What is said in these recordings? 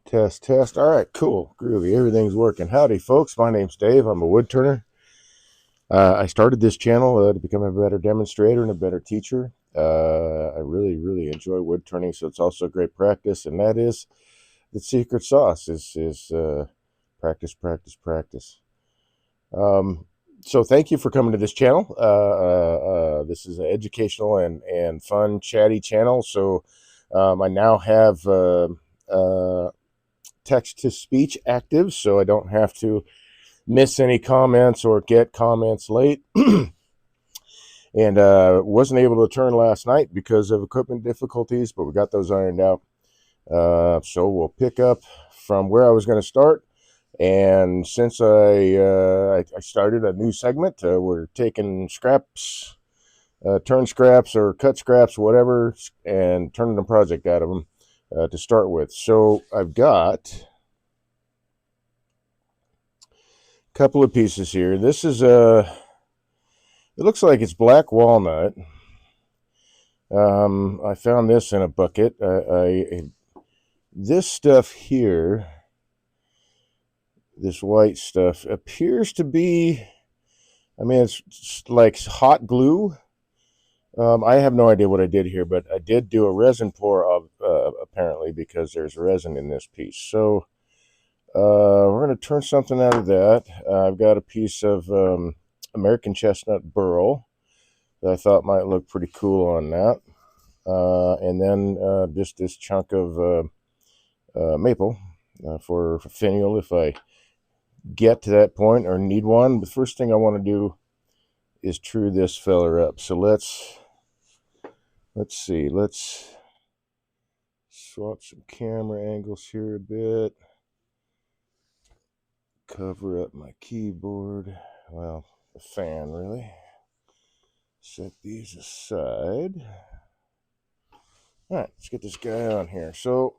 Test, test. All right, cool. Groovy. Everything's working. Howdy, folks. My name's Dave. I'm a woodturner. I started this channel to become a better demonstrator and a better teacher. I really enjoy woodturning, so it's also great practice, and that is the secret sauce is practice, practice, practice. Um, so thank you for coming to this channel. This is an educational and fun, chatty channel. So I now have text to speech active, so I don't have to miss any comments or get comments late. And wasn't able to turn last night because of equipment difficulties, but we got those ironed out. So we'll pick up from where I was going to start. And since I started a new segment, we're taking scraps, turn scraps or cut scraps, whatever, and turning a project out of them to start with. So I've got couple of pieces here. This is it looks like it's black walnut. I found this in a bucket. This stuff here, this white stuff, appears to be, I mean, it's like hot glue. I have no idea what I did here, but I did do a resin pour of apparently, because there's resin in this piece. So we're going to turn something out of that. I've got a piece of American chestnut burl that I thought might look pretty cool on that. And then just this chunk of maple for finial if I get to that point or need one. The first thing I want to do is true this feller up. So let's see. Let's swap some camera angles here a bit. Cover up my keyboard. Well, the fan, really. Set these aside. All right, let's get this guy on here. So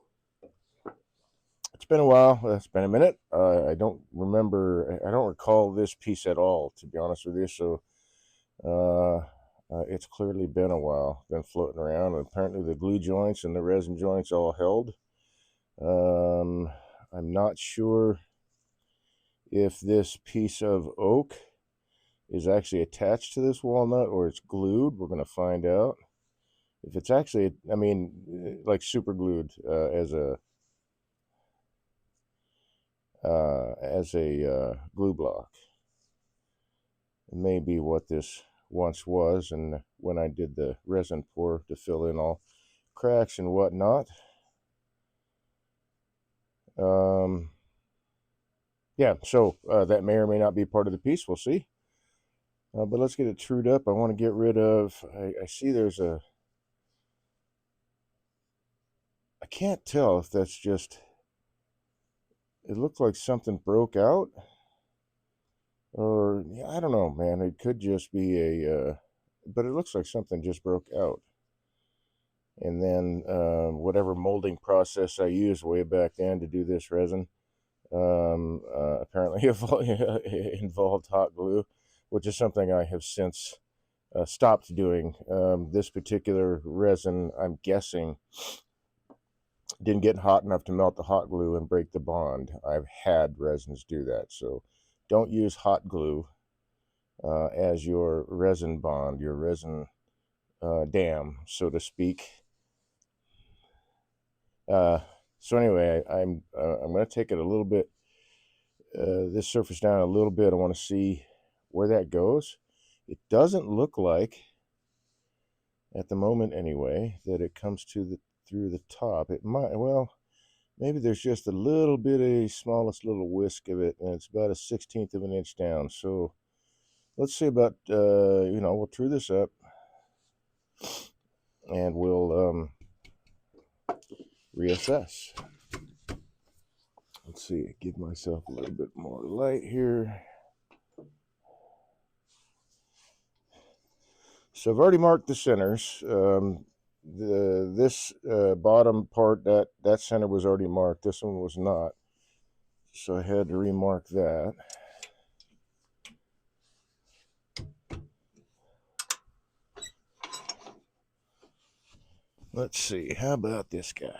it's been a while. It's been a minute. I don't remember. I don't recall this piece at all, to be honest with you. So it's clearly been a while. Been floating around. Apparently, the glue joints and the resin joints all held. I'm not sure if this piece of oak is actually attached to this walnut or it's glued. We're going to find out. If it's actually, I mean, like super glued as a glue block. It may be what this once was, and when I did the resin pour to fill in all cracks and whatnot. Yeah, so that may or may not be part of the piece. We'll see. But let's get it trued up. I want to get rid of, I see there's a, I can't tell if that's just, it looked like something broke out. Or, yeah, I don't know, man. It could just be but it looks like something just broke out. And then whatever molding process I used way back then to do this resin apparently involved hot glue, which is something I have since stopped doing. This particular resin, I'm guessing, didn't get hot enough to melt the hot glue and break the bond. I've had resins do that, so don't use hot glue as your resin bond, your resin dam, so to speak. So anyway, I'm going to take it a little bit, this surface down a little bit. I want to see where that goes. It doesn't look like, at the moment anyway, that it comes to through the top. It might, well, maybe there's just a little bit, a smallest little whisk of it, and it's about a 1/16 of an inch down. So let's see about, we'll true this up, and we'll reassess. Let's see, give myself a little bit more light here. So I've already marked the centers. This bottom part, that center was already marked. This one was not. So I had to remark that. Let's see, how about this guy?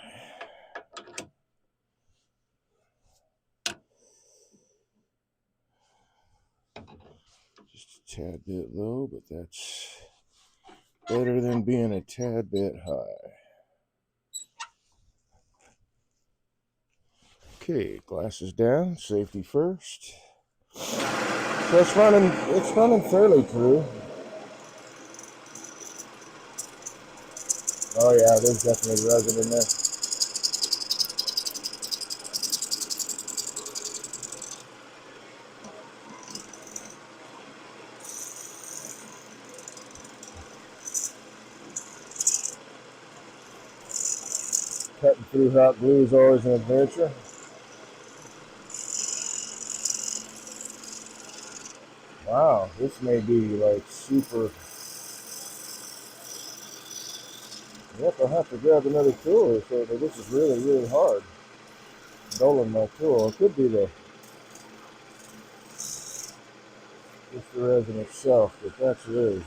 tad bit low, but that's better than being a tad bit high. Okay, glasses down, safety first. So it's running fairly true. Oh yeah, there's definitely resin in there. Cutting through hot glue is always an adventure. Wow, this may be like super. Yep, I'll have to grab another tool. So this is really, really hard. Dulling my tool. It could be just the resin itself, but that's really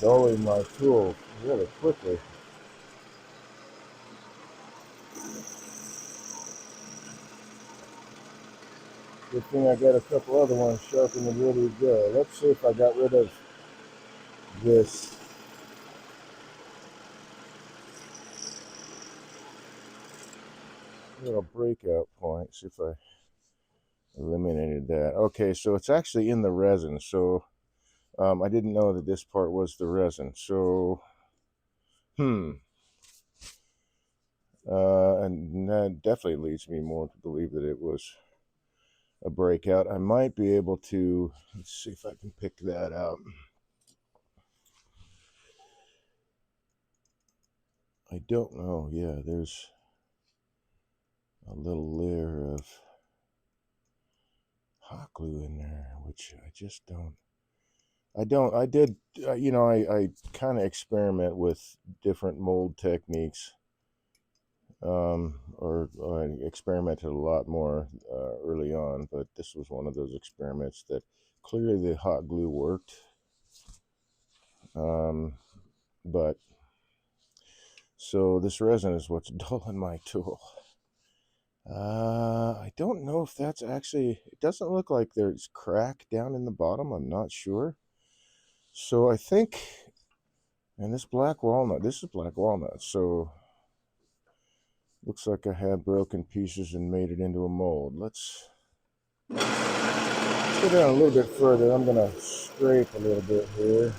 dulling my tool really quickly. Good thing I got a couple other ones sharpened and ready to go. Let's see if I got rid of this little breakout point. See if I eliminated that. Okay, so it's actually in the resin. So I didn't know that this part was the resin. So, and that definitely leads me more to believe that it was a breakout. I might be able to, let's see if I can pick that out. I don't know. Yeah, there's a little layer of hot glue in there, which I just don't. I did, I kind of experiment with different mold techniques, or I experimented a lot more early on, but this was one of those experiments that clearly the hot glue worked. But so this resin is what's dulling my tool. I don't know if that's actually, it doesn't look like there's crack down in the bottom. I'm not sure. So I think, and this is black walnut. So looks like I have broken pieces and made it into a mold. Let's go down a little bit further. I'm going to scrape a little bit here.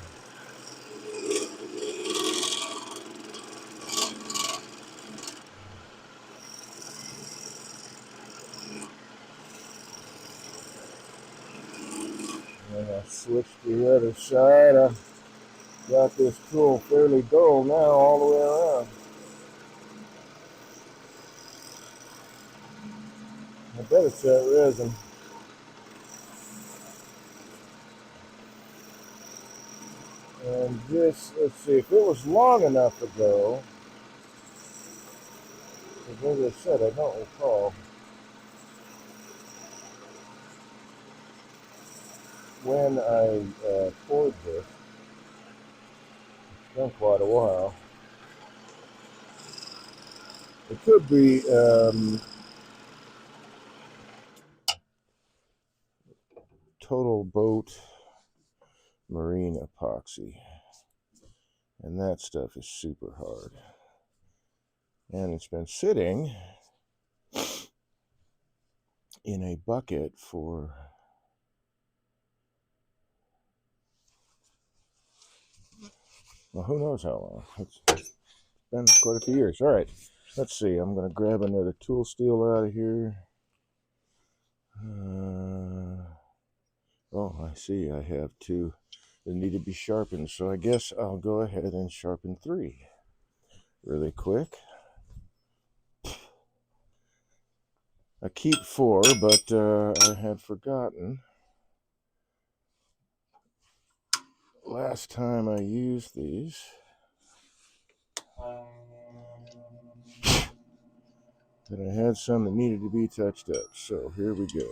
And I'll switch to the other side. I've got this tool fairly dull now all the way around. I bet it's that resin. And this, let's see, if it was long enough ago, because as I said, I don't recall when I poured this. It's been quite a while. It could be Total Boat Marine Epoxy. And that stuff is super hard. And it's been sitting in a bucket for, well, who knows how long. It's been quite a few years. All right, let's see. I'm going to grab another tool steel out of here. Oh, I see. I have two that need to be sharpened. So I guess I'll go ahead and sharpen three really quick. I keep four, but I had forgotten last time I used these that I had some that needed to be touched up. So here we go.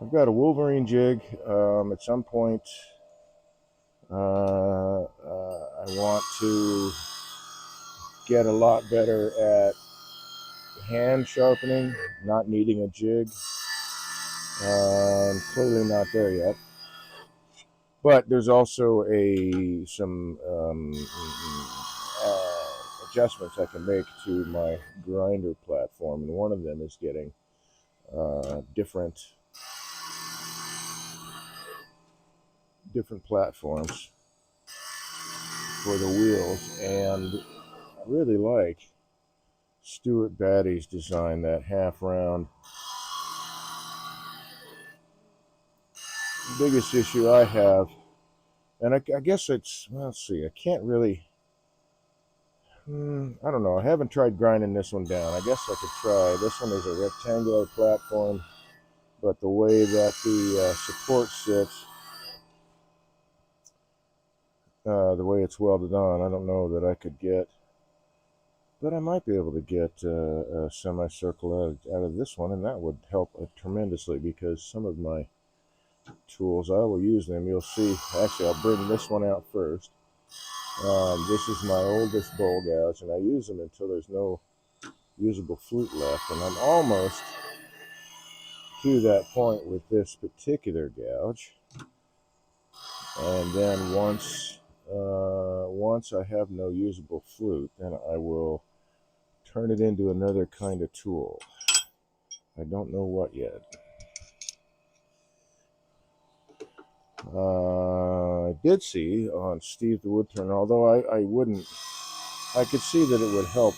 I've got a Wolverine jig. At some point, I want to get a lot better at hand sharpening, not needing a jig. Clearly not there yet. But there's also some adjustments I can make to my grinder platform, and one of them is getting different platforms for the wheels, and I really like Stuart Batty's design, that half round. The biggest issue I have, and I guess it's, well, let's see, I can't really, I don't know, I haven't tried grinding this one down. I guess I could try. This one is a rectangular platform, but the way that the support sits, the way it's welded on, I don't know that I could get, but I might be able to get a semicircle out of this one, and that would help tremendously, because some of my tools, I will use them. You'll see, actually I'll bring this one out first. This is my oldest bowl gouge, and I use them until there's no usable flute left, and I'm almost to that point with this particular gouge. And then once I have no usable flute, then I will turn it into another kind of tool. I don't know what yet. I did see on Steve the Woodturner, although I could see that it would help.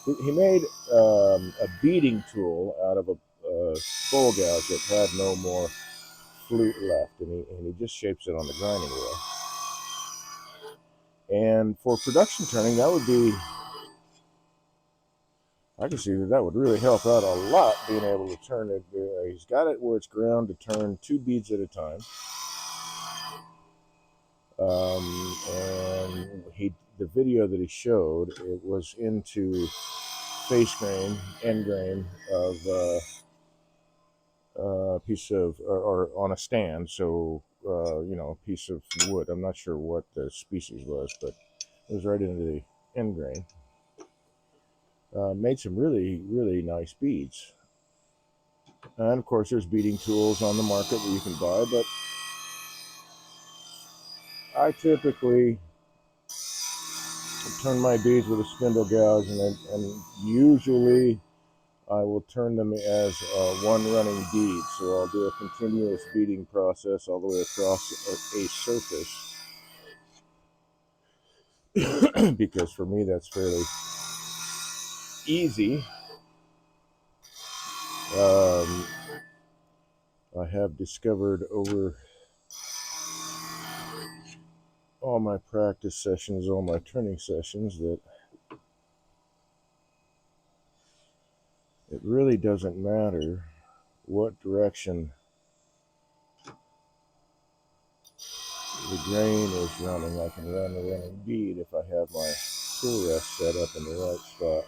He made a beading tool out of a bowl gouge that had no more flute left, and he just shapes it on the grinding wheel. And for production turning, that would be, I can see that would really help out a lot, being able to turn it. He's got it where it's ground to turn 2 beads at a time. And the video that he showed, it was into face grain, end grain of a piece of, or on a stand, so a piece of wood. I'm not sure what the species was, but it was right into the end grain. Made some really, really nice beads. And of course, there's beading tools on the market that you can buy, but I typically turn my beads with a spindle gouge, and usually I will turn them as one running bead. So I'll do a continuous beading process all the way across a surface, because for me that's fairly easy. I have discovered over all my practice sessions, all my turning sessions, that it really doesn't matter what direction the grain is running. I can run the running bead if I have my tool rest set up in the right spot.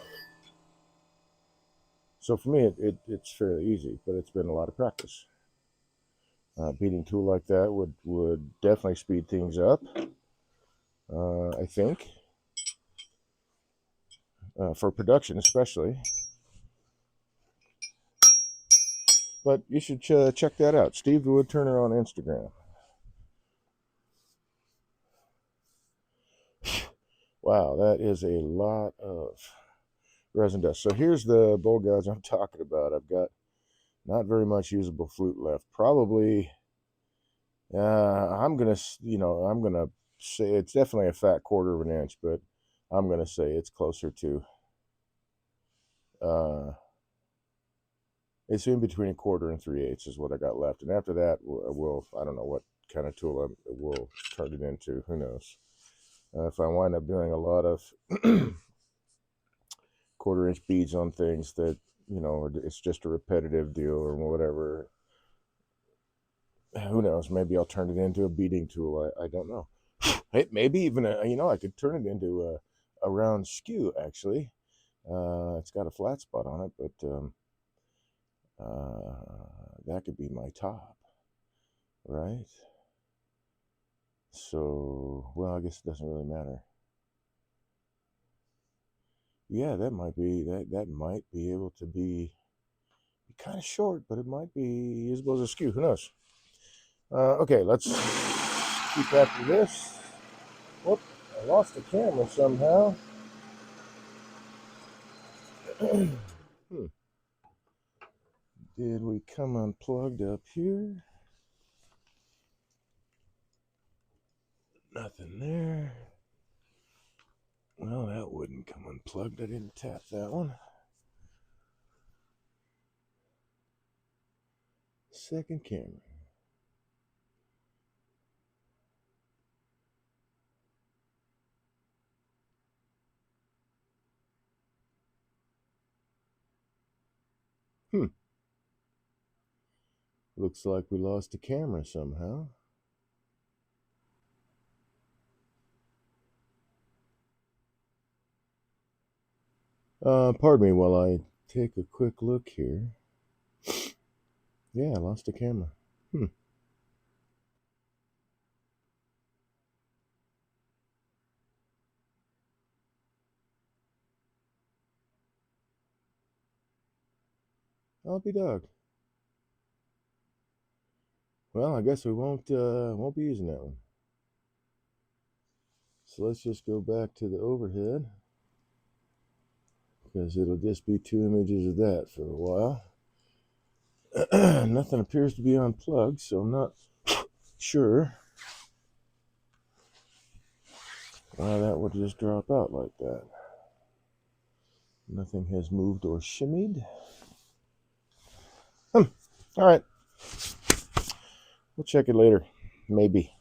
So for me, it's fairly easy, but it's been a lot of practice. Beading tool like that would definitely speed things up, I think, for production especially. But you should check that out. Steve the Woodturner on Instagram. Wow, that is a lot of resin dust. So here's the bowl gouge I'm talking about. I've got not very much usable flute left. Probably, I'm gonna say it's definitely a fat 1/4 of an inch, but I'm gonna say it's closer to, it's in between 1/4 and 3/8 is what I got left. And after that, I don't know what kind of tool we'll turn it into. Who knows? If I wind up doing a lot of 1/4 inch beads on things that, it's just a repetitive deal or whatever, who knows? Maybe I'll turn it into a beading tool. I don't know. Maybe even I could turn it into a round skew. Actually, it's got a flat spot on it, but that could be my top, right? So, well, I guess it doesn't really matter. Yeah, that might be that might be able to be kind of short, but it might be usable as a skew. Who knows? Okay, let's keep after this. Whoop! I lost the camera somehow. Hmm. Did we come unplugged up here? Nothing there. Well, that wouldn't come unplugged. I didn't tap that one. Second camera. Hmm. Looks like we lost the camera somehow. Pardon me while I take a quick look here. Yeah, I lost the camera. Hmm. I'll be dog. Well, I guess we won't be using that one. So let's just go back to the overhead, because it'll just be 2 images of that for a while. Nothing appears to be unplugged, so I'm not sure why that would just drop out like that. Nothing has moved or shimmied. All right. We'll check it later. Maybe.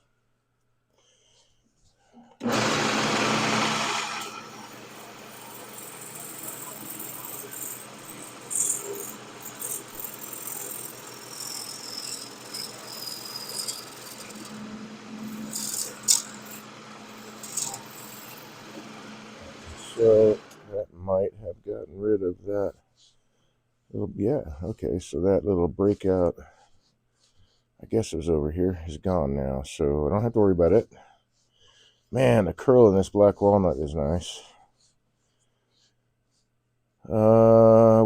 So that might have gotten rid of that. Yeah, okay, so that little breakout, I guess it was over here, is gone now, so I don't have to worry about it. Man, the curl in this black walnut is nice. I'm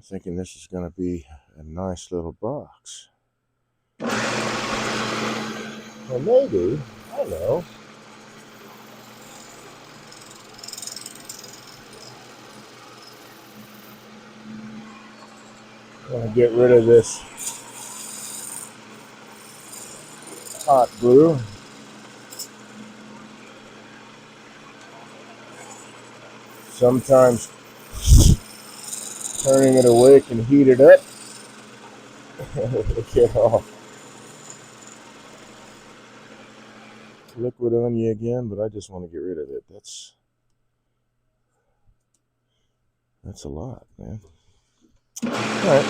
thinking this is going to be a nice little box. Well, maybe. I don't know. I'm going to get rid of this hot glue. Sometimes turning it away can heat it up. Get off. Liquid on you again, but I just want to get rid of it. That's a lot, man. All right.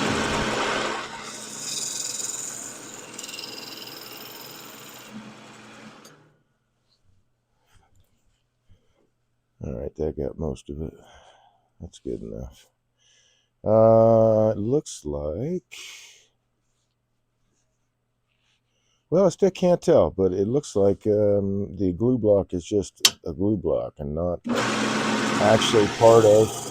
All right, that got most of it. That's good enough. It looks like. Well, I still can't tell, but it looks like the glue block is just a glue block and not actually part of.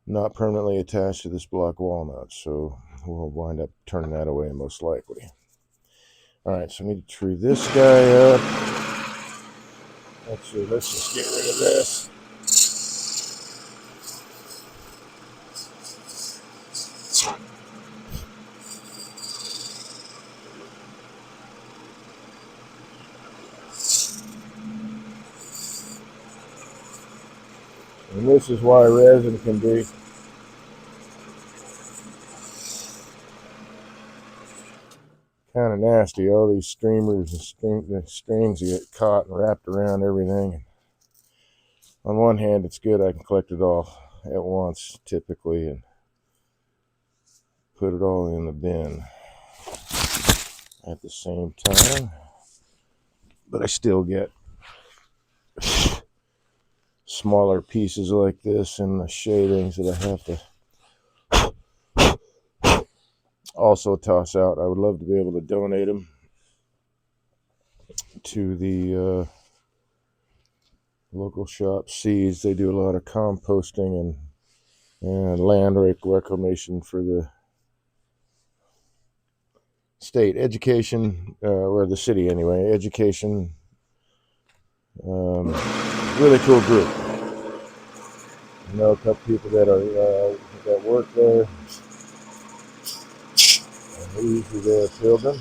Not permanently attached to this block walnut, so we'll wind up turning that away most likely. All right, so I need to tree this guy up. Let's just get rid of this. And this is why resin can be kind of nasty. All these streamers and strings get caught and wrapped around everything. On one hand, it's good I can collect it all at once, typically, and put it all in the bin at the same time. But I still get smaller pieces like this and the shavings that I have to also toss out. I would love to be able to donate them to the local shop seeds. They do a lot of composting and land reclamation for the state. Education, or the city anyway. Education. Really cool group. I know a couple people that work there. And we usually go field them.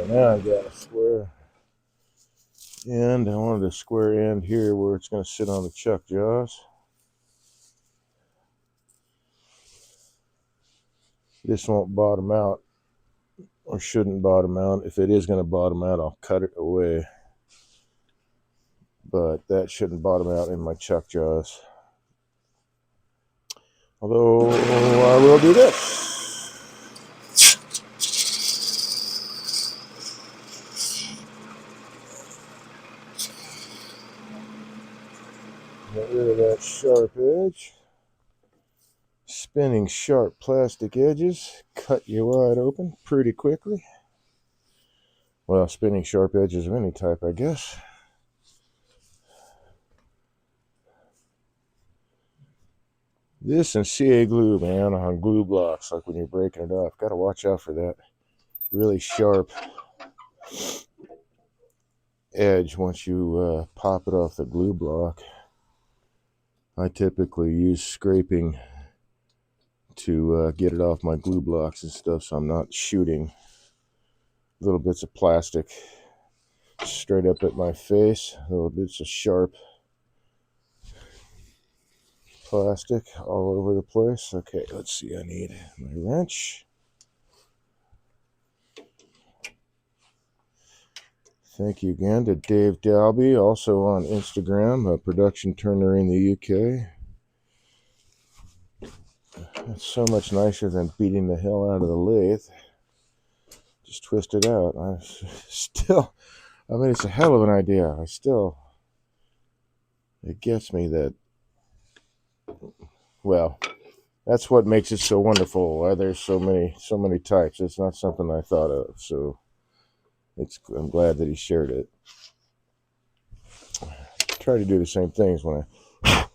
Now I got a square end. I wanted a square end here where it's going to sit on the chuck jaws. This won't bottom out, or shouldn't bottom out. If it is going to bottom out, I'll cut it away. But that shouldn't bottom out in my chuck jaws. Although I will do this. Get rid of that sharp edge. Spinning sharp plastic edges cut you wide open pretty quickly. Well, spinning sharp edges of any type, I guess. This and CA glue, man, on glue blocks, like when you're breaking it off. Got to watch out for that really sharp edge once you pop it off the glue block. I typically use scraping to get it off my glue blocks and stuff, so I'm not shooting little bits of plastic straight up at my face. Little bits of sharp plastic all over the place. Okay, let's see. I need my wrench. Thank you again to Dave Dalby, also on Instagram, a production turner in the UK. It's so much nicer than beating the hell out of the lathe. Just twist it out. I mean, it's a hell of an idea. It gets me that, well, that's what makes it so wonderful. Why there's so many types. It's not something I thought of, so I'm glad that he shared it. Try to do the same things when I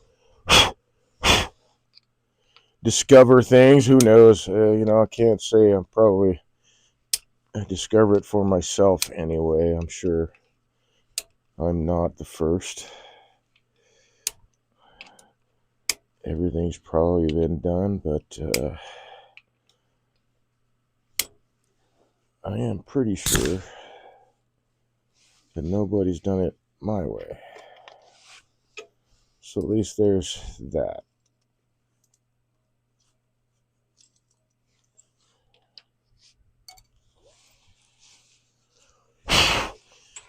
discover things. Who knows? I can't say I discover it for myself anyway. I'm sure I'm not the first. Everything's probably been done, but I am pretty sure that nobody's done it my way. So at least there's that.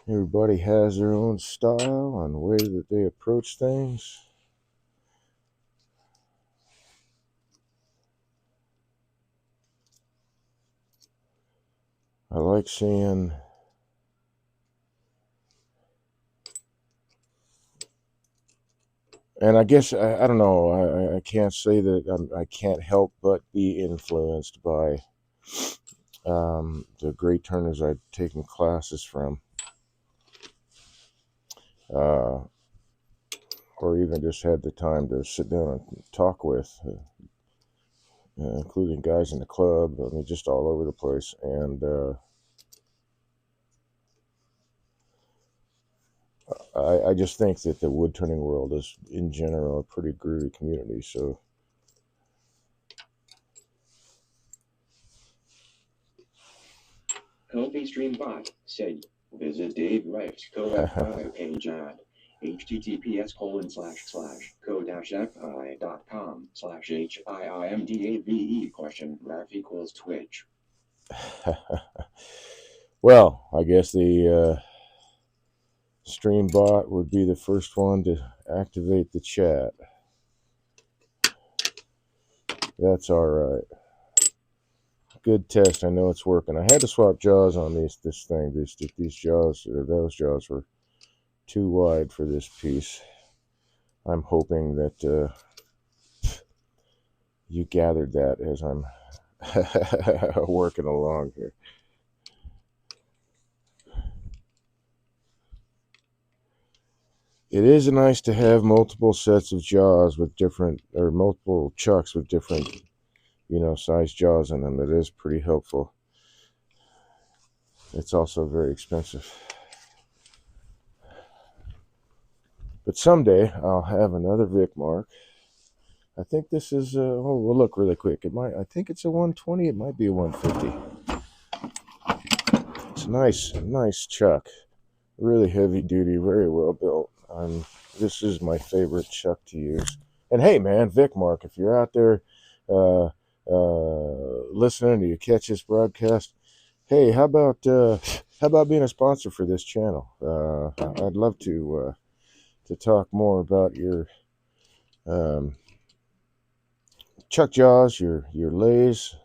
Everybody has their own style and way that they approach things. I like seeing and I guess I don't know. I can't say that I can't help but be influenced by the great turners I've taken classes from, or even just had the time to sit down and talk with, including guys in the club. I mean, just all over the place. And I just think that the wood turning world is, in general, a pretty groovy community. So. Kofi Stream Bot said, visit Dave Life's co-fi page at https://co-fi.com/HIIMDAVE ? Well, I guess the stream bot would be the first one to activate the chat. That's all right. Good test. I know it's working. I had to swap jaws on this thing. These jaws or those jaws were too wide for this piece. I'm hoping that you gathered that as I'm working along here. It is nice to have multiple sets of jaws with different, or multiple chucks with different, size jaws in them. It is pretty helpful. It's also very expensive. But someday I'll have another Vic Mark. I think this is, we'll look really quick. I think it's a 120. It might be a 150. It's a nice chuck. Really heavy duty, very well built. This is my favorite chuck to use. And hey, man, Vic Mark, if you're out there listening, or you catch this broadcast, hey, how about being a sponsor for this channel? I'd love to talk more about your um, chuck jaws, your lays.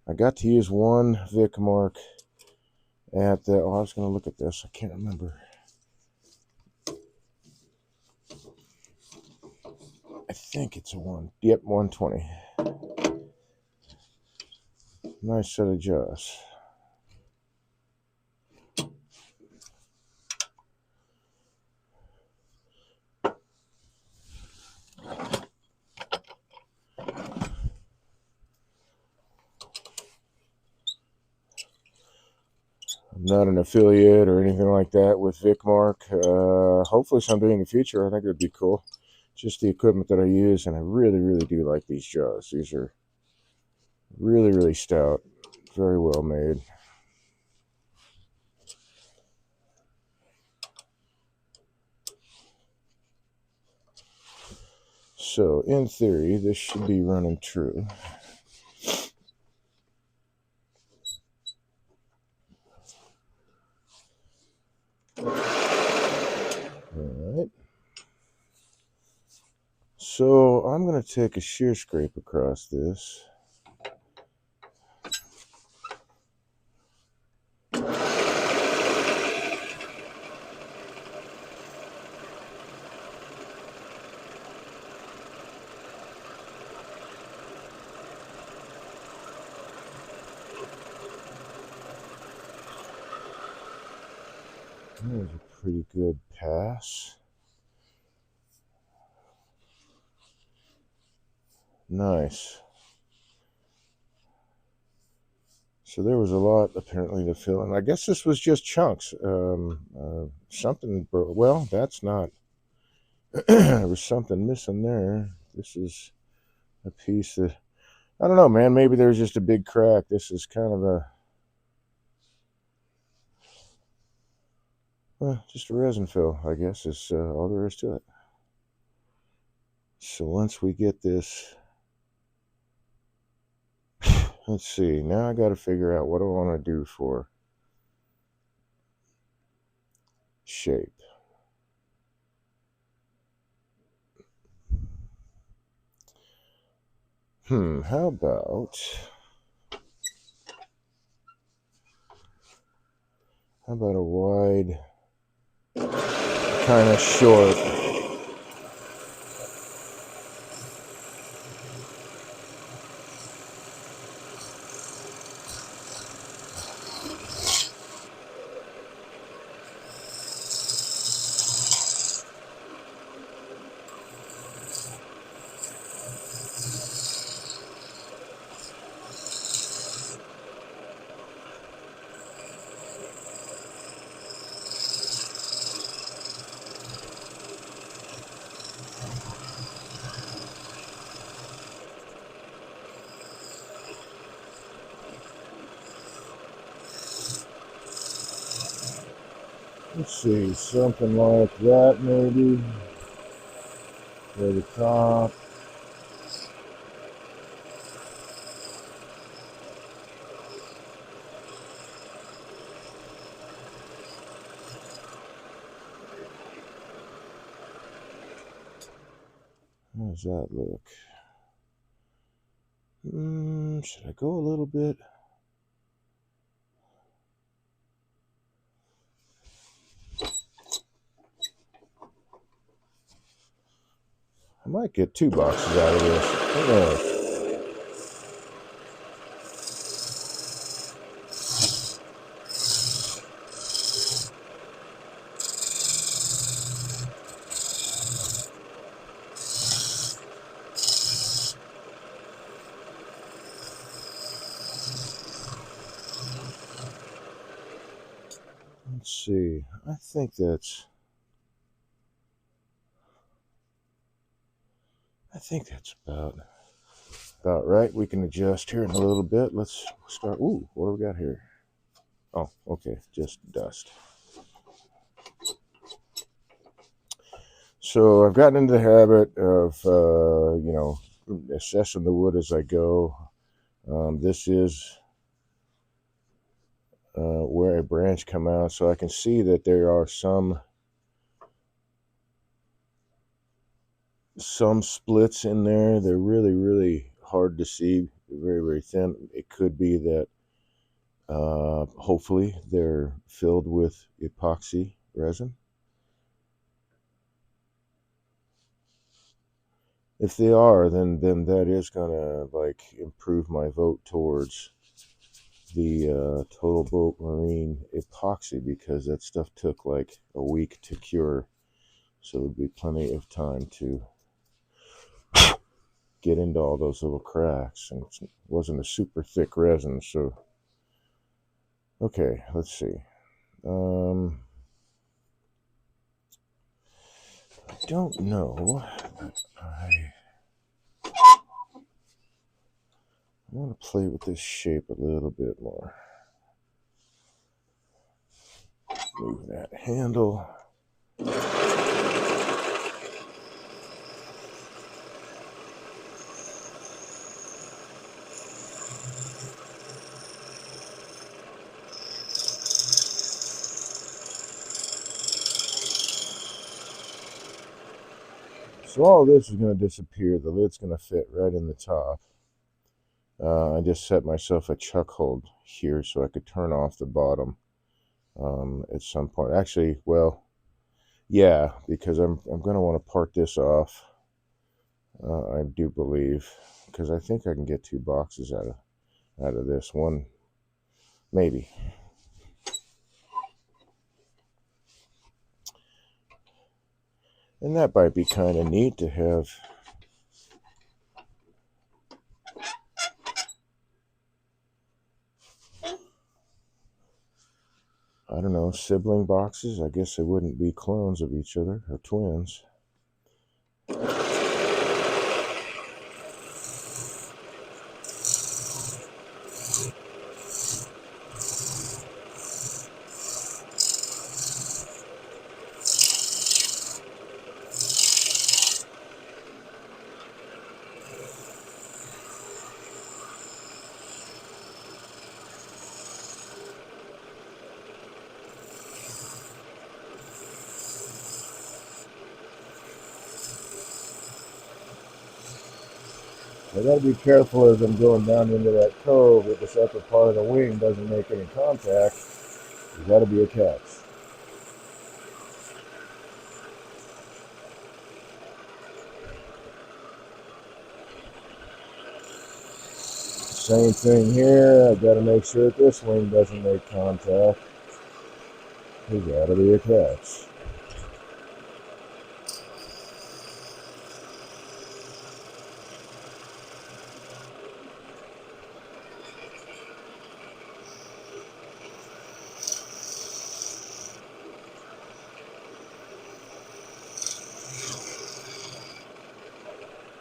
I got to use one Vic Mark at the. Oh, I was going to look at this. I can't remember. I think it's a one. Yep, 120. Nice set of jaws. I'm not an affiliate or anything like that with VicMark. Hopefully someday in the future, I think it would be cool. Just the equipment that I use, and I really, really do like these jaws. These are really, really stout, very well made. So, in theory, this should be running true. Alright. So, I'm going to take a shear scrape across this. That was a pretty good pass. Nice. So there was a lot apparently to fill, and I guess this was just chunks. Something. Well, that's not. There was something missing there. This is a piece that I don't know, man. Maybe there's just a big crack. This is kind of just a resin fill, I guess, is all there is to it. So once we get this, let's see. Now I got to figure out what I want to do for shape. How about a wide, kind of short? Let's see, something like that maybe. For the top. How does that look? Should I go a little bit? I might get 2 boxes out of this. Who knows? Let's see. I think that's about right. We can adjust here in a little bit. Let's start. Ooh, what do we got here? Oh, okay, just dust. So I've gotten into the habit of, assessing the wood as I go. This is where a branch come out, so I can see that there are some splits in there. They're really, really hard to see. They're very, very thin. It could be that hopefully they're filled with epoxy resin. If they are, then that is gonna like improve my vote towards the Total Boat Marine epoxy, because that stuff took like a week to cure, so there'd be plenty of time to get into all those little cracks, and it wasn't a super thick resin. So okay, let's see. I don't know. I want to play with this shape a little bit more. Move that handle. So all this is going to disappear. The lid's going to fit right in the top. I just set myself a chuck hold here so I could turn off the bottom at some point. Actually, well, yeah, because I'm going to want to part this off. I do believe, because I think I can get 2 boxes out of this one, maybe. And that might be kind of neat to have. I don't know, sibling boxes. I guess they wouldn't be clones of each other or twins. I gotta be careful as I'm going down into that cove that this upper part of the wing doesn't make any contact. There's gotta be a catch. Same thing here. I gotta make sure that this wing doesn't make contact. There's gotta be a catch.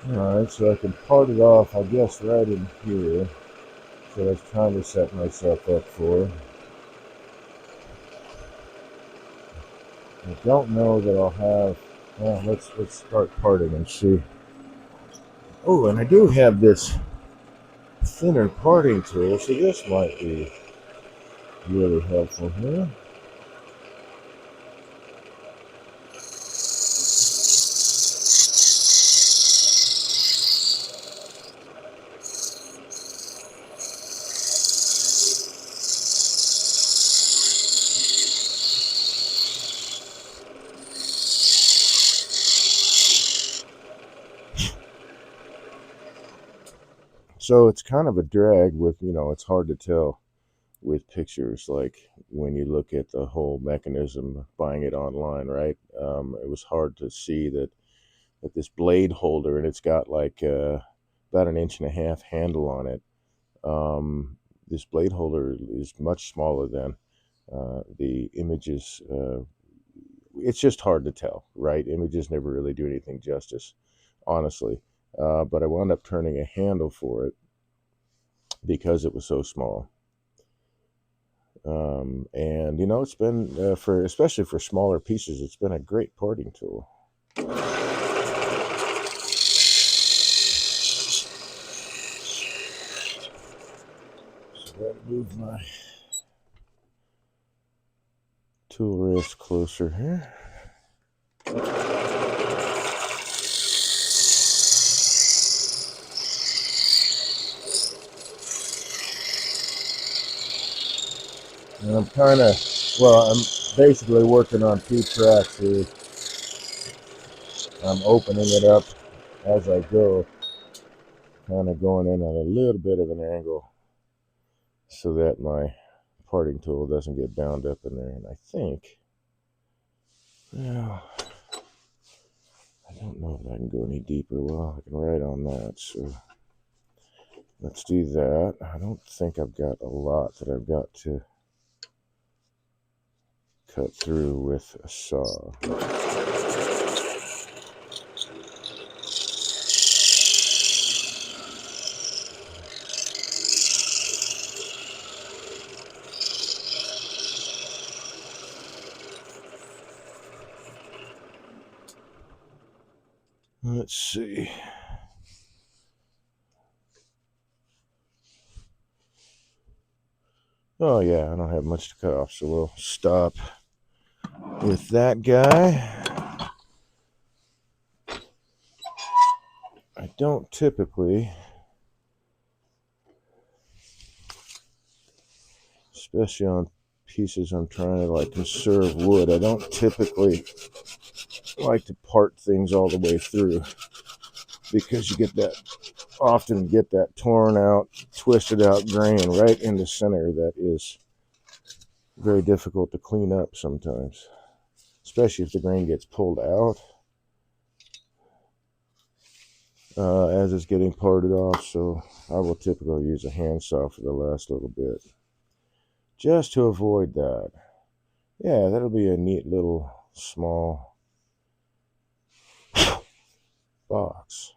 Alright, so I can part it off, I guess, right in here. So I was trying to set myself up for. I don't know that I'll have. Well, let's start parting and see. Oh, and I do have this thinner parting tool, so this might be really helpful here. So it's kind of a drag with, it's hard to tell with pictures, like when you look at the whole mechanism of buying it online, right? It was hard to see that this blade holder, and it's got like about an inch and a half handle on it. This blade holder is much smaller than the images. It's just hard to tell, right? Images never really do anything justice, honestly. But I wound up turning a handle for it because it was so small. And it's been for especially for smaller pieces, it's been a great parting tool. So that move my tool wrist closer here. And I'm basically working on two tracks here. I'm opening it up as I go, kind of going in at a little bit of an angle so that my parting tool doesn't get bound up in there. And I think, well, I don't know if I can go any deeper. Well, I can write on that, so let's do that. I don't think I've got a lot that I've got to cut through with a saw. Let's see. Oh yeah, I don't have much to cut off, so we'll stop with that guy. I don't typically, especially on pieces I'm trying to like conserve wood, I don't typically like to part things all the way through because you often get that torn out, twisted out grain right in the center that is very difficult to clean up sometimes, especially if the grain gets pulled out as it's getting parted off. So I will typically use a handsaw for the last little bit just to avoid that. Yeah, that'll be a neat little small box.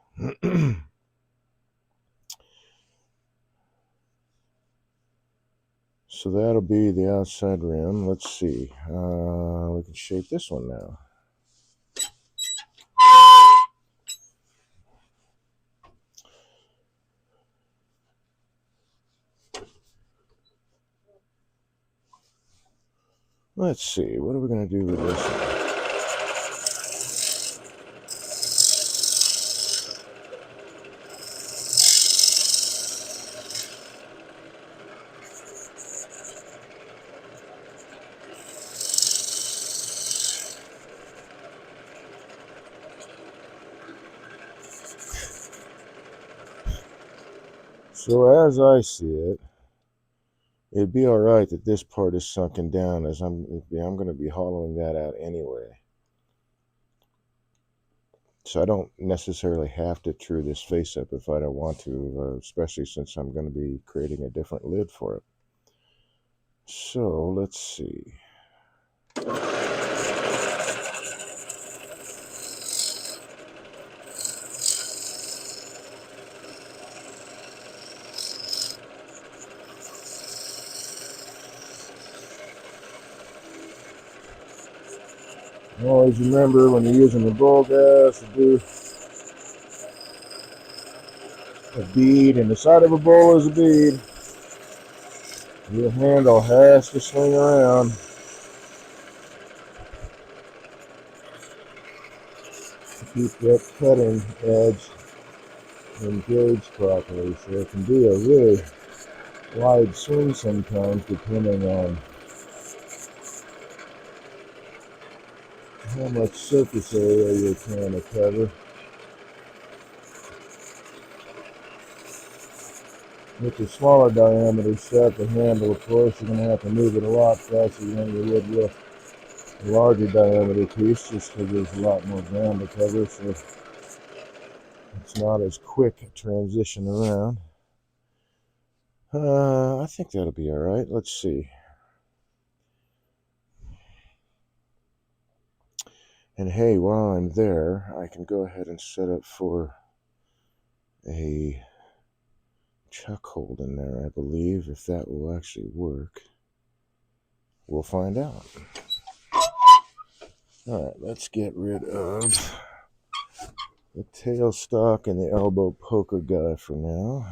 So that'll be the outside rim. Let's see. We can shape this one now. Let's see. What are we going to do with this one? So as I see it, it'd be all right that this part is sunken down, as I'm going to be hollowing that out anyway. So I don't necessarily have to true this face up if I don't want to, especially since I'm going to be creating a different lid for it. So let's see. Always remember when you're using the bowl gas to do a bead, and the side of a bowl is a bead. Your handle has to swing around to keep that cutting edge engaged properly. So it can be a really wide swing sometimes depending on how much surface area you're trying to cover. With the smaller diameter set, the handle, of course, you're going to have to move it a lot faster than you would with a larger diameter piece, just because there's a lot more ground to cover, so it's not as quick a transition around. I think that'll be all right. Let's see. And hey, while I'm there, I can go ahead and set up for a chuck hold in there, I believe. If that will actually work, we'll find out. All right, let's get rid of the tailstock and the elbow poker guy for now.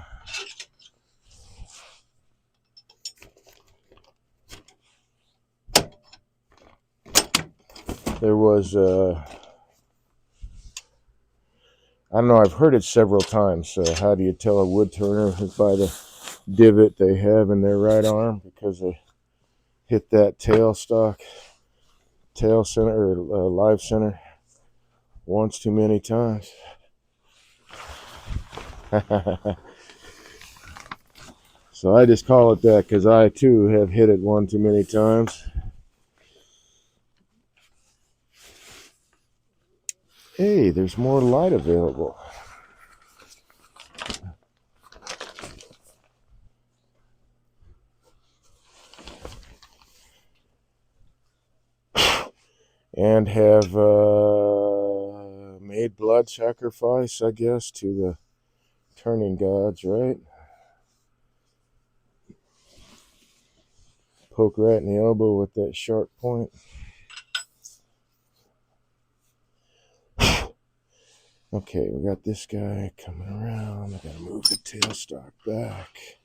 There was, I don't know, I've heard it several times. How do you tell a wood turner? By the divot they have in their right arm, because they hit that tail center, or live center once too many times. So I just call it that because I too have hit it one too many times. Hey, there's more light available. And have made blood sacrifice, I guess, to the turning gods, right? Poke right in the elbow with that sharp point. Okay, we got this guy coming around. I gotta move the tailstock back.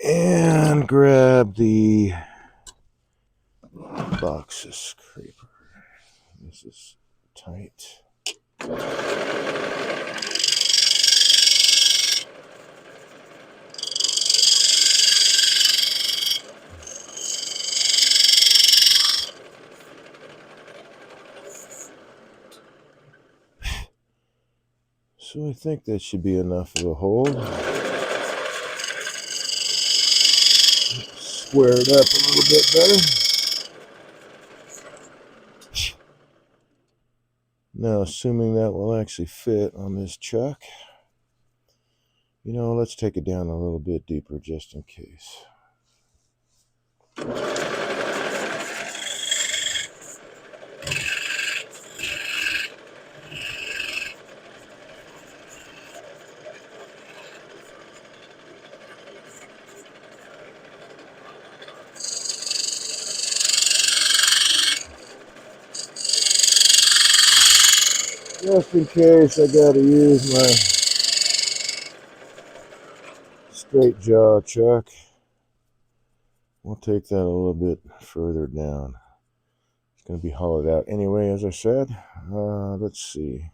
And grab the box scraper. This is tight. So I think that should be enough of a hold. Square it up a little bit better. Now, assuming that will actually fit on this chuck, let's take it down a little bit deeper just in case. Just in case I gotta use my straight jaw chuck, we'll take that a little bit further down. It's going to be hollowed out anyway, as I said. Let's see.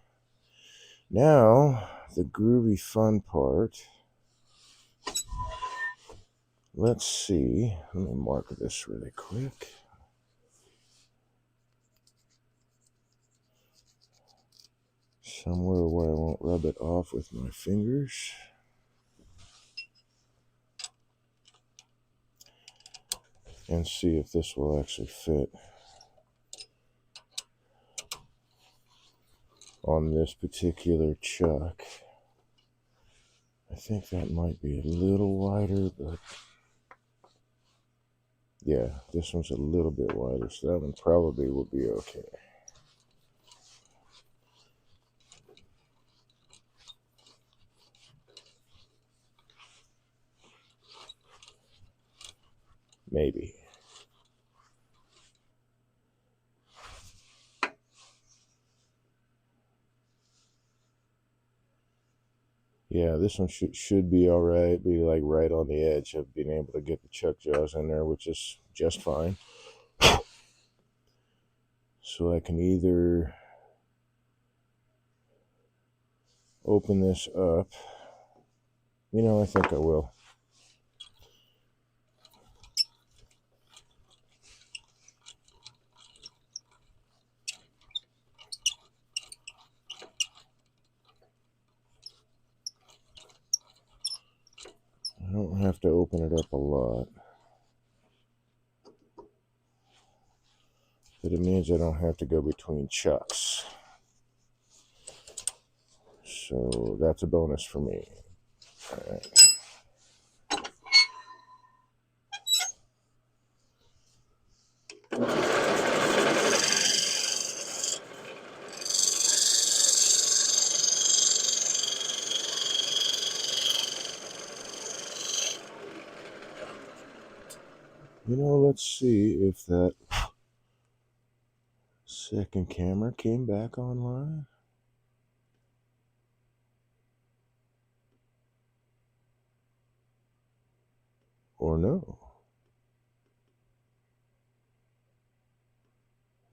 Now, the groovy fun part. Let's see. Let me mark this really quick. Somewhere where I won't rub it off with my fingers. And see if this will actually fit on this particular chuck. I think that might be a little wider, but yeah, this one's a little bit wider, so that one probably will be okay. Maybe. Yeah, this one should be all right. Be like right on the edge of being able to get the chuck jaws in there, which is just fine. So I can either open this up. I think I will. open it up a lot. But it means I don't have to go between chucks. So that's a bonus for me. All right. Let's see if that second camera came back online. Or no.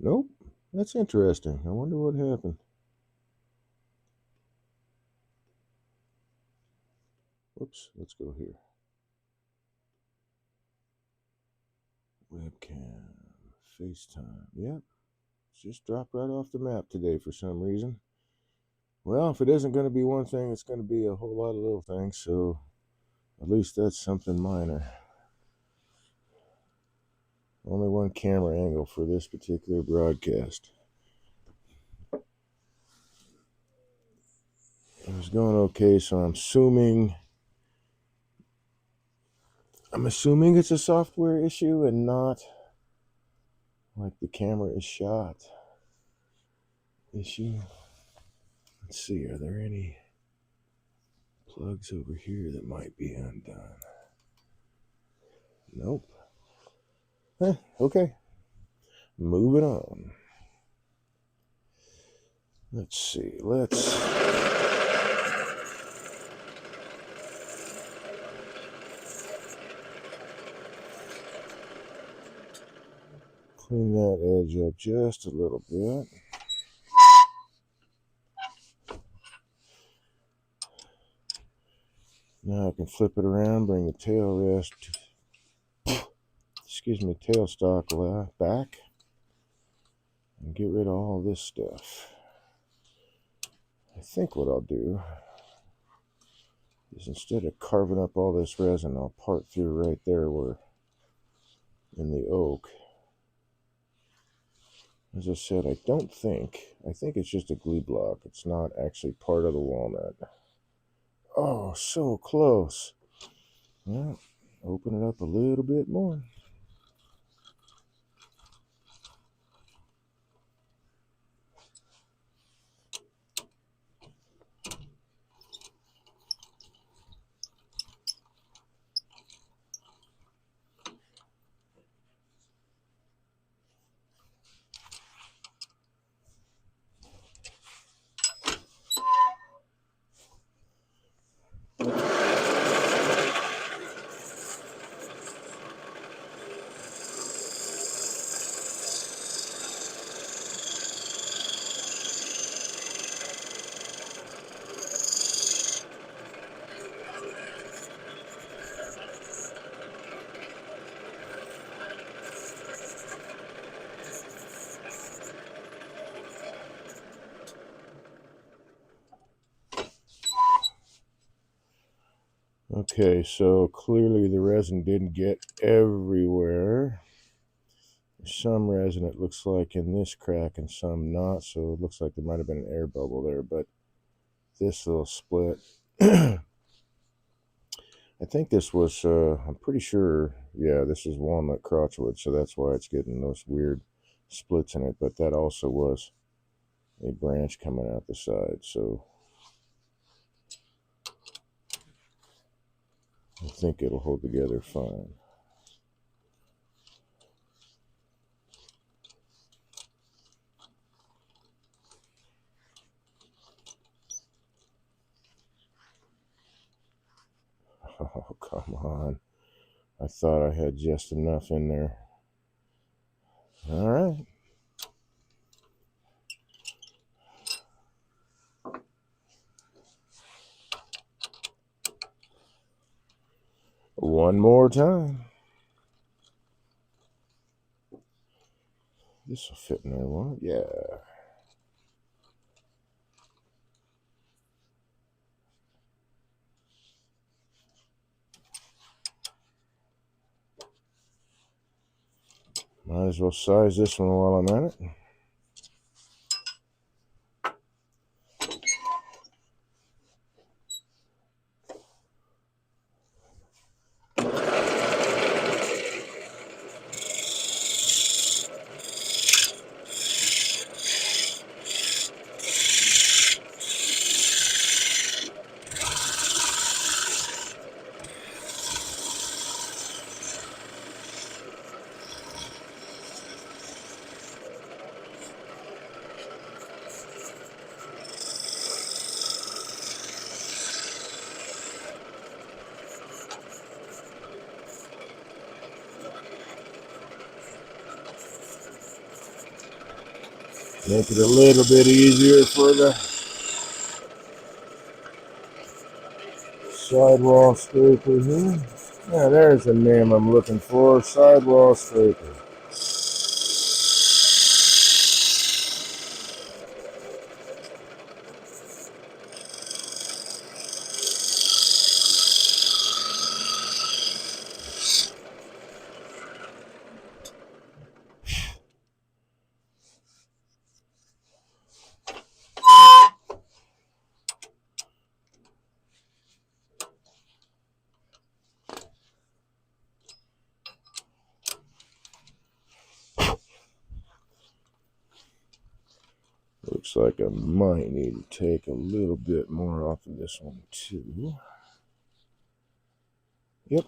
Nope. That's interesting. I wonder what happened. Whoops. Let's go here. Webcam. FaceTime. Yep. Just dropped right off the map today for some reason. Well, if it isn't going to be one thing, it's going to be a whole lot of little things. So at least that's something minor. Only one camera angle for this particular broadcast. It was going okay, so I'm assuming it's a software issue and not like the camera is shot issue. Let's see, are there any plugs over here that might be undone? Nope. Okay. Moving on. Let's see. Let's clean that edge up just a little bit. Now I can flip it around, bring the tail rest, tail stock back, and get rid of all this stuff. I think what I'll do is instead of carving up all this resin, I'll part through right there where in the oak. As I said, I think it's just a glue block. It's not actually part of the walnut. Oh, so close. Well, open it up a little bit more. Okay, so clearly the resin didn't get everywhere. There's some resin it looks like in this crack and some not, so it looks like there might have been an air bubble there, but this little split. I think this was, I'm pretty sure, yeah, this is walnut crotchwood, so that's why it's getting those weird splits in it, but that also was a branch coming out the side, so I think it'll hold together fine. Oh, come on. I thought I had just enough in there. All right. One more time. This will fit in there, won't it? Yeah. Might as well size this one while I'm at it. Make it a little bit easier for the sidewall scraper here. Yeah, there's the name I'm looking for, sidewall scraper. Looks like I might need to take a little bit more off of this one too. Yep.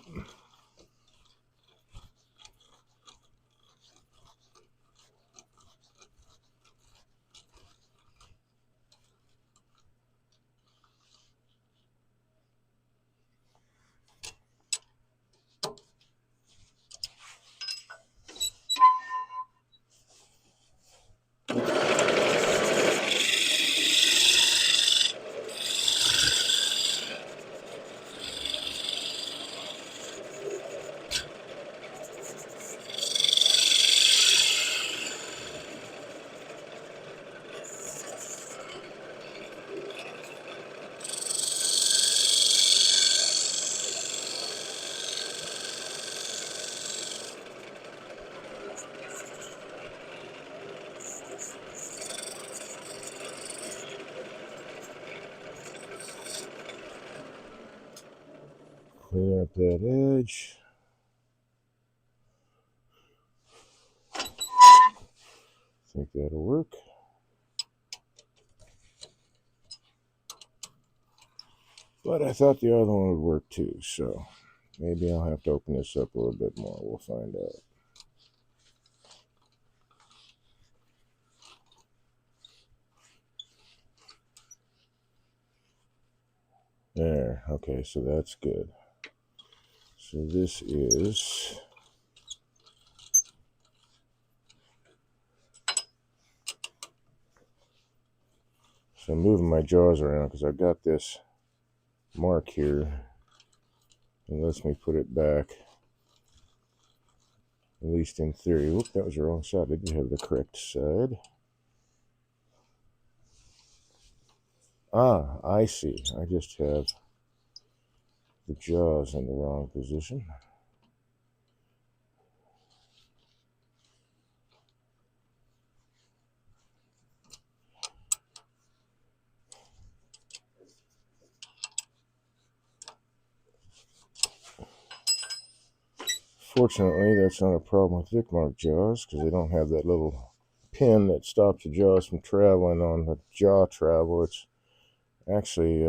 Clean up that edge. Think that'll work. But I thought the other one would work too, so maybe I'll have to open this up a little bit more. We'll find out. There. Okay, so that's good. So this is... So I'm moving my jaws around because I've got this mark here. It lets me put it back, at least in theory. Whoop, that was the wrong side. I did have the correct side. Ah, I see. I just have the jaws in the wrong position. Fortunately, that's not a problem with thick mark jaws because they don't have that little pin that stops the jaws from traveling on the jaw travel. It's actually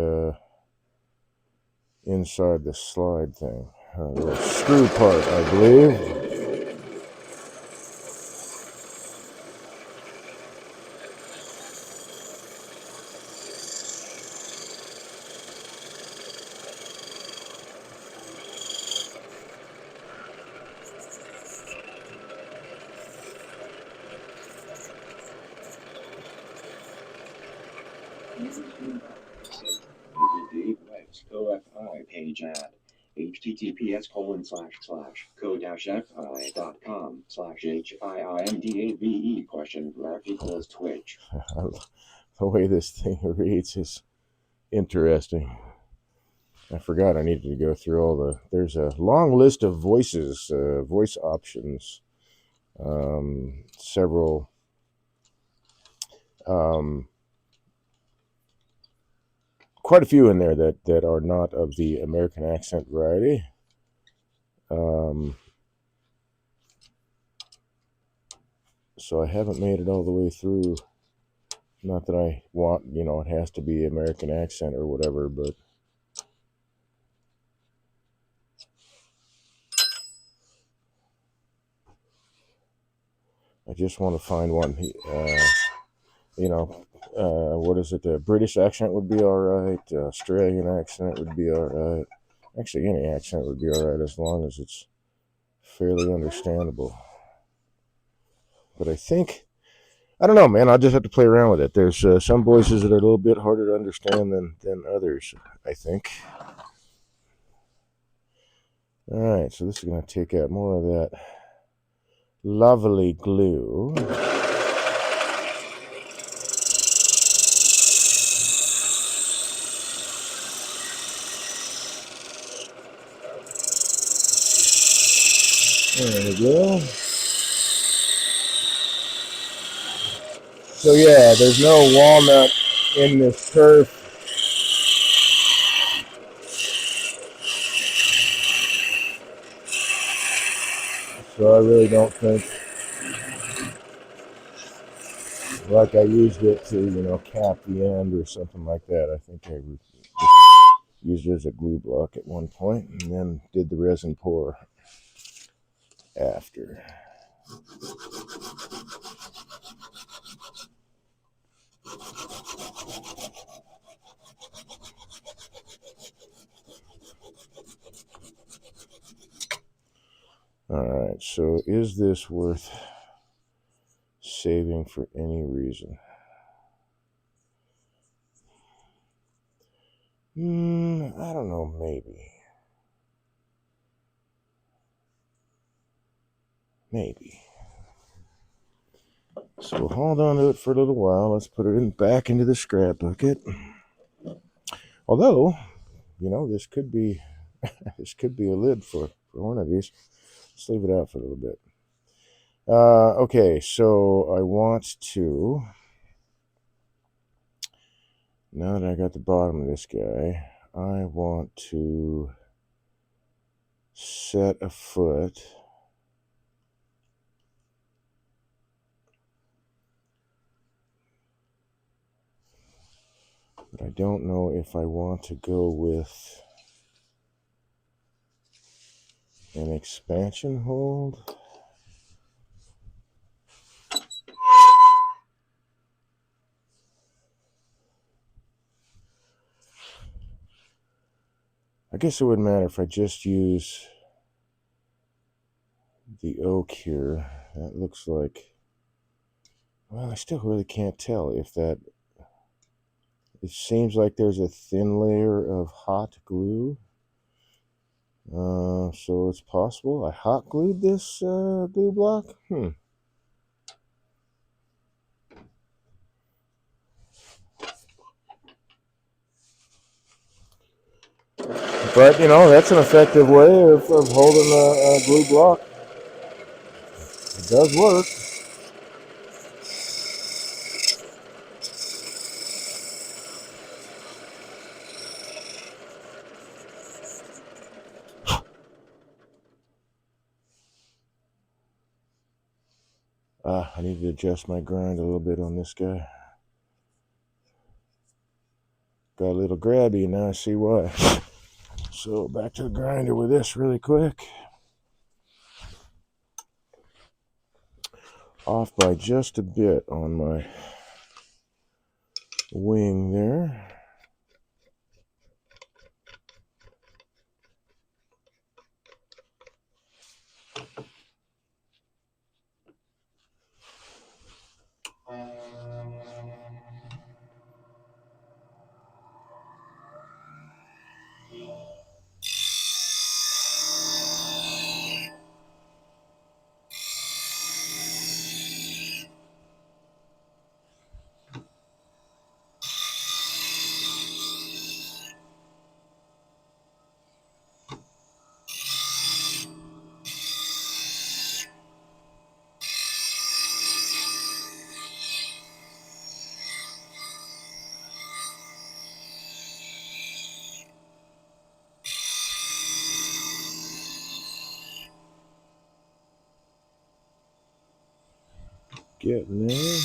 inside the slide thing. The screw part, I believe. Visit Dave Webb's Co-Fi page at https://co-fi.com/HIIMDAVE ? The way this thing reads is interesting. I forgot I needed to go through all the... There's a long list of voices, voice options Several um, quite a few in there that are not of the American accent variety. Um, so I haven't made it all the way through. Not that I want, it has to be American accent or whatever, but I just want to find one. What is it? The British accent would be all right. Australian accent would be all right. Actually, any accent would be all right as long as it's fairly understandable. But I don't know, man. I'll just have to play around with it. There's some voices that are a little bit harder to understand than others, I think. All right, so this is going to take out more of that lovely glue. There we go. So yeah, there's no walnut in this turf. So I really don't think, like I used it to, cap the end or something like that. I think I just used it as a glue block at one point and then did the resin pour after. All right, so is this worth saving for any reason? I don't know, maybe. Maybe. So we'll hold on to it for a little while. Let's put it back into the scrap bucket. Although, this could be a lid for one of these. Let's leave it out for a little bit. Okay, so I want to, now that I got the bottom of this guy, I want to set a foot. But I don't know if I want to go with an expansion hold. I guess it wouldn't matter if I just use the oak here. That looks like, well, I still really can't tell if that, it seems like there's a thin layer of hot glue. So it's possible I hot glued this glue block. But that's an effective way of holding a glue block. It does work. I need to adjust my grind a little bit on this guy. Got a little grabby, and now I see why. So back to the grinder with this really quick. Off by just a bit on my wing there. getting there.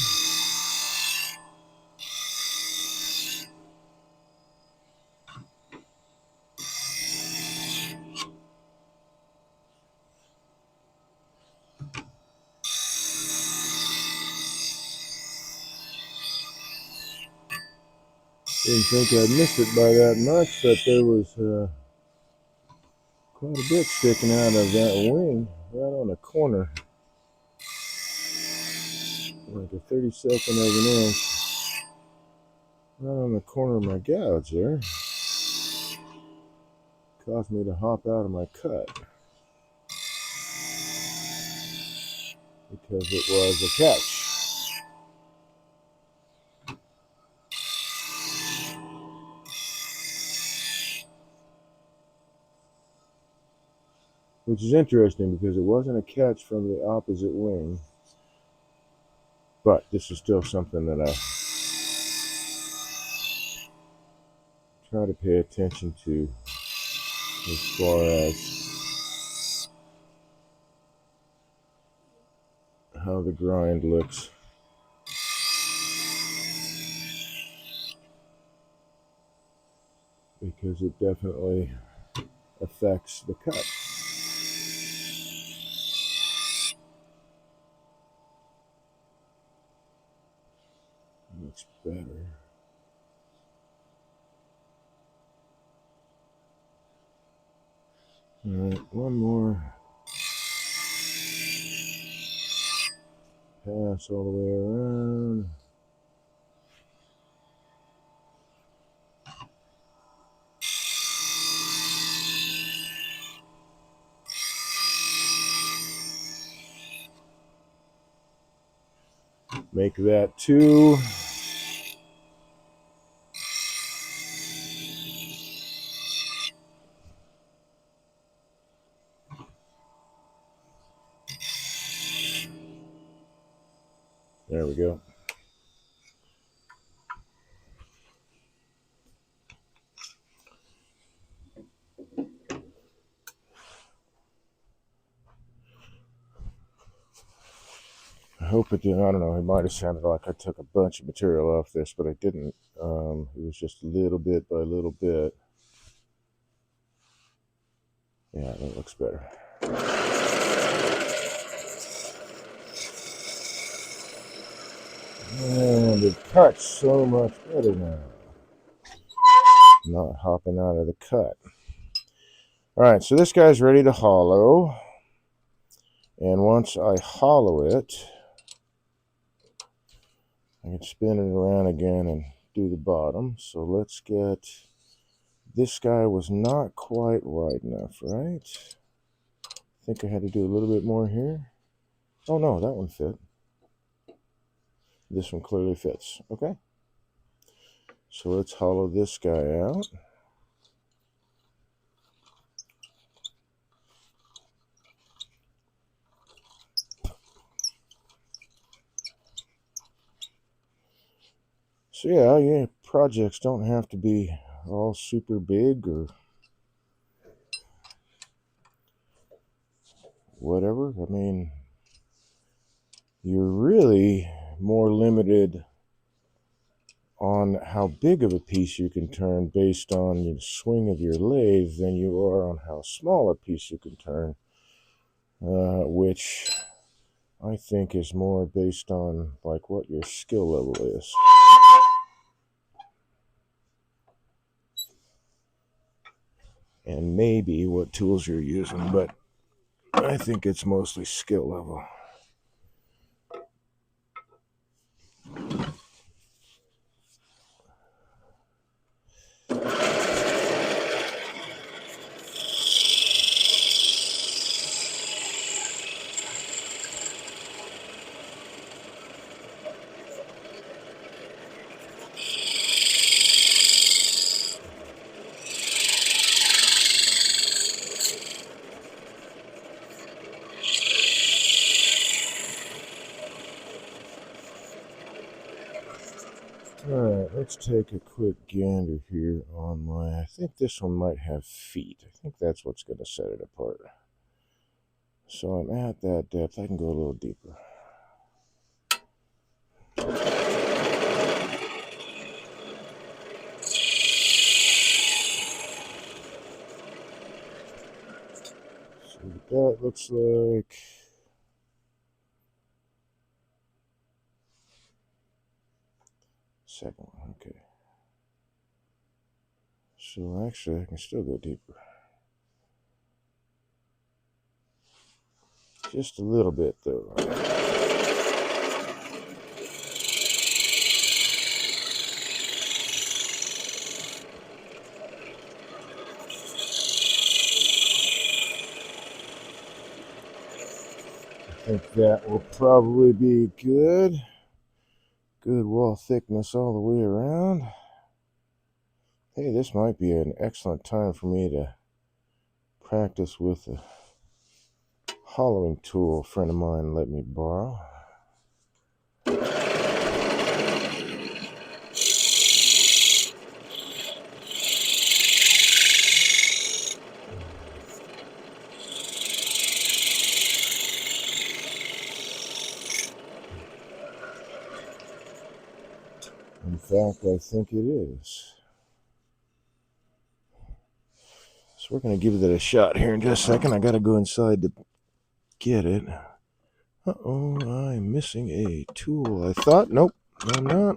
Didn't think I'd missed it by that much, but there was quite a bit sticking out of that wing, right on the corner. Like a 32nd of an inch. Right on the corner of my gouge there. Caused me to hop out of my cut. Because it was a catch. Which is interesting because it wasn't a catch from the opposite wing. But this is still something that I try to pay attention to as far as how the grind looks. Because it definitely affects the cut. Looks better. Alright, one more pass all the way around. Make that 2. There we go. I hope it didn't. I don't know. It might have sounded like I took a bunch of material off this, but I didn't. It was just little bit by little bit. Yeah, that looks better. And it cuts so much better now. Not hopping out of the cut. Alright, so this guy's ready to hollow. And once I hollow it, I can spin it around again and do the bottom. So let's get... This guy was not quite wide enough, right? I think I had to do a little bit more here. Oh no, that one fit. This one clearly fits. Okay. So let's hollow this guy out. So yeah, projects don't have to be all super big or whatever. I mean, you're really more limited on how big of a piece you can turn based on the swing of your lathe than you are on how small a piece you can turn, which I think is more based on like what your skill level is. And maybe what tools you're using, but I think it's mostly skill level. Alright, let's take a quick gander here on my... I think this one might have feet. I think that's what's going to set it apart. So I'm at that depth. I can go a little deeper. it looks like. Second one, okay. So actually, I can still go deeper. Just a little bit, though. I think that will probably be good. Good wall thickness all the way around. Hey, this might be an excellent time for me to practice with a hollowing tool a friend of mine let me borrow. In fact, I think it is. So we're going to give it a shot here in just a second. I got to go inside to get it. Uh-oh, I'm missing a tool. I thought, nope, I'm not.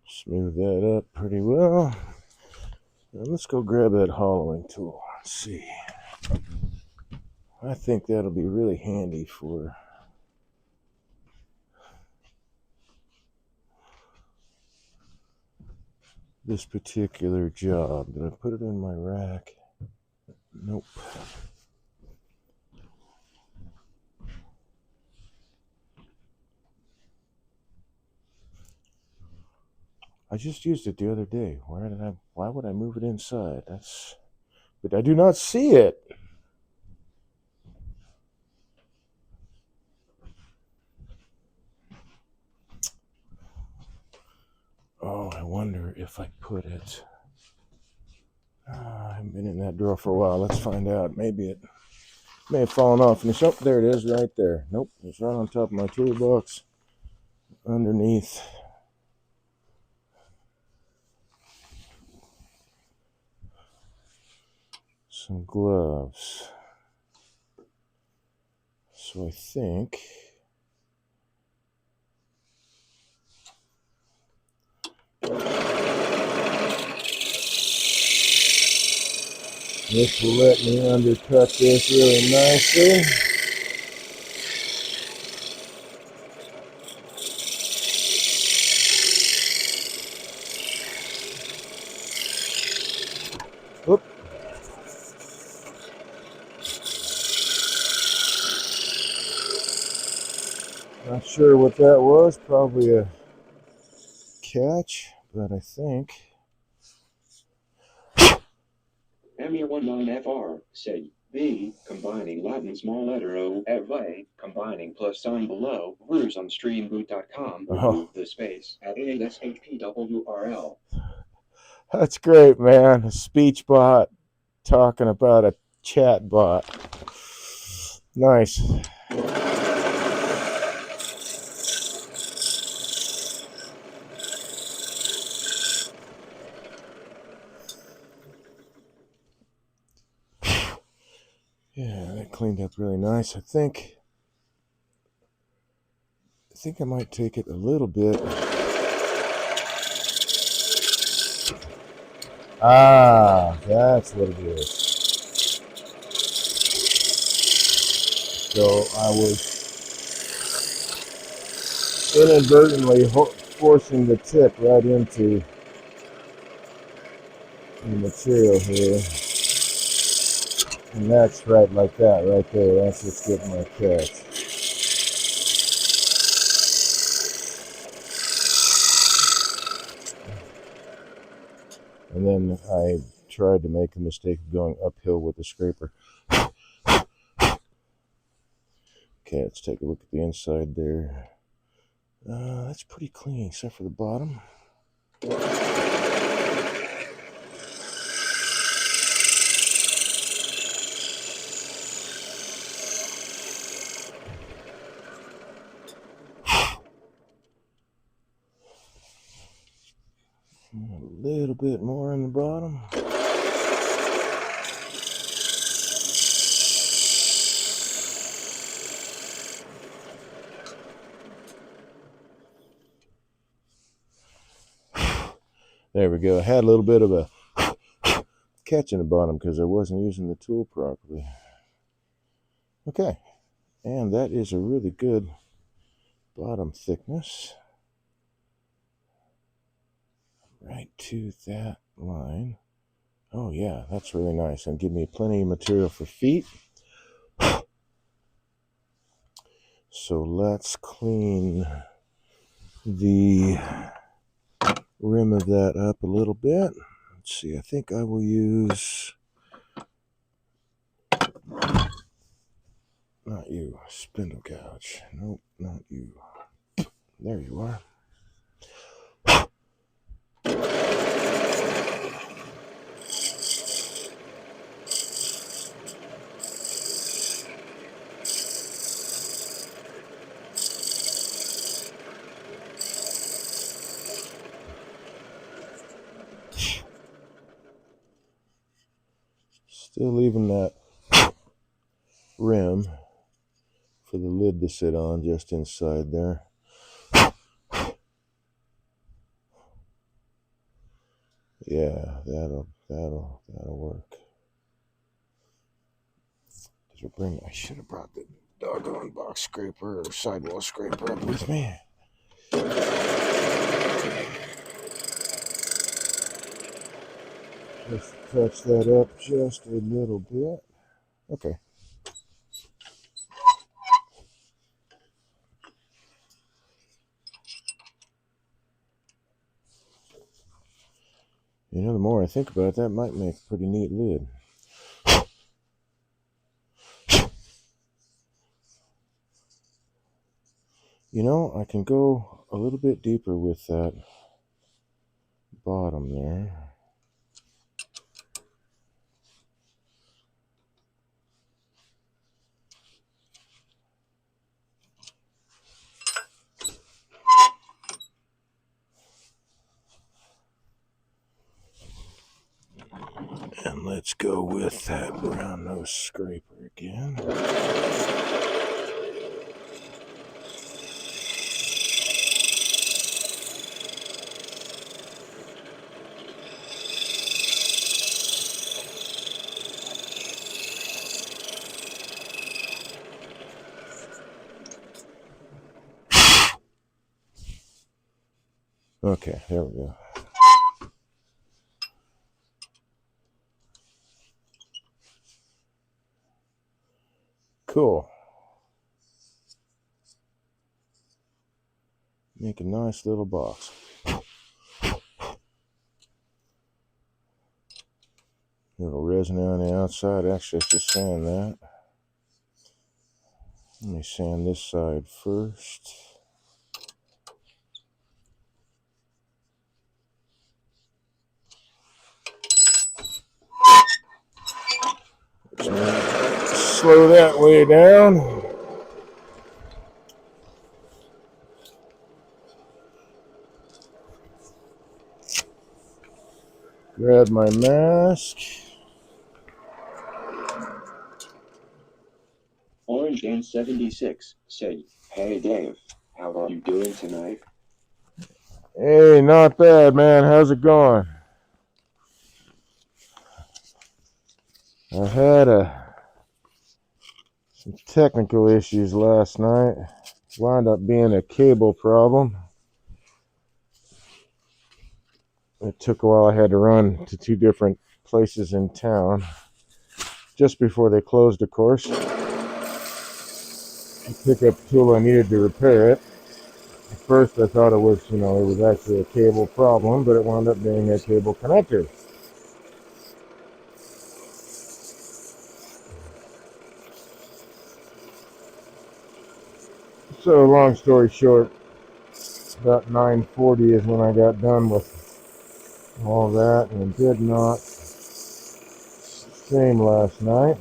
Smooth that up pretty well. Now let's go grab that hollowing tool. Let's see. I think that'll be really handy for this particular job. Did I put it in my rack? Nope. I just used it the other day. Why would I move it inside? But I do not see it. Oh, I wonder if I put it. I haven't been in that drawer for a while. Let's find out. Maybe it may have fallen off. And oh, there it is right there. Nope, it's right on top of my toolbox underneath. Some gloves. So I think this will let me undercut this really nicely. Oop. Not sure what that was. Probably a catch, but I think. Emir19FR said B, combining Latin small letter O, Eve, combining plus sign below, Ruse on streamboot.com, remove the space, at ASHPWRL. That's great, man. A speech bot talking about a chat bot. Nice. Yeah, that cleaned up really nice. I think I might take it a little bit. Ah, that's what it is. So I was inadvertently forcing the tip right into the material here. And that's right like that right there. That's what's getting my catch. And then I tried to make the mistake of going uphill with the scraper. Okay, let's take a look at the inside there. That's pretty clean, except for the bottom. little bit more in the bottom. There we go. I had a little bit of a catch in the bottom because I wasn't using the tool properly. Okay, and that is a really good bottom thickness. Right to that line. Oh yeah, that's really nice, and give me plenty of material for feet. So let's clean the rim of that up a little bit. Let's see, I think I will use, not you, spindle gouge. Nope, not you. There you are. Still leaving that rim for the lid to sit on just inside there. Yeah, that'll work. I should have brought the doggone box scraper or sidewall scraper up with me. Just touch that up just a little bit. Okay. You know, the more I think about it, that might make a pretty neat lid. You know, I can go a little bit deeper with that bottom there. And let's go with that brown nose scraper again. Okay, there we go. Cool. Make a nice little box. Little resin on the outside. Actually, let's just sand that. Let me sand this side first. Slow that way down. Grab my mask. Orange Dan 76 said, "Hey Dave, how are you doing tonight?" Hey, not bad, man. How's it going? I had some technical issues last night. Wound up being a cable problem. It took a while. I had to run to two different places in town just before they closed, of course, to pick up the tool I needed to repair it. At first I thought it was actually a cable problem, but it wound up being a cable connector. So long story short, about 9:40 is when I got done with all that, and did not stream last night.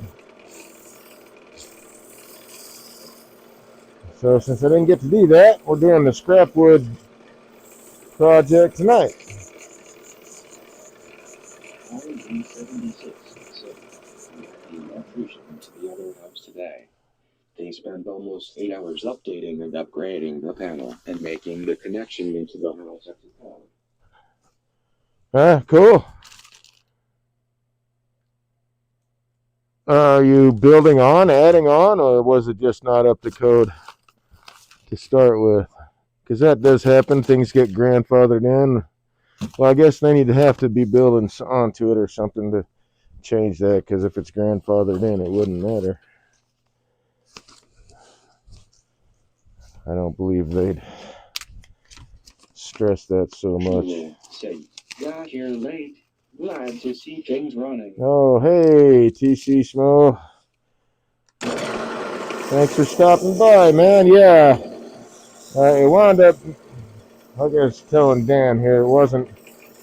So since I didn't get to do that, we're doing the scrap wood project tonight. 8 hours updating and upgrading the panel and making the connection into the house at the top. Cool. Are you building on, adding on, or was it just not up to code to start with? Because that does happen. Things get grandfathered in. Well, I guess they need to have to be building onto it or something to change that, because if it's grandfathered in, it wouldn't matter. I don't believe they'd stress that so much. Say, got here late. Glad to see things running. Oh, hey, TC Smo. Thanks for stopping by, man. Yeah. It wound up, like I was telling Dan here, it wasn't,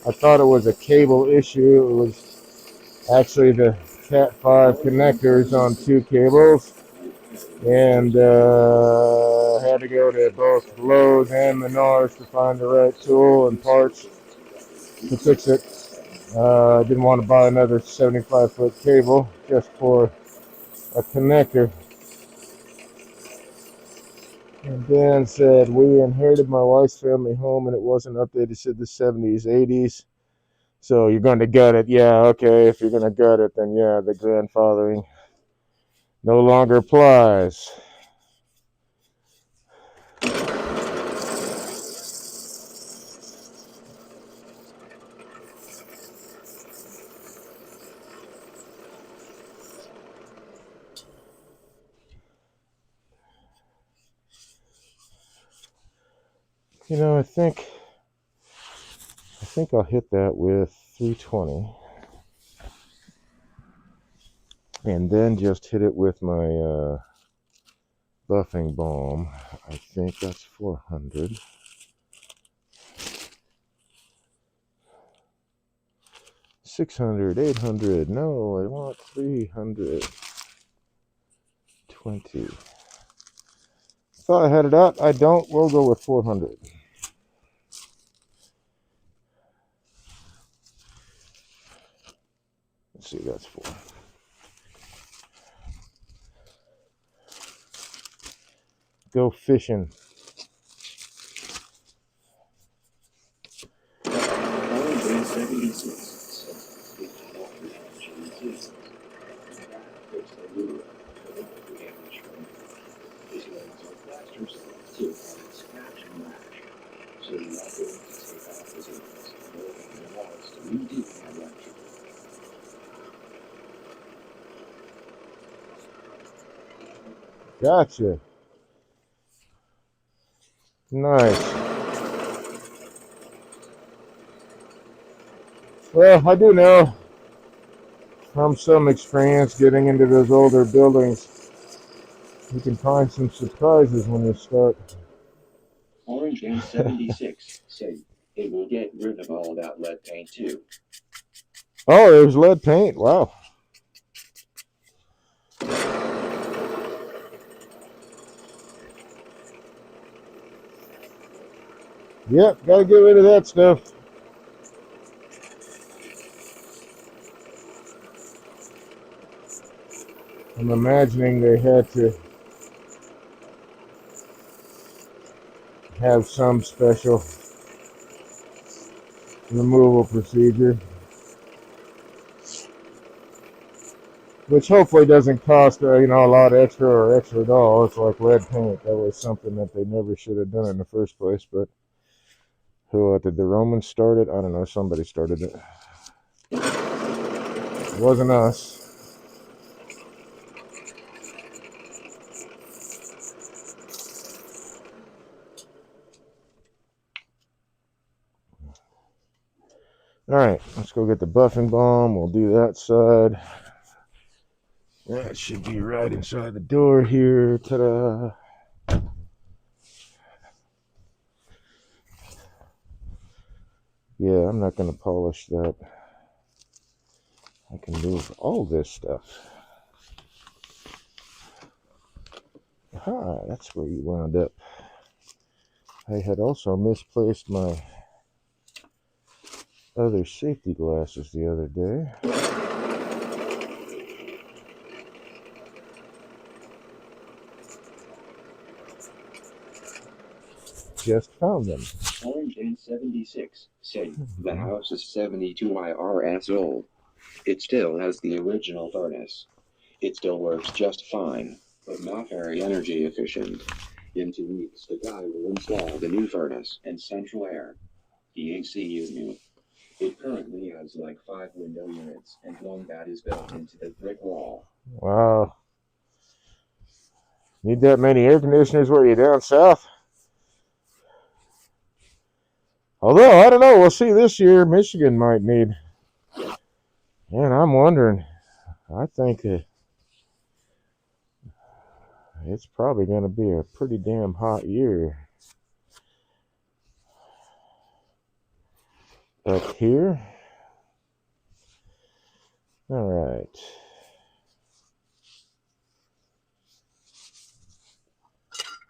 I thought it was a cable issue. It was actually the Cat 5 connectors on 2 cables. And had to go to both Lowe's and Menards to find the right tool and parts to fix it. I didn't want to buy another 75-foot cable just for a connector. And Dan said, we inherited my wife's family home and it wasn't updated to the 70s, 80s. So you're going to gut it. Yeah, okay. If you're going to gut it, then yeah, the grandfathering no longer applies. You know, I think I'll hit that with 320. And then just hit it with my buffing balm. I think that's 400. 600, 800. No, I want 320. Thought I had it out. I don't. We'll go with 400. Let's see, that's 4. Go fishing. Gotcha. Nice. Well, I do know from some experience getting into those older buildings, you can find some surprises when you start. Orange and 76 say it will get rid of all that lead paint too. Oh, there's lead paint. Wow. Yep, gotta get rid of that stuff. I'm imagining they had to have some special removal procedure, which hopefully doesn't cost a lot extra or extra at all. It's like lead paint. That was something that they never should have done in the first place. But who did the Romans start it? I don't know. Somebody started it. It wasn't us. All right, let's go get the buffing balm. We'll do that side. That should be right inside the door here. Ta-da. Yeah, I'm not going to polish that. I can move all this stuff. Aha, that's where you wound up. I had also misplaced my other safety glasses the other day. just found them. Orange and 76 said the house is 72 IRS old. It still has the original furnace. It still works just fine, but not very energy efficient. In 2 weeks, the guy will install the new furnace and central air. The AC is new. It currently has like 5 window units, and one that is built into the brick wall. Wow. Need that many air conditioners where you down south? Although, I don't know. We'll see this year. Michigan might need. And I'm wondering. I think it's probably going to be a pretty damn hot year up here. All right.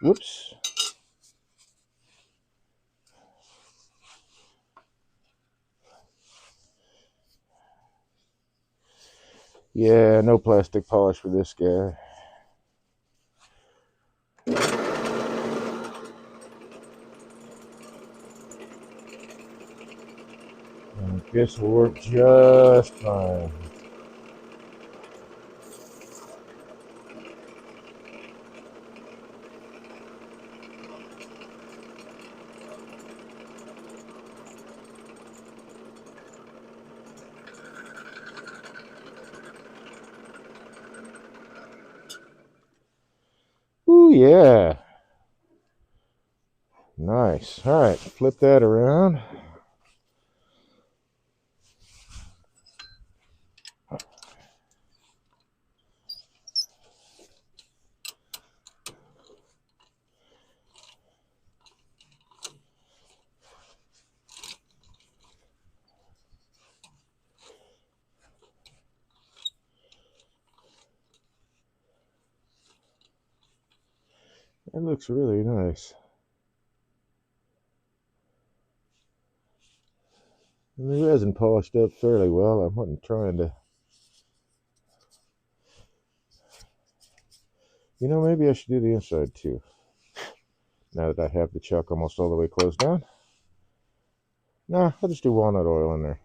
Whoops. Yeah, no plastic polish for this guy. And this will work just fine. Ooh, yeah. Nice. All right, flip that around. That looks really nice. And the resin polished up fairly well. I wasn't trying to. Maybe I should do the inside too. Now that I have the chuck almost all the way closed down. Nah, I'll just do walnut oil in there.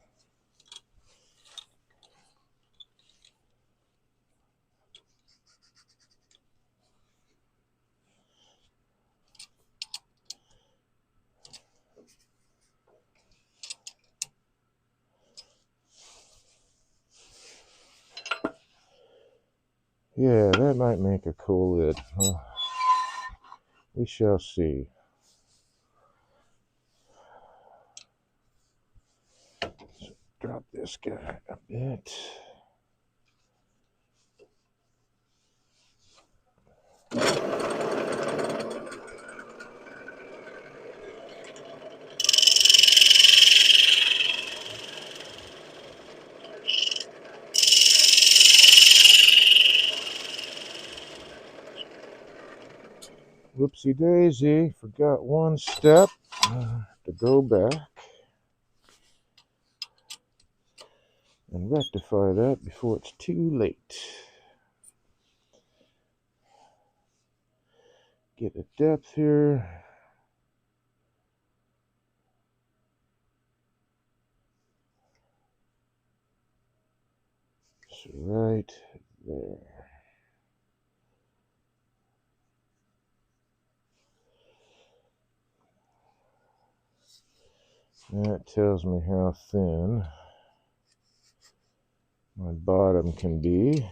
Yeah, that might make a cool lid. We shall see. Drop this guy a bit. Whoopsie daisy, forgot one step to go back and rectify that before it's too late. Get a depth here. So right there. That tells me how thin my bottom can be,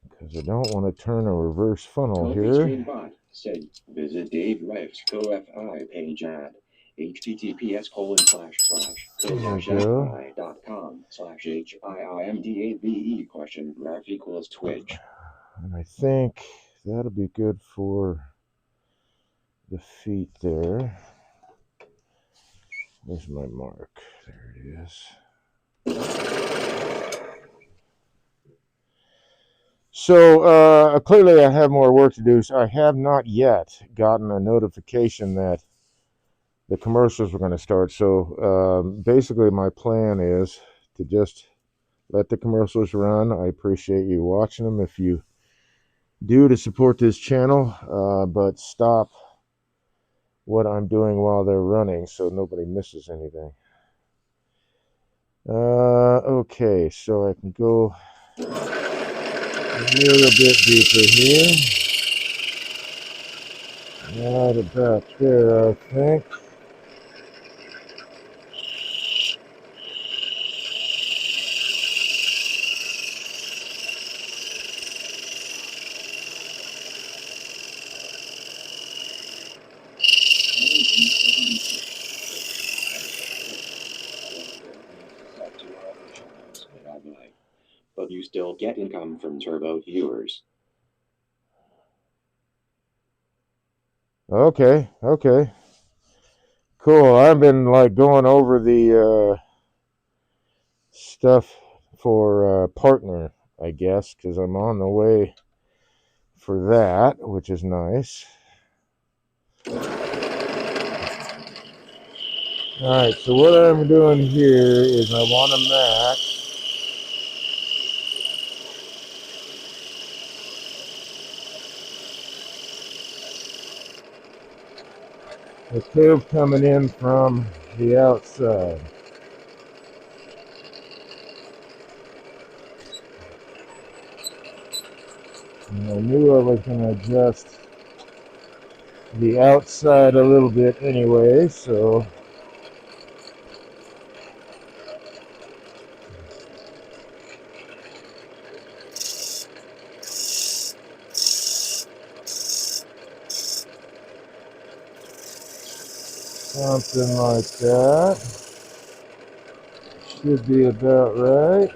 because I don't want to turn a reverse funnel here. Bot said, visit Dave Life's co-fi page at https://co-fi.com/HIIMDAVE question graph equals Twitch. And I think that'll be good for the feet there. Where's my mark? There it is. So clearly I have more work to do. So I have not yet gotten a notification that the commercials were going to start. So basically my plan is to just let the commercials run. I appreciate you watching them if you do to support this channel, but stop what I'm doing while they're running so nobody misses anything. Okay, so I can go a little bit deeper here. Right about there, I think. But you still get income from turbo viewers. Okay, okay. Cool. I've been like going over the stuff for partner, I guess, because I'm on the way for that, which is nice. Alright, so what I'm doing here is I want to match the tube coming in from the outside. And I knew I was going to adjust the outside a little bit anyway, so something like that should be about right.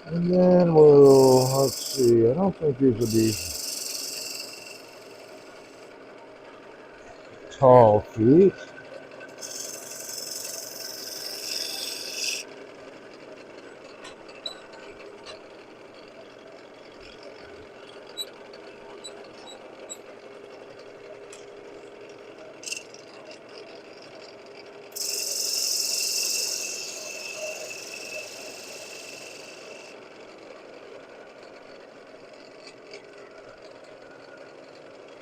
And then let's see, I don't think these will be tall feet.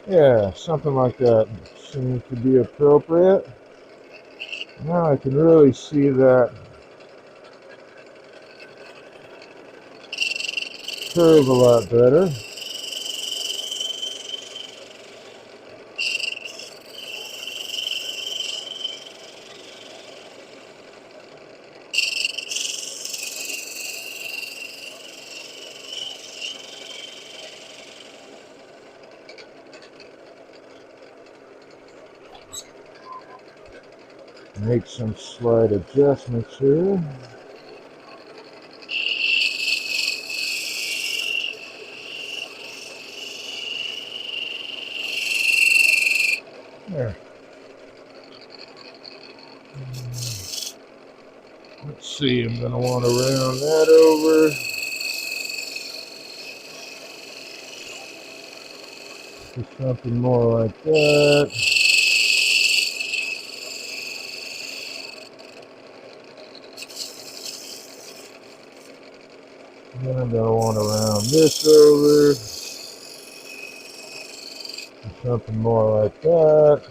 Yeah, something like that seems to be appropriate. Now I can really see that curve a lot better. Make some slight adjustments here. There. Let's see, I'm going to want to round that over to something more like that. Then I'm going to want to round this over to something more like that.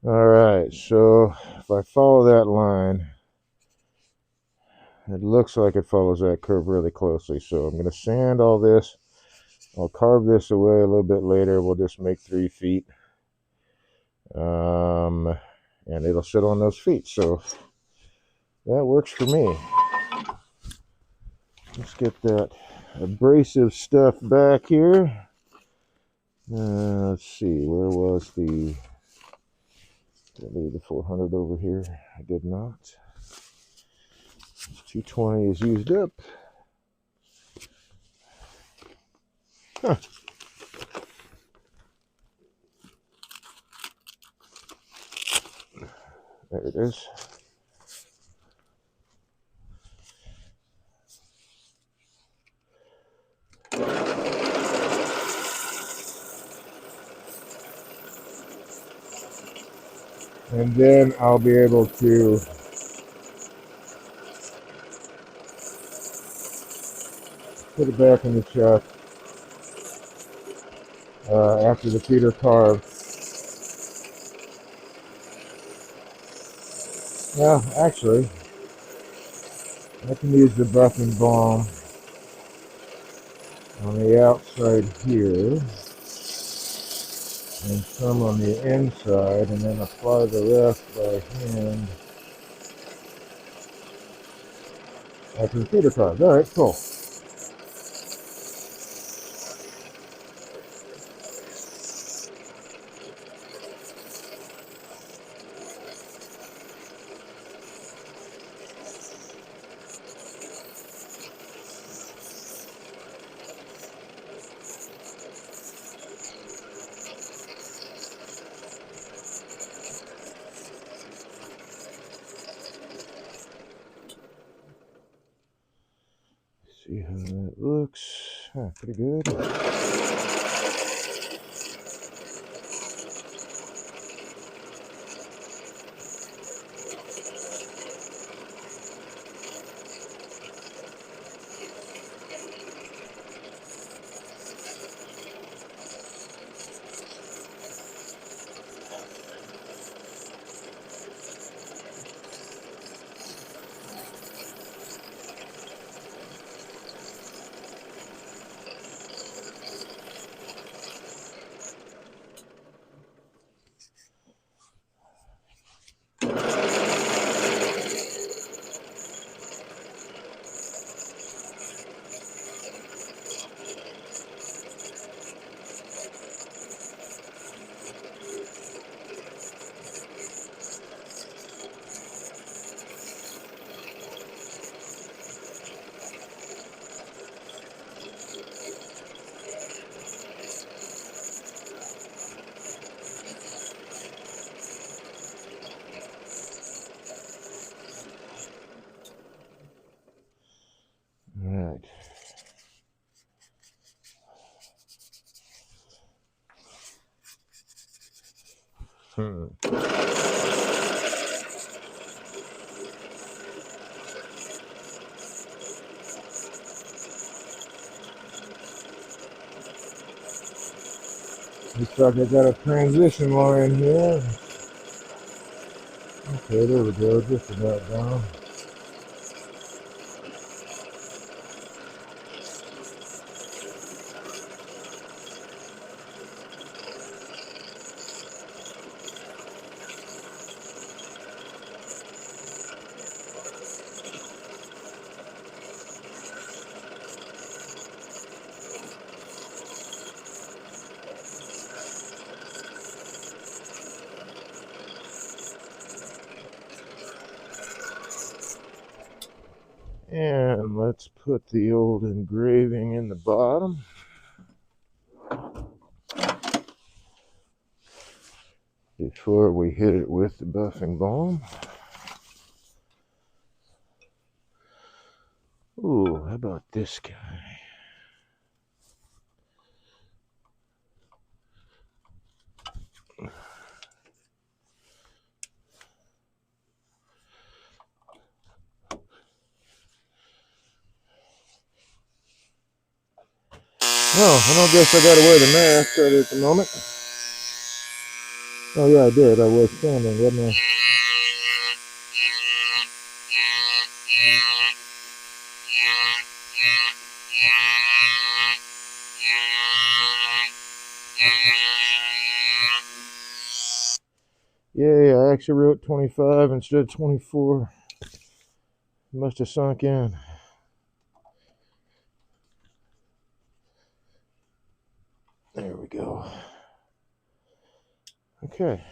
Alright, so if I follow that line, it looks like it follows that curve really closely. So I'm going to sand all this. I'll carve this away a little bit later. We'll just make 3 feet. And it'll sit on those feet. So that works for me. Let's get that abrasive stuff back here. Let's see, where was the... Did I leave the 400 over here? I did not. 220 is used up. There it is. And then I'll be able to put it back in the chuck after the feet are carved. Well, actually, I can use the buffing balm on the outside here and some on the inside, and then apply the rest by hand after the feet are carved. All right, cool. See how that looks. Pretty good. All right. Looks like I got a transition line here. Okay, there we go, just about down. And let's put the old engraving in the bottom. Before we hit it with the buffing balm. Ooh, how about this guy? No, I don't guess I gotta wear the mask right at the moment. Oh yeah, I did. I was standing, wasn't I? Yeah, I actually wrote 25 instead of 24. Must have sunk in. There we go. Okay.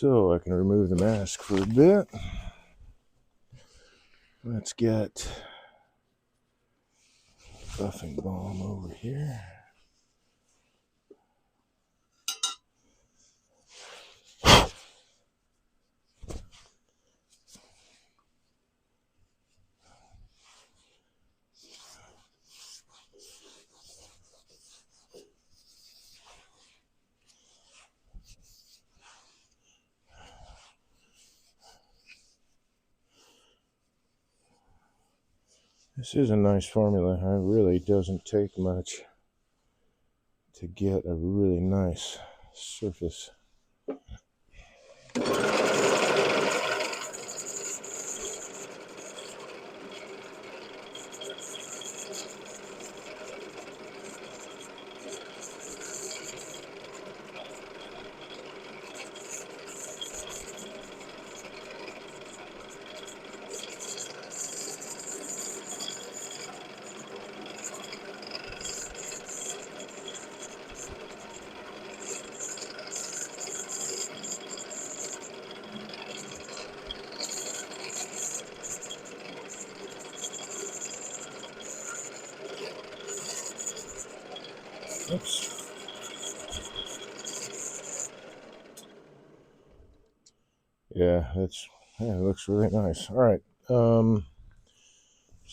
So I can remove the mask for a bit. Let's get buffing balm over here. This is a nice formula. It really doesn't take much to get a really nice surface. Oops. Yeah, it looks really nice. All right, let's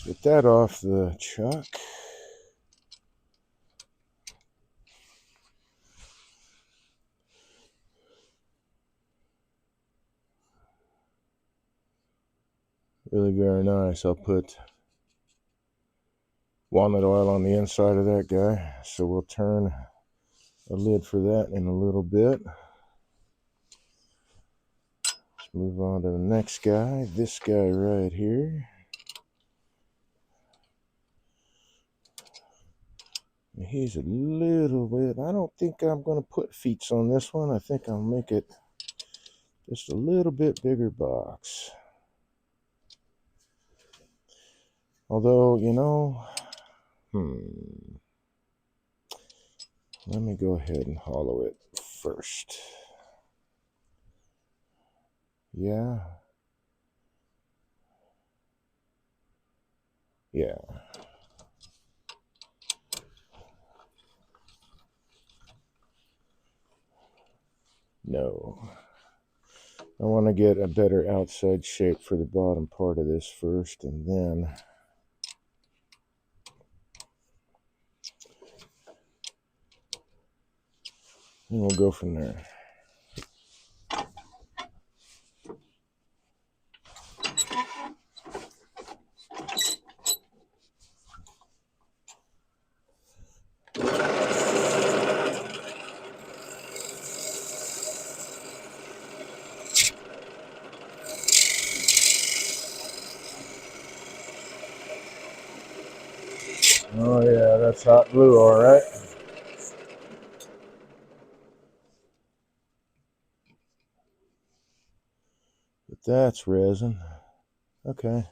get that off the chuck. Really very nice. I'll put walnut oil on the inside of that guy. So we'll turn a lid for that in a little bit. Let's move on to the next guy. This guy right here. He's a little bit, I don't think I'm going to put feet on this one. I think I'll make it just a little bit bigger box. Although, you know, let me go ahead and hollow it first. Yeah. Yeah. No. I want to get a better outside shape for the bottom part of this first, and then we'll go from there. Oh yeah, that's hot glue, all right. But that's resin. Okay.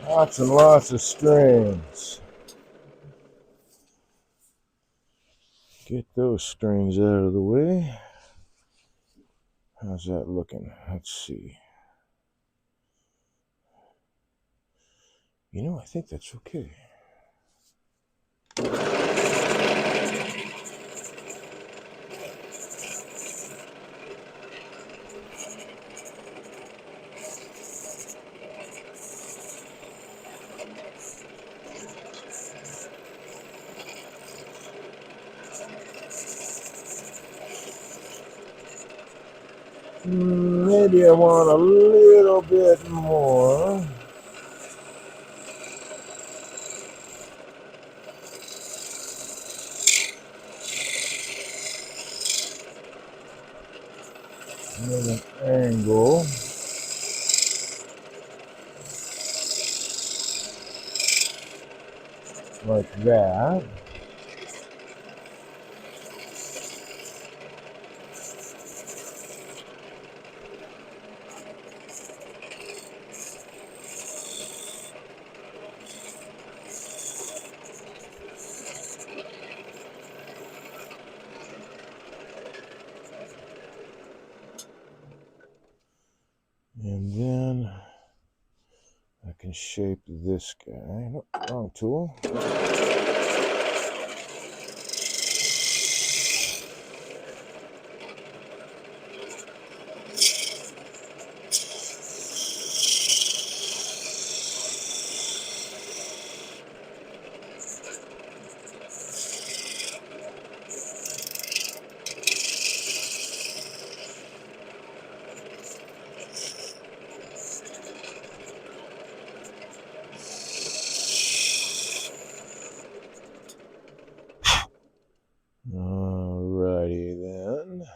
Lots and lots of strings. Get those strings out of the way. How's that looking? Let's see. You know, I think that's okay. Maybe I want a little bit more. with an angle. Like that. And then I can shape this guy. Nope, wrong tool. Alrighty then.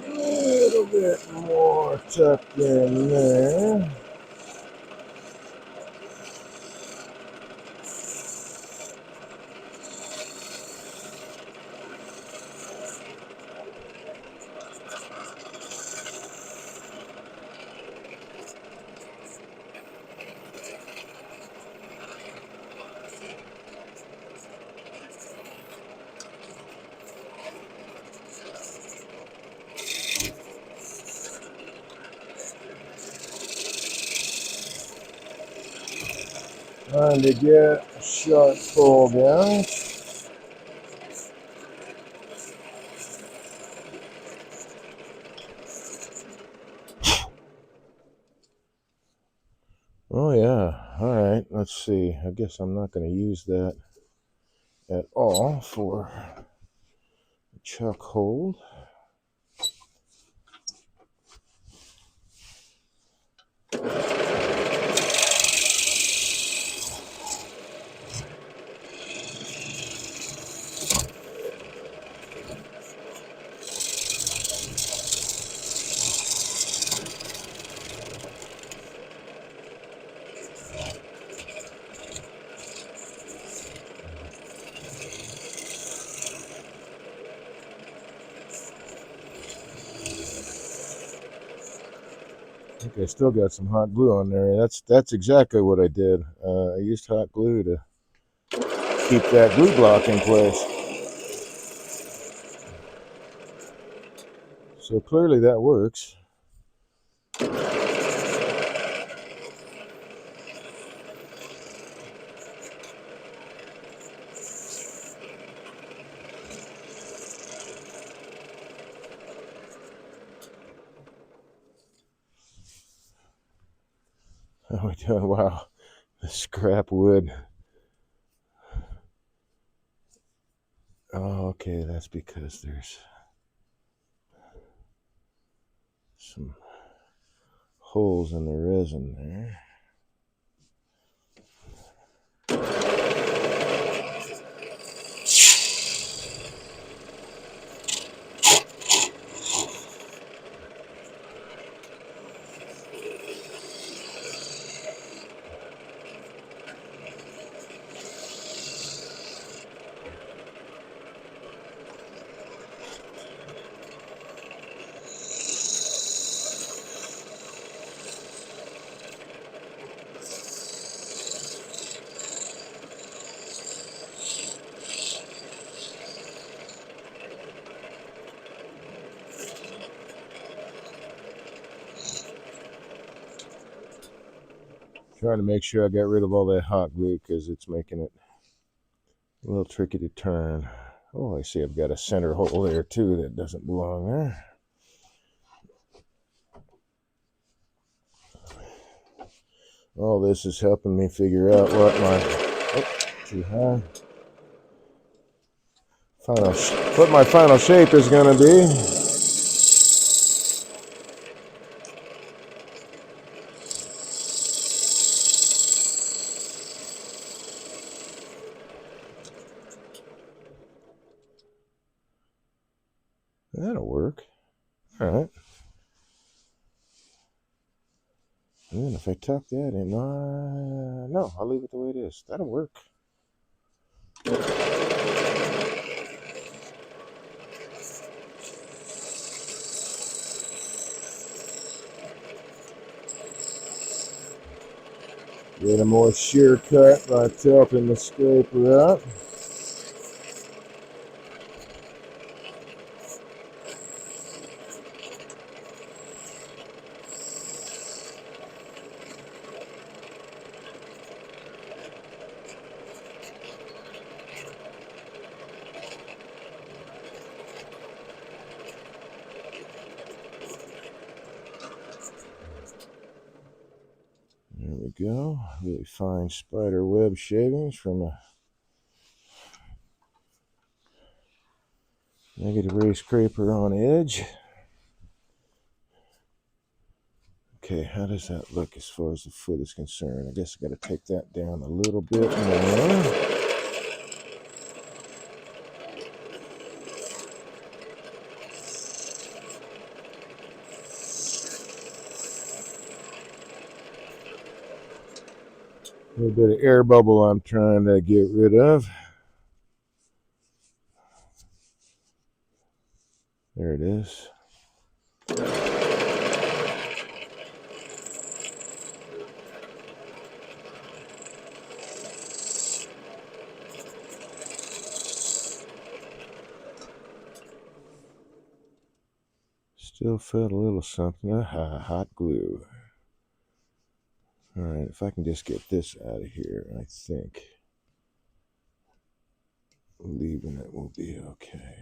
A little bit more tucked in there. Trying to get a sharp pull down. Oh yeah, alright, let's see. I guess I'm not going to use that at all for the chuck hold. I think I still got some hot glue on there. That's exactly what I did. I used hot glue to keep that glue block in place. So clearly that works. Oh, wow, the scrap wood. Oh, okay, that's because there's some holes in the resin there. Trying to make sure I got rid of all that hot glue because it's making it a little tricky to turn. Oh, I see I've got a center hole there too that doesn't belong there. All this is helping me figure out what too high. What my final shape is going to be. That'll work. All right. And then if I tuck that in, no, I'll leave it the way it is. That'll work. Get a more sheer cut by tilting the scraper up. There we go. Really fine spider web shavings from a negative ray scraper on edge. Okay, how does that look as far as the foot is concerned? I guess I got to take that down a little bit more. A little bit of air bubble I'm trying to get rid of. There it is. Still felt a little something. Hot glue. All right, if I can just get this out of here, I think leaving it will be okay.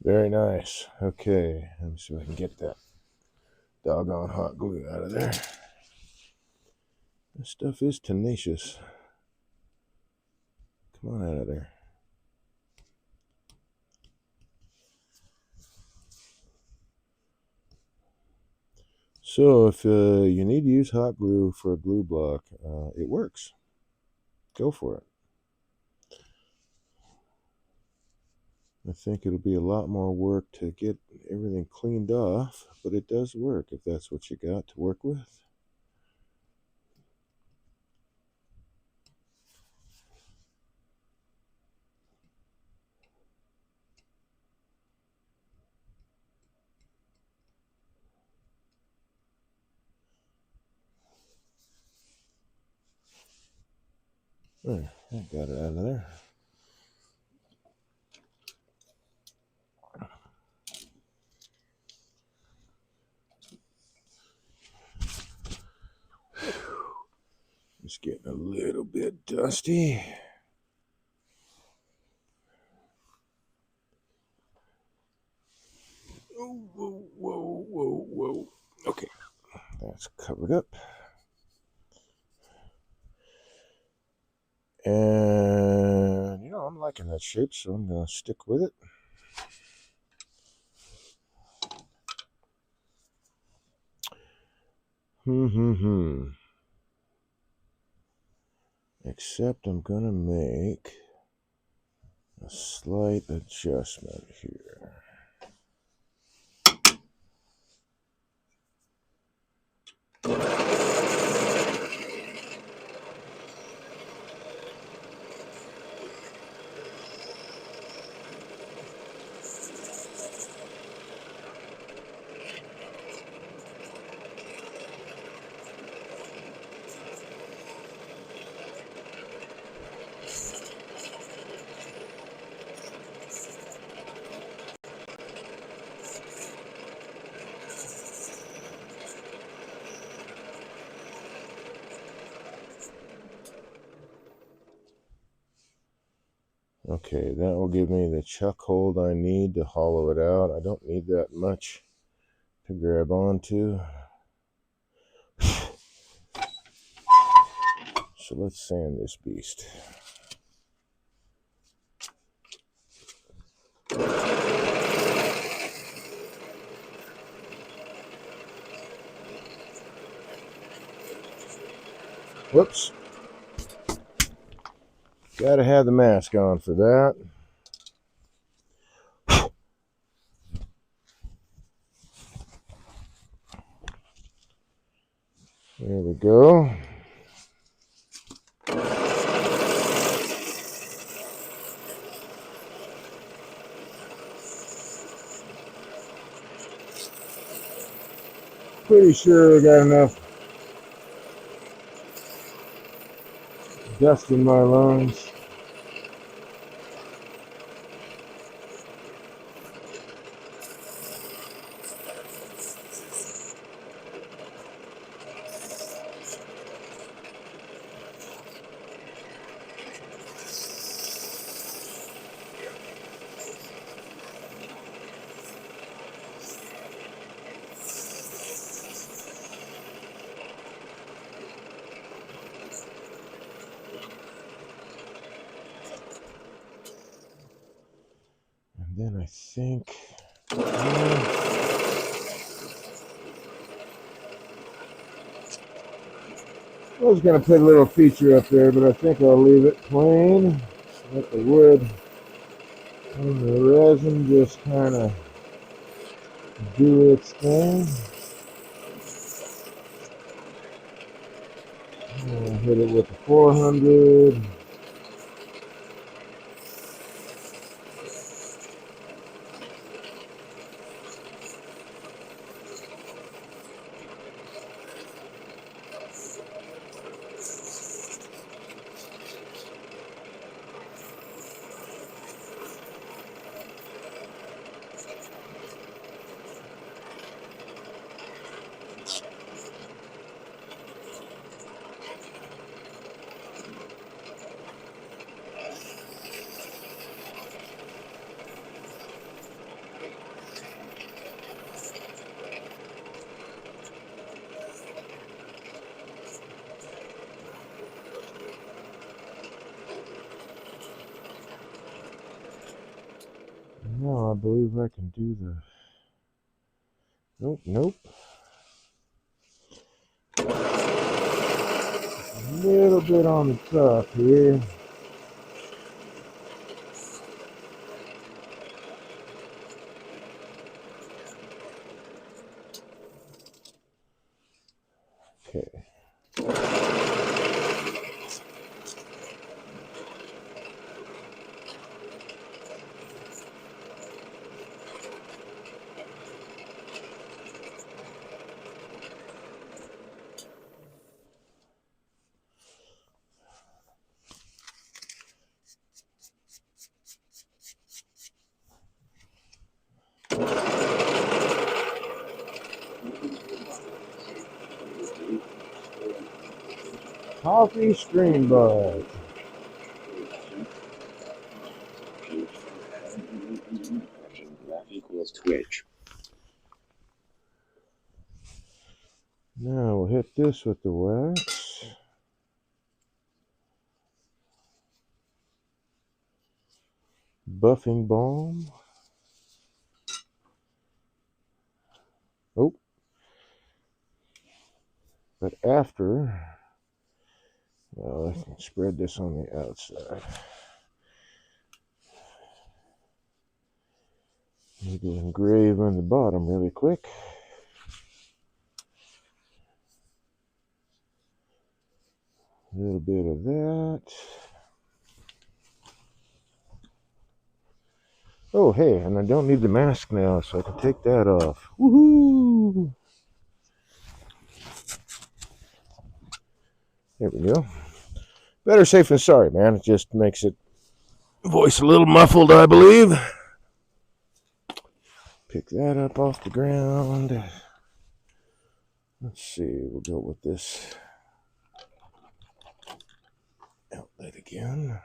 Very nice. Okay, let me see if I can get that doggone hot glue out of there. This stuff is tenacious. Come on out of there. So if you need to use hot glue for a glue block, it works. Go for it. I think it'll be a lot more work to get everything cleaned off, but it does work if that's what you got to work with. There, I got it out of there. It's getting a little bit dusty. Oh, whoa, whoa, whoa, whoa. Okay, that's covered up. And, I'm liking that shape, so I'm going to stick with it. except I'm going to make a slight adjustment here. Okay, that will give me the chuck hold I need to hollow it out. I don't need that much to grab onto. So let's sand this beast. Whoops. Gotta have the mask on for that. There we go. Pretty sure I got enough dust in my lungs. And then I think I was going to put a little feature up there, but I think I'll leave it plain. Let the wood and the resin just kind of do its thing. I'll hit it with the 400. Now I believe I can do the... Nope. A little bit on the top here. Okay. Coffee stream bud. Graph equals Twitch. Now we'll hit this with the wax. Buffing balm. Oh. But after Well, I can spread this on the outside. Maybe engrave on the bottom really quick. A little bit of that. Oh, hey, and I don't need the mask now, so I can take that off. Woohoo! There we go. Better safe than sorry, man. It just makes it voice a little muffled, I believe. Pick that up off the ground. Let's see, we'll go with this outlet again.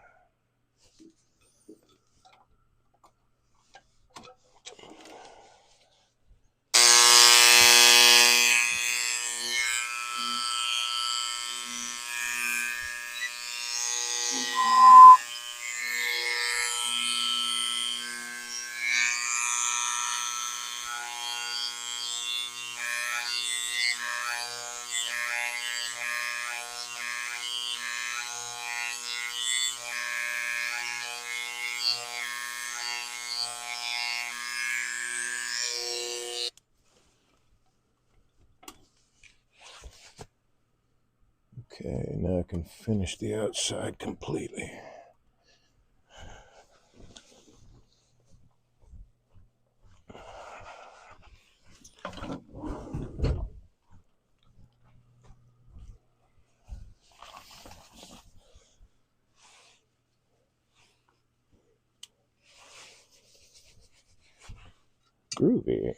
Okay, now I can finish the outside completely. Groovy.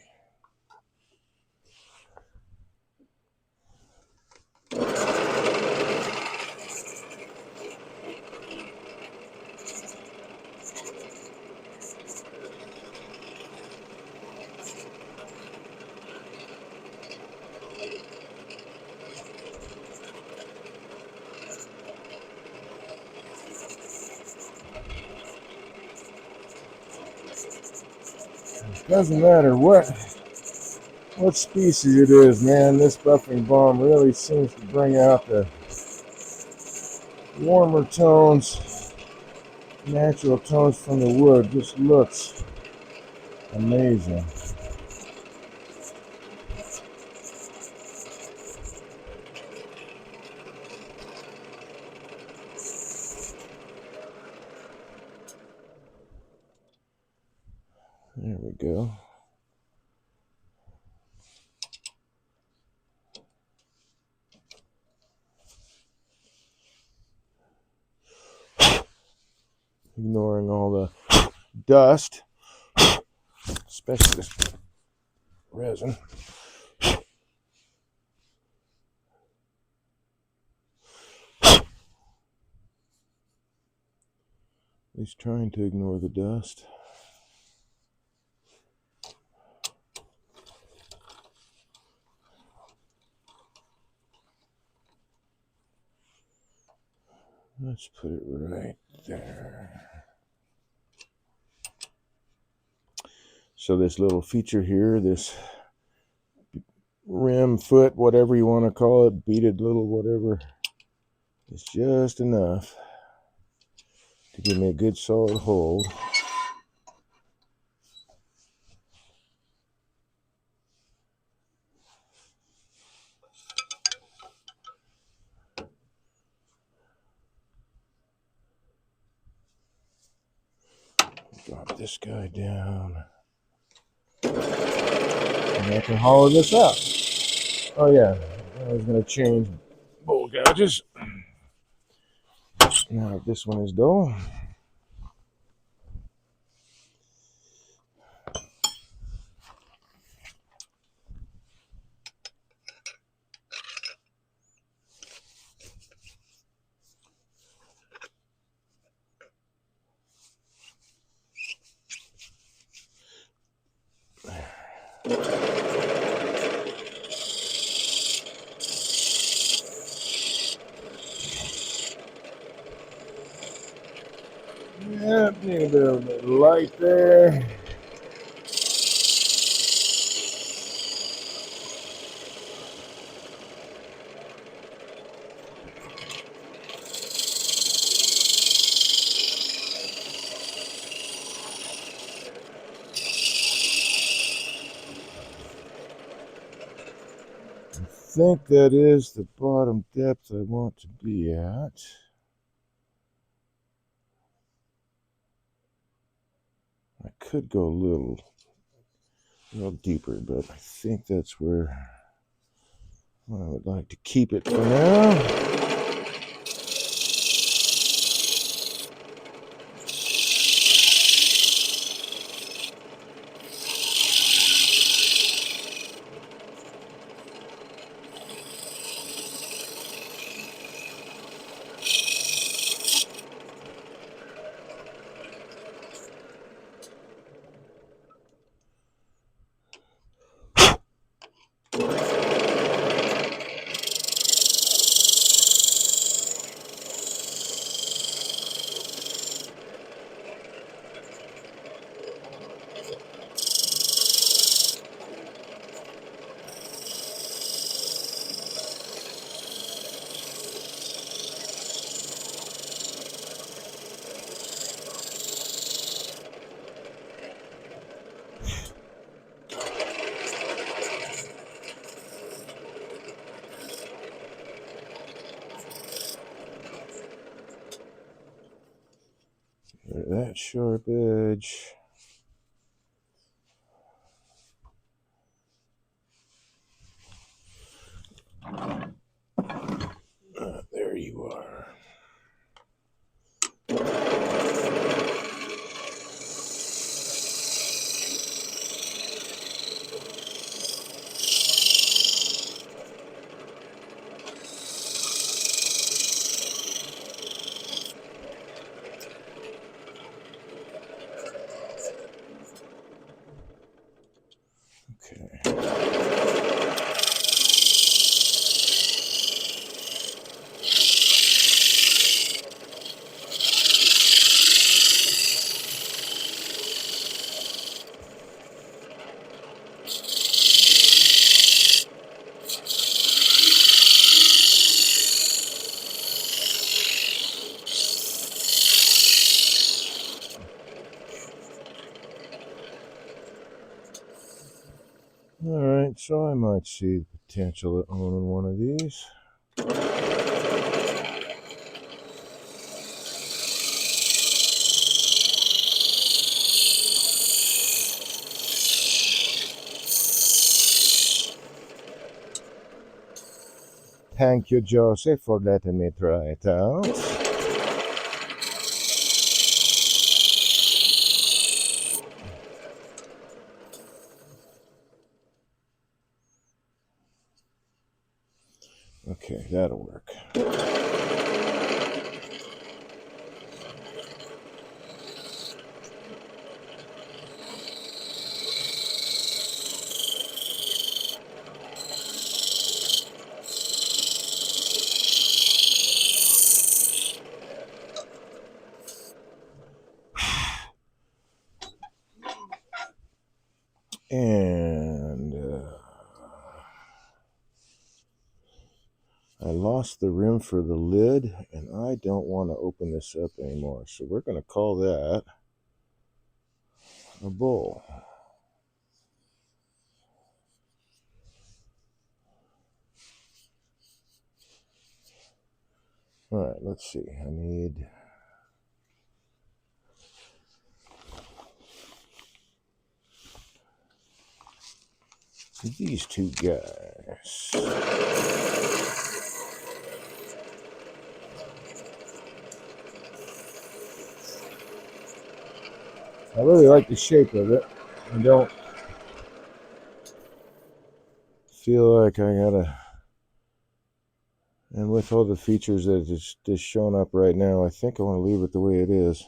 Doesn't matter what species it is, man. This buffing balm really seems to bring out the warmer tones, natural tones from the wood. Just looks amazing. There we go. Ignoring all the dust, especially this resin. He's trying to ignore the dust. Let's put it right there. So this little feature here, this rim, foot, whatever you want to call it, beaded little whatever, is just enough to give me a good solid hold. Drop this guy down. And I can hollow this out. Oh yeah, I was going to change bowl gouges. Now this one is dull. Yeah, need a bit of light there. think that is the bottom depth I want to be at. I could go a little deeper, but I think that's where I would like to keep it for now. That sharp edge. There you are. Okay. All right, so I might see the potential of owning one of these. Thank you, Joseph, for letting me try it out. Okay, that'll work. And I lost the rim for the lid, and I don't want to open this up anymore. So we're going to call that a bowl. All right, let's see. I need these two guys. I really like the shape of it. I don't feel like I gotta. And with all the features that is just shown up right now, I think I want to leave it the way it is.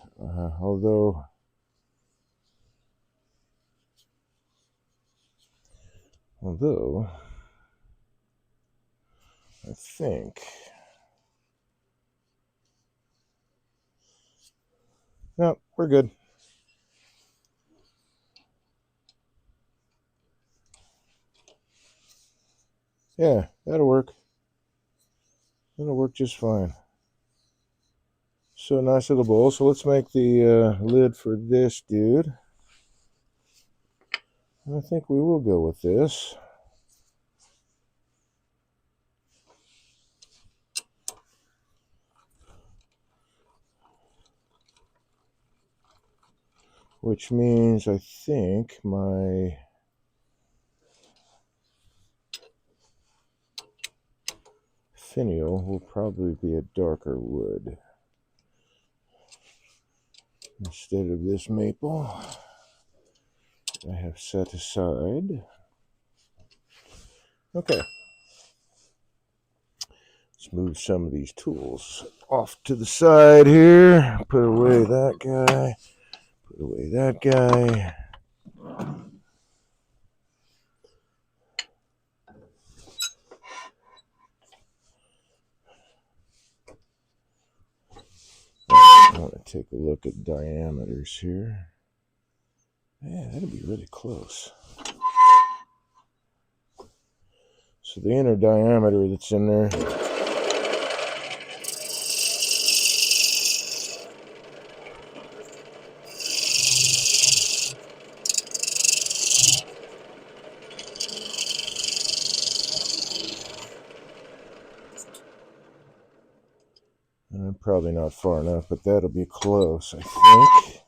Although I think, no, we're good. Yeah, that'll work. That'll work just fine. So nice little bowl. So let's make the lid for this dude. And I think we will go with this. which means I think my finial will probably be a darker wood instead of this maple I have set aside. Okay, let's move some of these tools off to the side here. Put away that guy. Put away that guy. I want to take a look at diameters here. Yeah, that'll be really close. So the inner diameter that's in there, probably not far enough, but that'll be close, I think.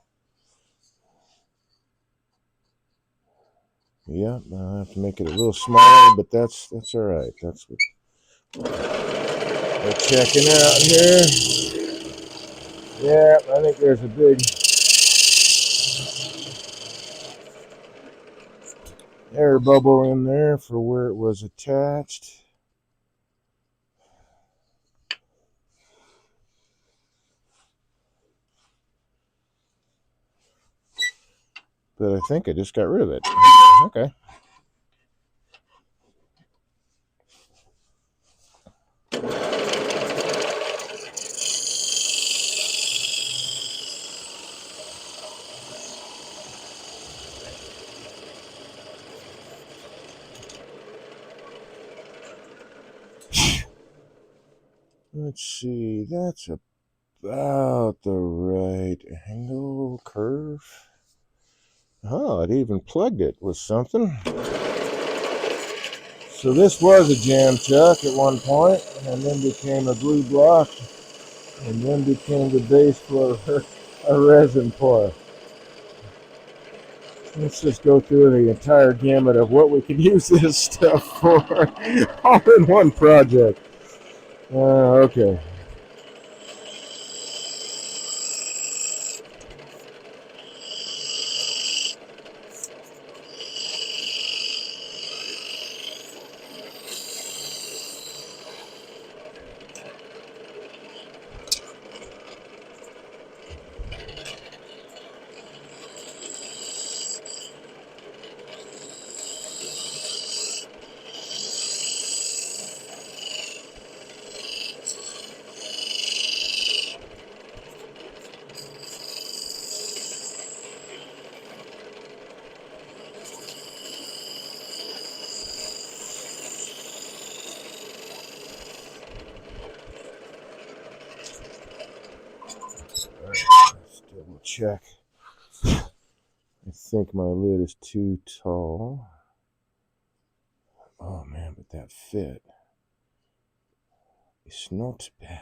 Yeah, I'll have to make it a little smaller, but that's all right. That's what we're checking out here. Yeah, I think there's a big air bubble in there for where it was attached. But I think I just got rid of it. Okay. Let's see, that's about the right angle curve. Oh, it even plugged it with something. So this was a jam chuck at one point, and then became a glue block, and then became the base for a resin pour. Let's just go through the entire gamut of what we could use this stuff for, all in one project. Okay. Let's double check. I think my lid is too tall. Oh man, but that fit is not bad.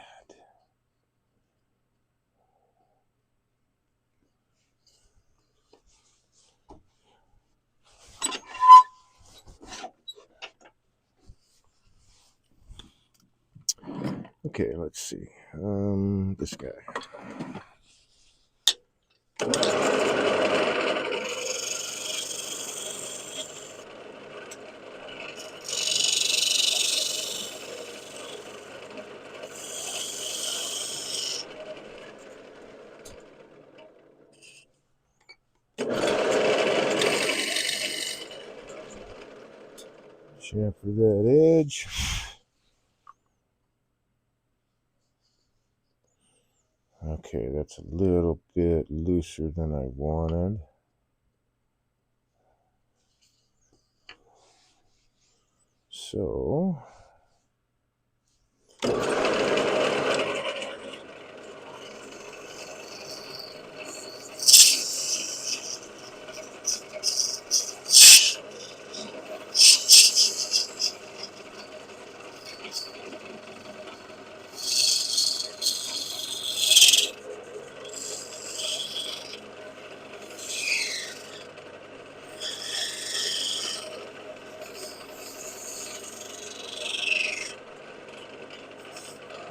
Okay, let's see. This guy. Chamfer that edge. Okay, that's a little bit looser than I wanted. So,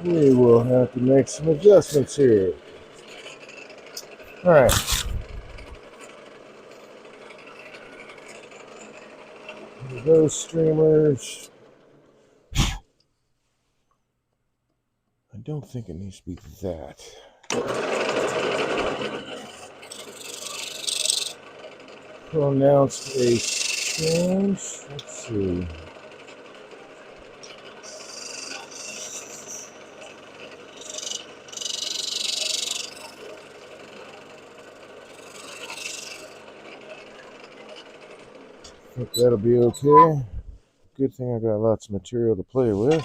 we will have to make some adjustments here. All right. Those streamers. I don't think it needs to be that. Pronounced a change. Let's see. I think that'll be okay. Good thing I got lots of material to play with.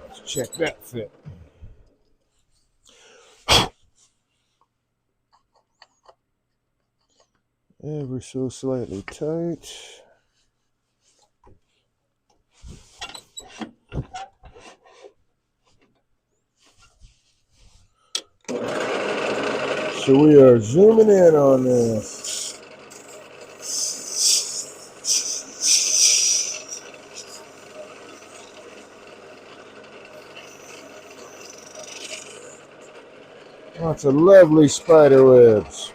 Let's check that fit. Ever so slightly tight. So we are zooming in on this. Lots of lovely spider webs.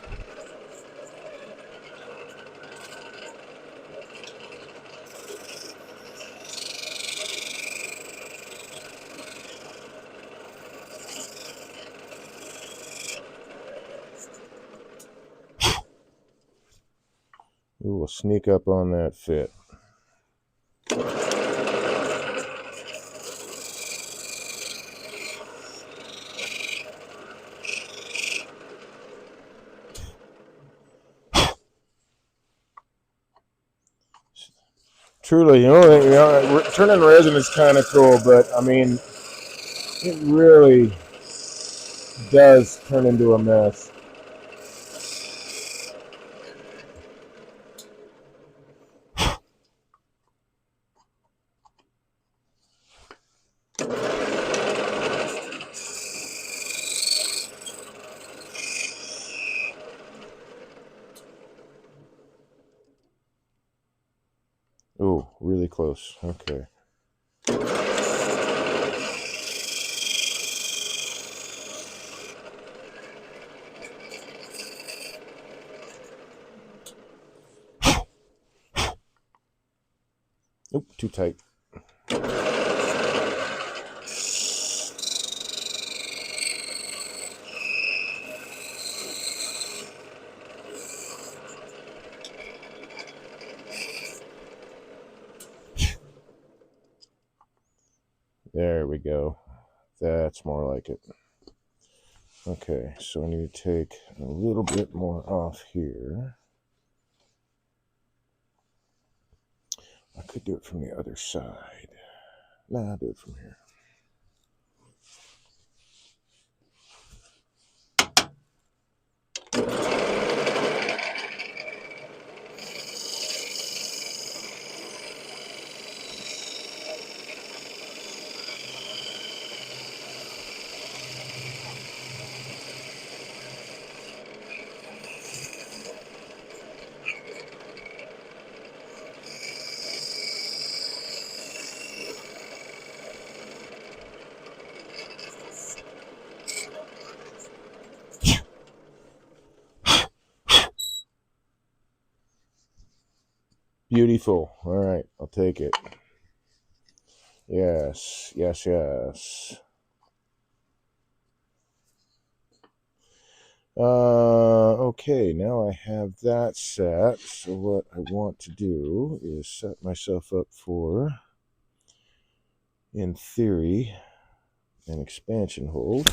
We will sneak up on that fit. Truly, turning resin is kind of cool, but I mean, it really does turn into a mess. Oh, really close. Okay. Oop, too tight. There we go. That's more like it. Okay, so I need to take a little bit more off here. I could do it from the other side. Nah, I'll do it from here. Beautiful. All right, I'll take it. Yes, yes, yes. Okay, now I have that set. So what I want to do is set myself up for, in theory, and expansion hold.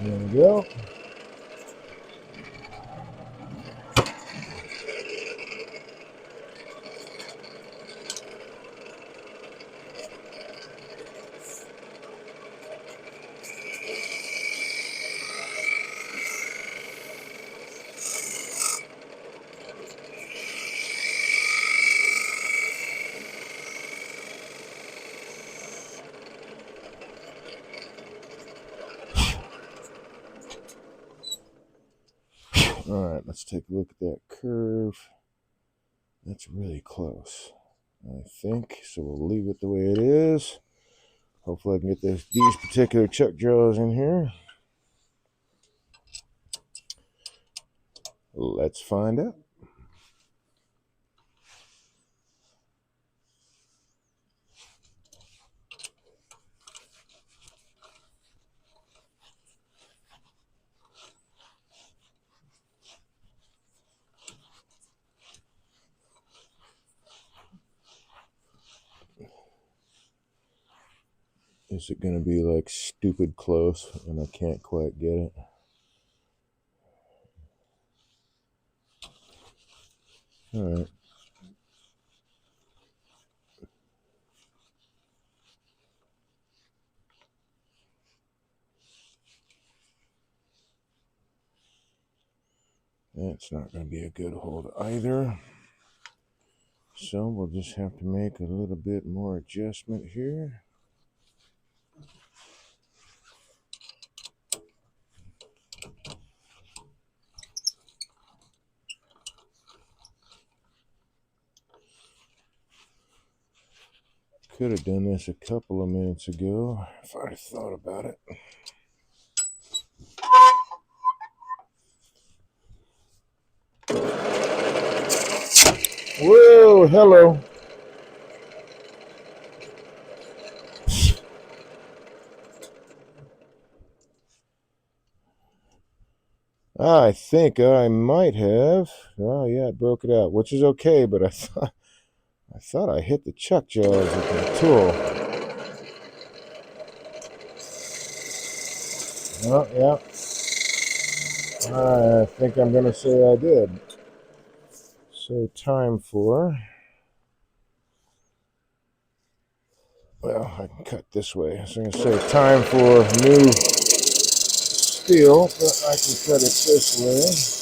There we go. All right, let's take a look at that curve. That's really close, I think. So we'll leave it the way it is. Hopefully I can get these particular chuck jaws in here. Let's find out. Is it going to be like stupid close and I can't quite get it? All right. That's not going to be a good hold either. So we'll just have to make a little bit more adjustment here. Could have done this a couple of minutes ago if I'd have thought about it. Whoa, hello. I think I might have. Oh yeah, it broke it out, which is okay, but I thought I hit the chuck jaws with my tool. Oh yeah. I think I'm gonna say I did. So time for, well, I can cut this way. So I'm gonna say time for new steel, but I can cut it this way.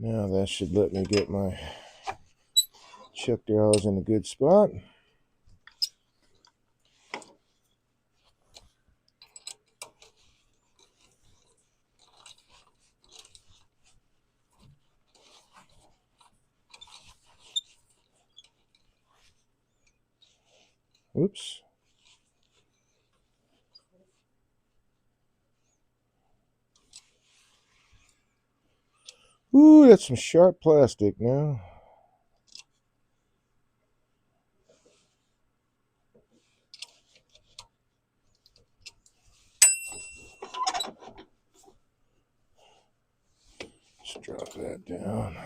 Now that should let me get my chuck jaws in a good spot. Whoops. Ooh, that's some sharp plastic now. Let's drop that down.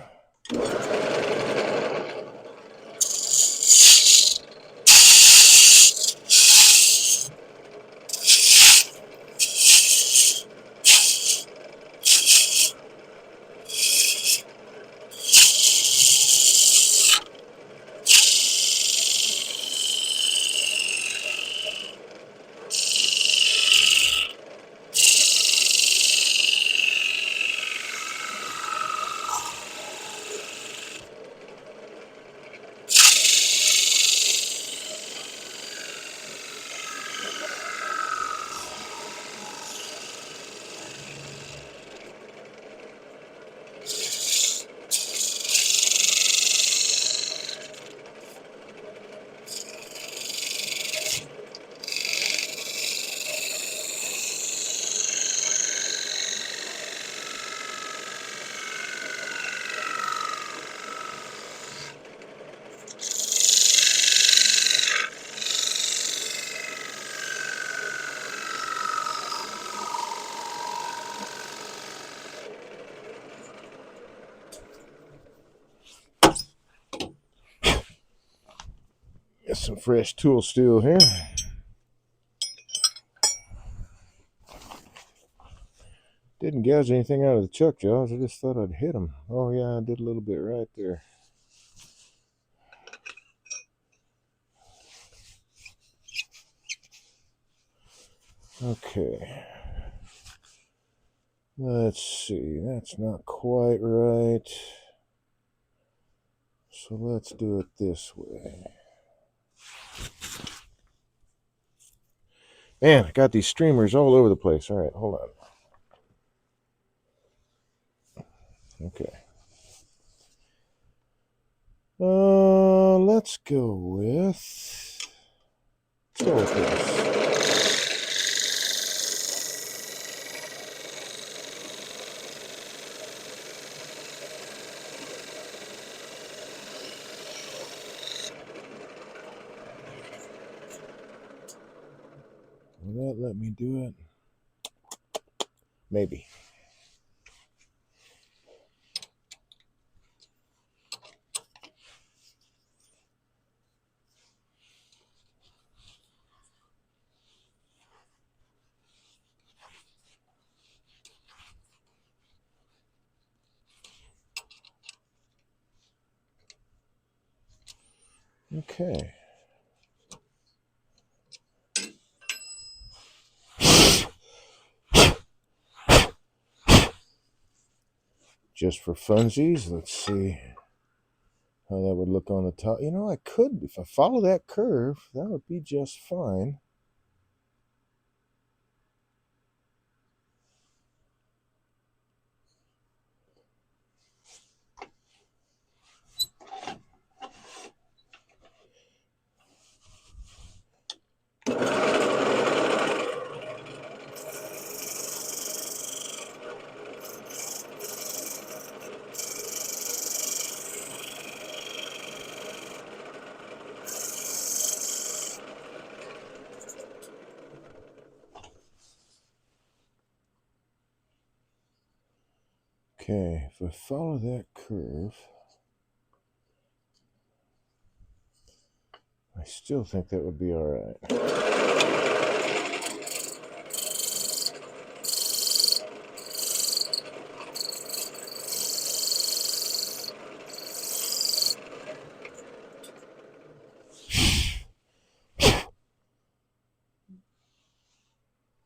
some fresh tool steel here. Didn't gouge anything out of the chuck jaws. I just thought I'd hit them. Oh yeah, I did a little bit right there. Okay. Let's see. That's not quite right. So let's do it this way. Man, I got these streamers all over the place. All right, hold on. Okay. Let's go with this. Will that let me do it? Maybe. Okay. Just for funsies, let's see how that would look on the top. You know, I could, if I follow that curve, that would be just fine. Okay, if I follow that curve, I still think that would be all right.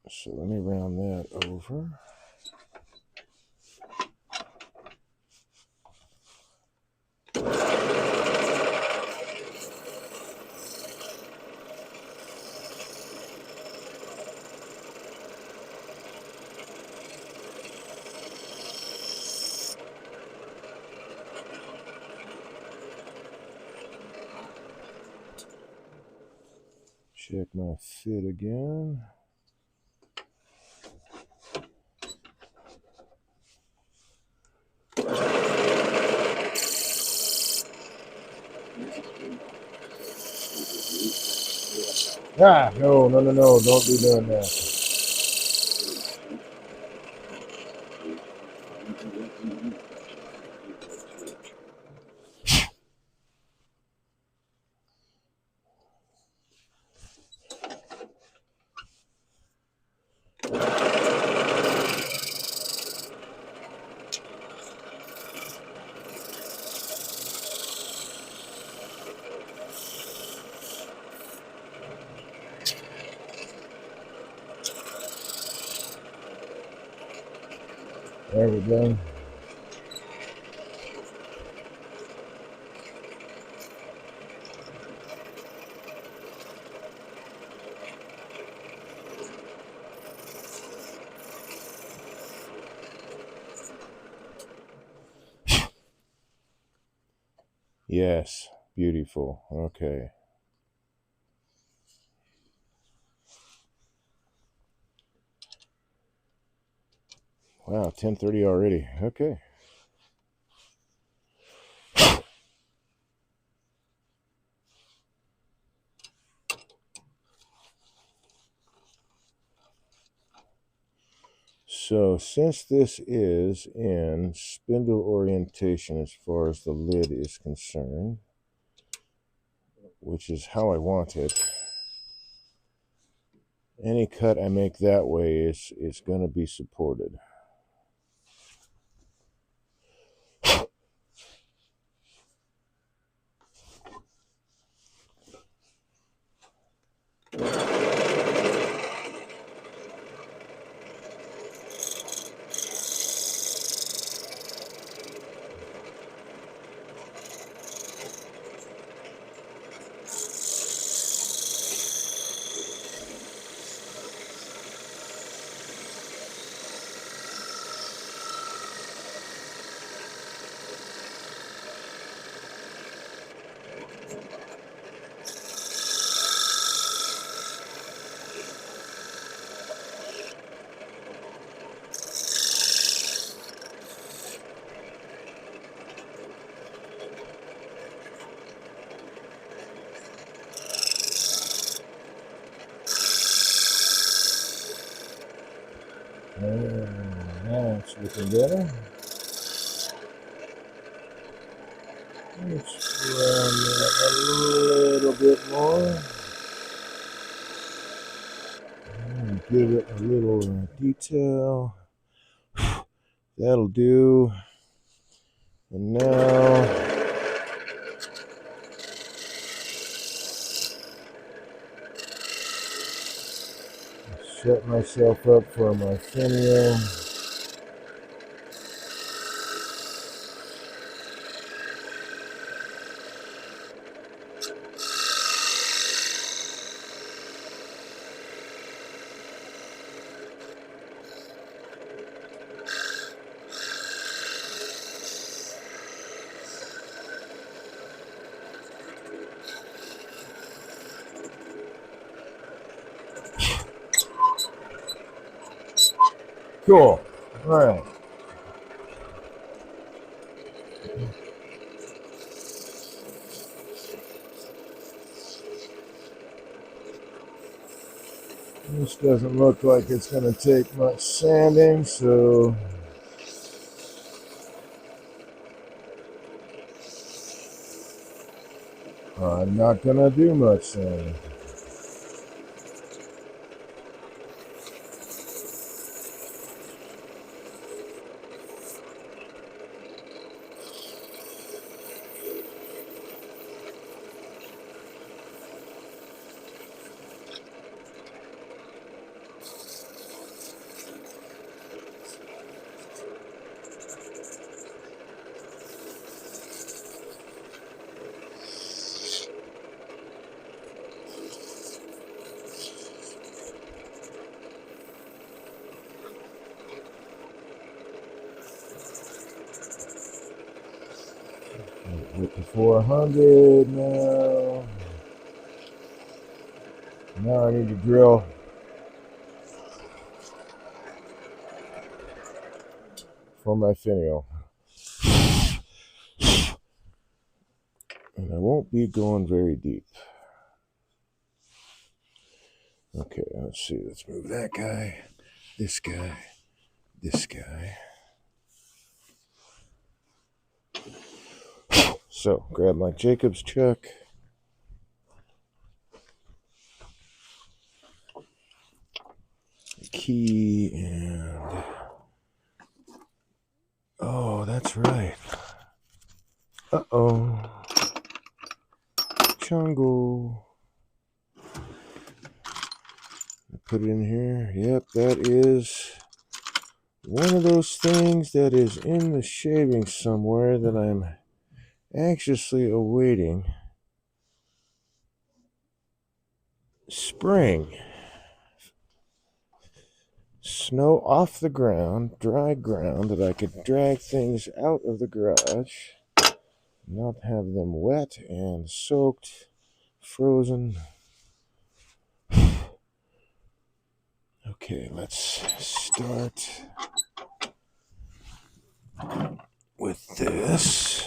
So let me round that over. Check my fit again. Ah, no, don't be doing that. There we go. Yes, beautiful. Okay. Wow, 10:30 already. Okay. So since this is in spindle orientation as far as the lid is concerned, which is how I want it. Any cut I make that way is going to be supported. That's looking better. Let's run that a little bit more. And give it a little detail. That'll do. And now set myself up for my finial. Cool. All right. This doesn't look like it's going to take much sanding, so I'm not going to do much sanding. With the 400 now. Now I need to drill for my finial. And I won't be going very deep. Okay, let's see. Let's move that guy, this guy, this guy. So, grab my Jacob's chuck. Key and... Oh, that's right. Uh-oh. Chungo. Put it in here. Yep, that is one of those things that is in the shaving somewhere that I'm anxiously awaiting. Spring. Snow off the ground, dry ground, that I could drag things out of the garage, not have them wet and soaked, frozen. Okay, let's start with this.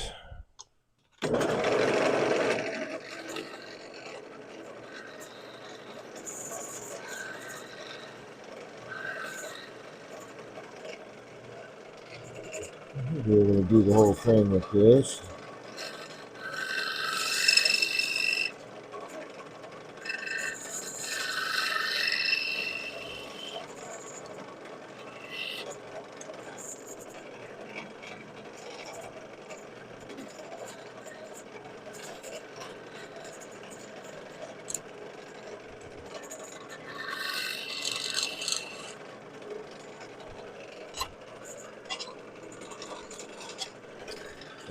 We're going to do the whole thing with this.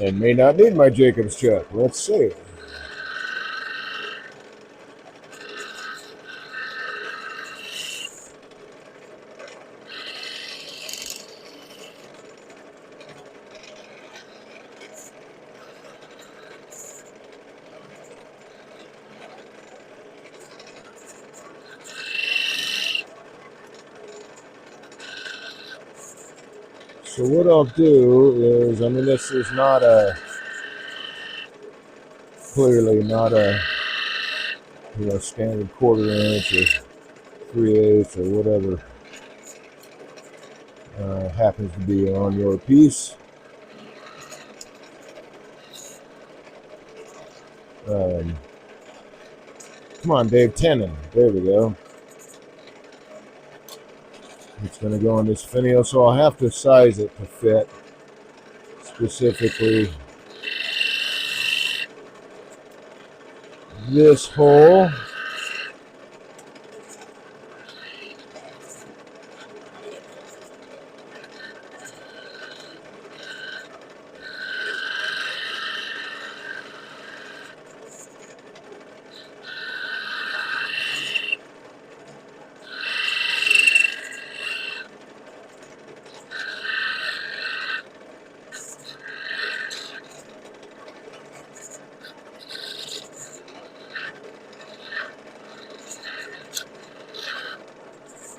and may not need my Jacobs chuck. Let's see. So what I'll do is, I mean, this is not clearly not a, standard 1/4 inch or 3/8 or whatever happens to be on your piece. Um, Come on, Dave, tenon. There we go. It's going to go on this finial, so I'll have to size it to fit specifically this hole.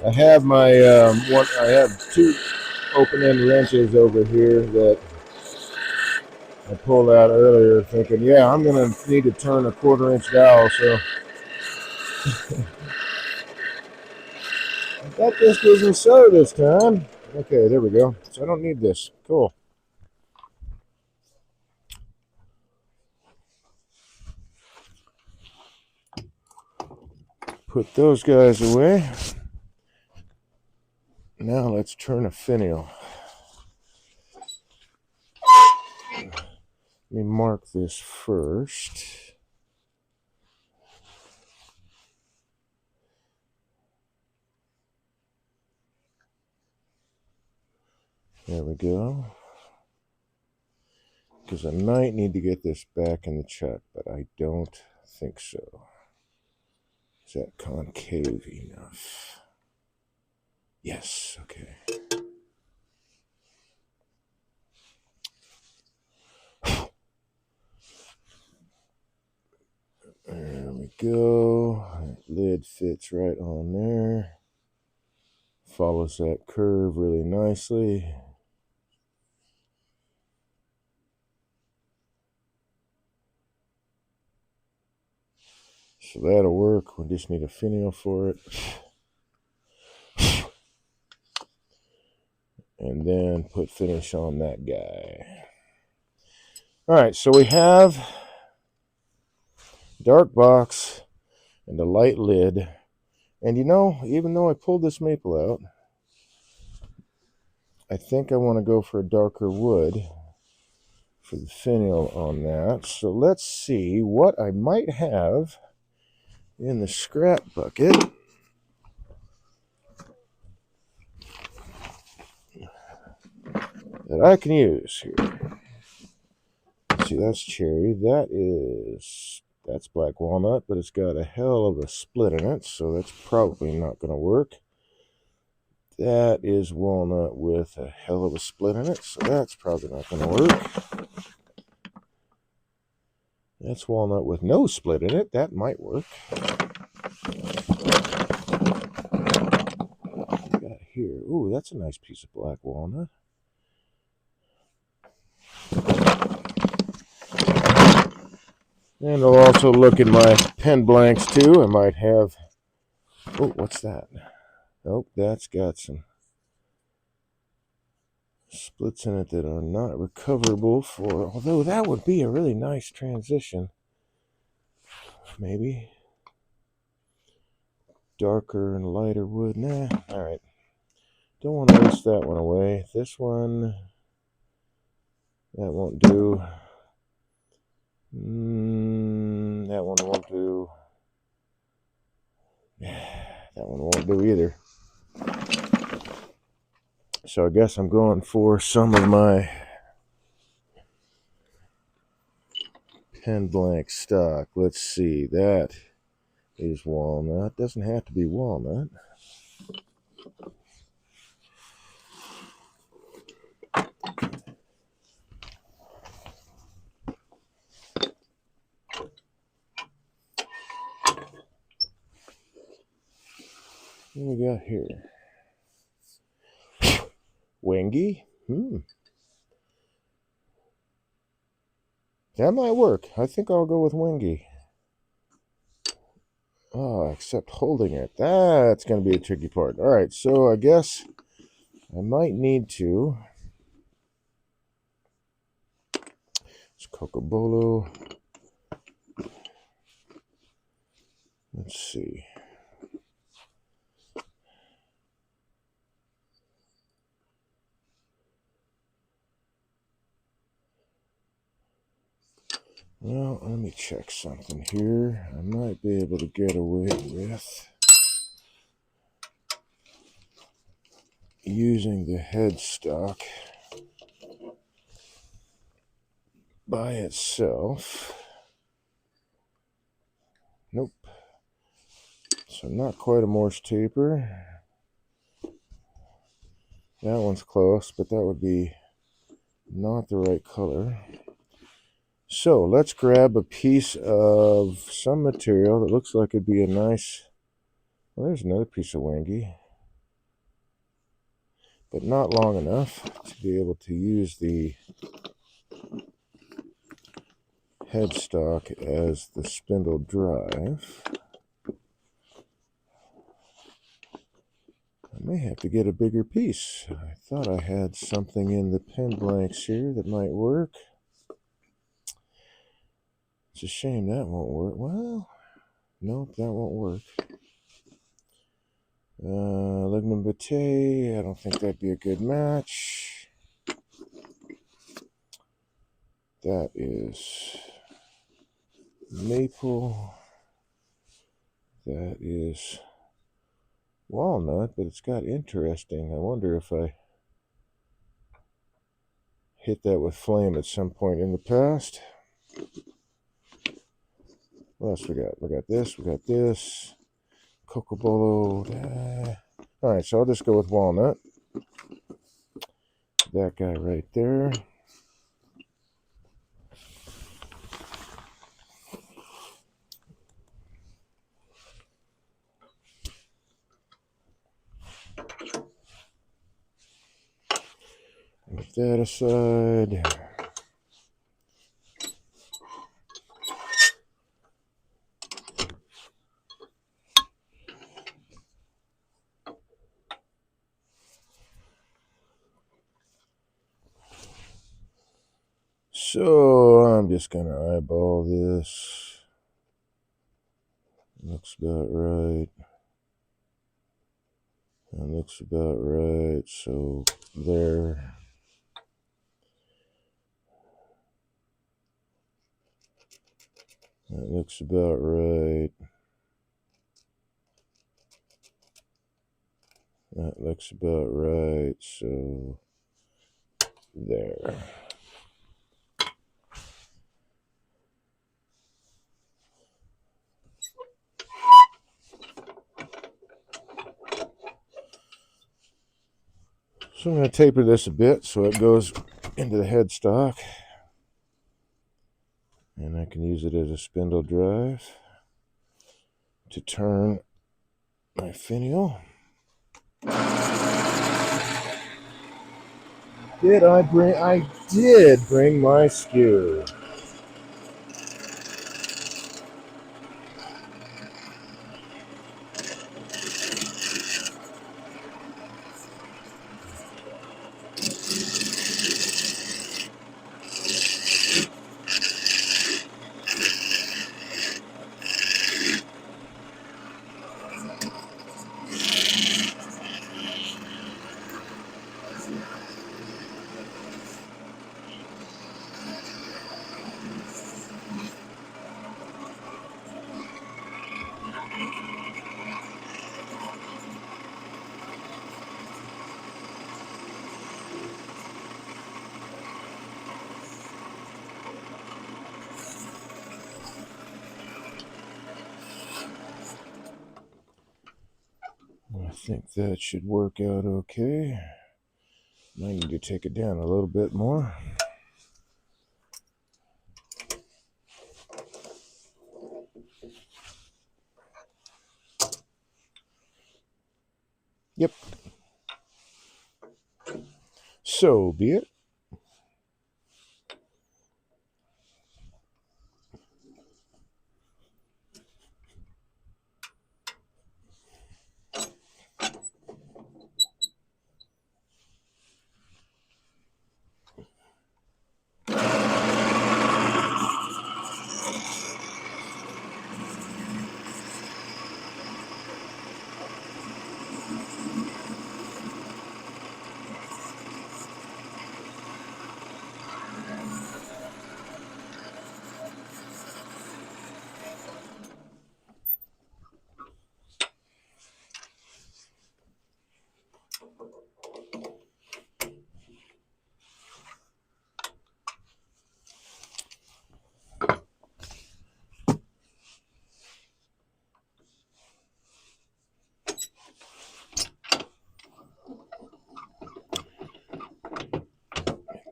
I have my I have 2 open-end wrenches over here that I pulled out earlier, thinking, yeah, I'm gonna need to turn a 1/4 inch dowel. So I bet this doesn't sew this time. Okay, there we go. So I don't need this. Cool. Put those guys away. Now let's turn a finial. Let me mark this first. There we go. Because I might need to get this back in the chuck, but I don't think so. Is that concave enough? Yes, okay. There we go. That lid fits right on there. Follows that curve really nicely. So that'll work. We just need a finial for it. And then put finish on that guy. All right, so we have dark box and a light lid. And even though I pulled this maple out, I think I want to go for a darker wood for the finial on that. So let's see what I might have in the scrap bucket. That I can use here. See, that's cherry. That's black walnut, but it's got a hell of a split in it, so that's probably not going to work. That is walnut with a hell of a split in it, so that's probably not going to work. That's walnut with no split in it. That might work. What we got here? Ooh, that's a nice piece of black walnut. And I'll also look in my pen blanks too. I might have... Oh, what's that? Nope, that's got some splits in it that are not recoverable for... Although that would be a really nice transition. Maybe. Darker and lighter wood. Nah, alright. Don't want to waste that one away. This one... That won't do. That one won't do. That one won't do either. So I guess I'm going for some of my pen blank stock. Let's see. That is walnut. Doesn't have to be walnut. What we got here? Wingy? That might work. I think I'll go with wingy. Oh, except holding it. That's going to be a tricky part. All right, so I guess I might need to. It's Cocobolo. Let's see. Well, let me check something here. I might be able to get away with using the headstock by itself. Nope. So not quite a Morse taper. That one's close, but that would be not the right color. So let's grab a piece of some material that looks like it'd be a nice. Well, there's another piece of wingy, but not long enough to be able to use the headstock as the spindle drive. I may have to get a bigger piece. I thought I had something in the pen blanks here that might work. It's a shame that won't work. Well, nope, that won't work. Lignum vitae, I don't think that'd be a good match. That is maple. That is walnut, but it's got interesting. I wonder if I hit that with flame at some point in the past. What else we got? We got this, we got this. Cocobolo. All right, so I'll just go with walnut. That guy right there. Put that aside. So I'm just gonna eyeball this. Looks about right. That looks about right. So there. That looks about right. That looks about right. So there. So I'm going to taper this a bit so it goes into the headstock. And I can use it as a spindle drive to turn my finial. I did bring my skew. I think that should work out okay. Might need to take it down a little bit more. Yep. So be it.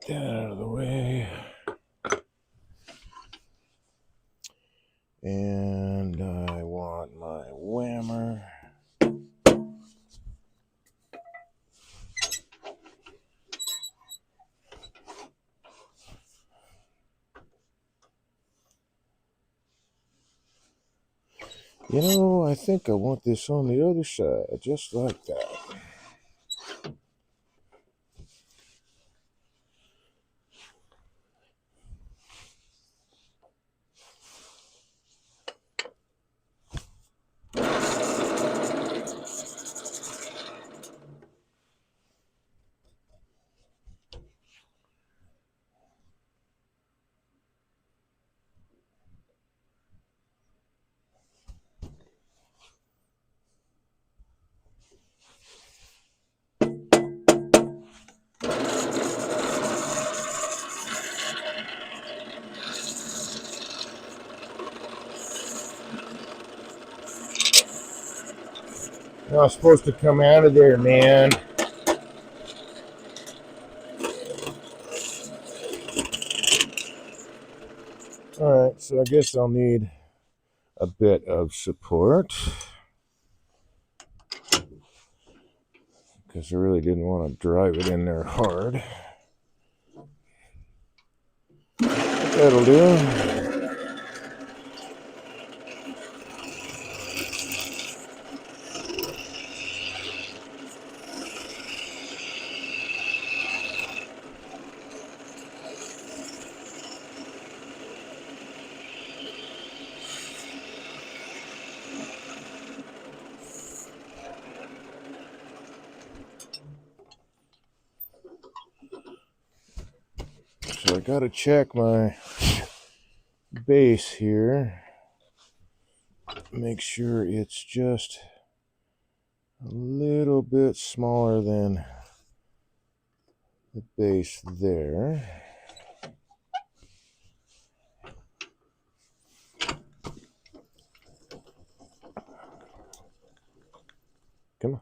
Get that out of the way. And I want my whammer. You know, I think I want this on the other side, just like that. You're not supposed to come out of there, man. Alright, so I guess I'll need a bit of support, because I really didn't want to drive it in there hard. That'll do. So I gotta check my base here. Make sure it's just a little bit smaller than the base there. Come on.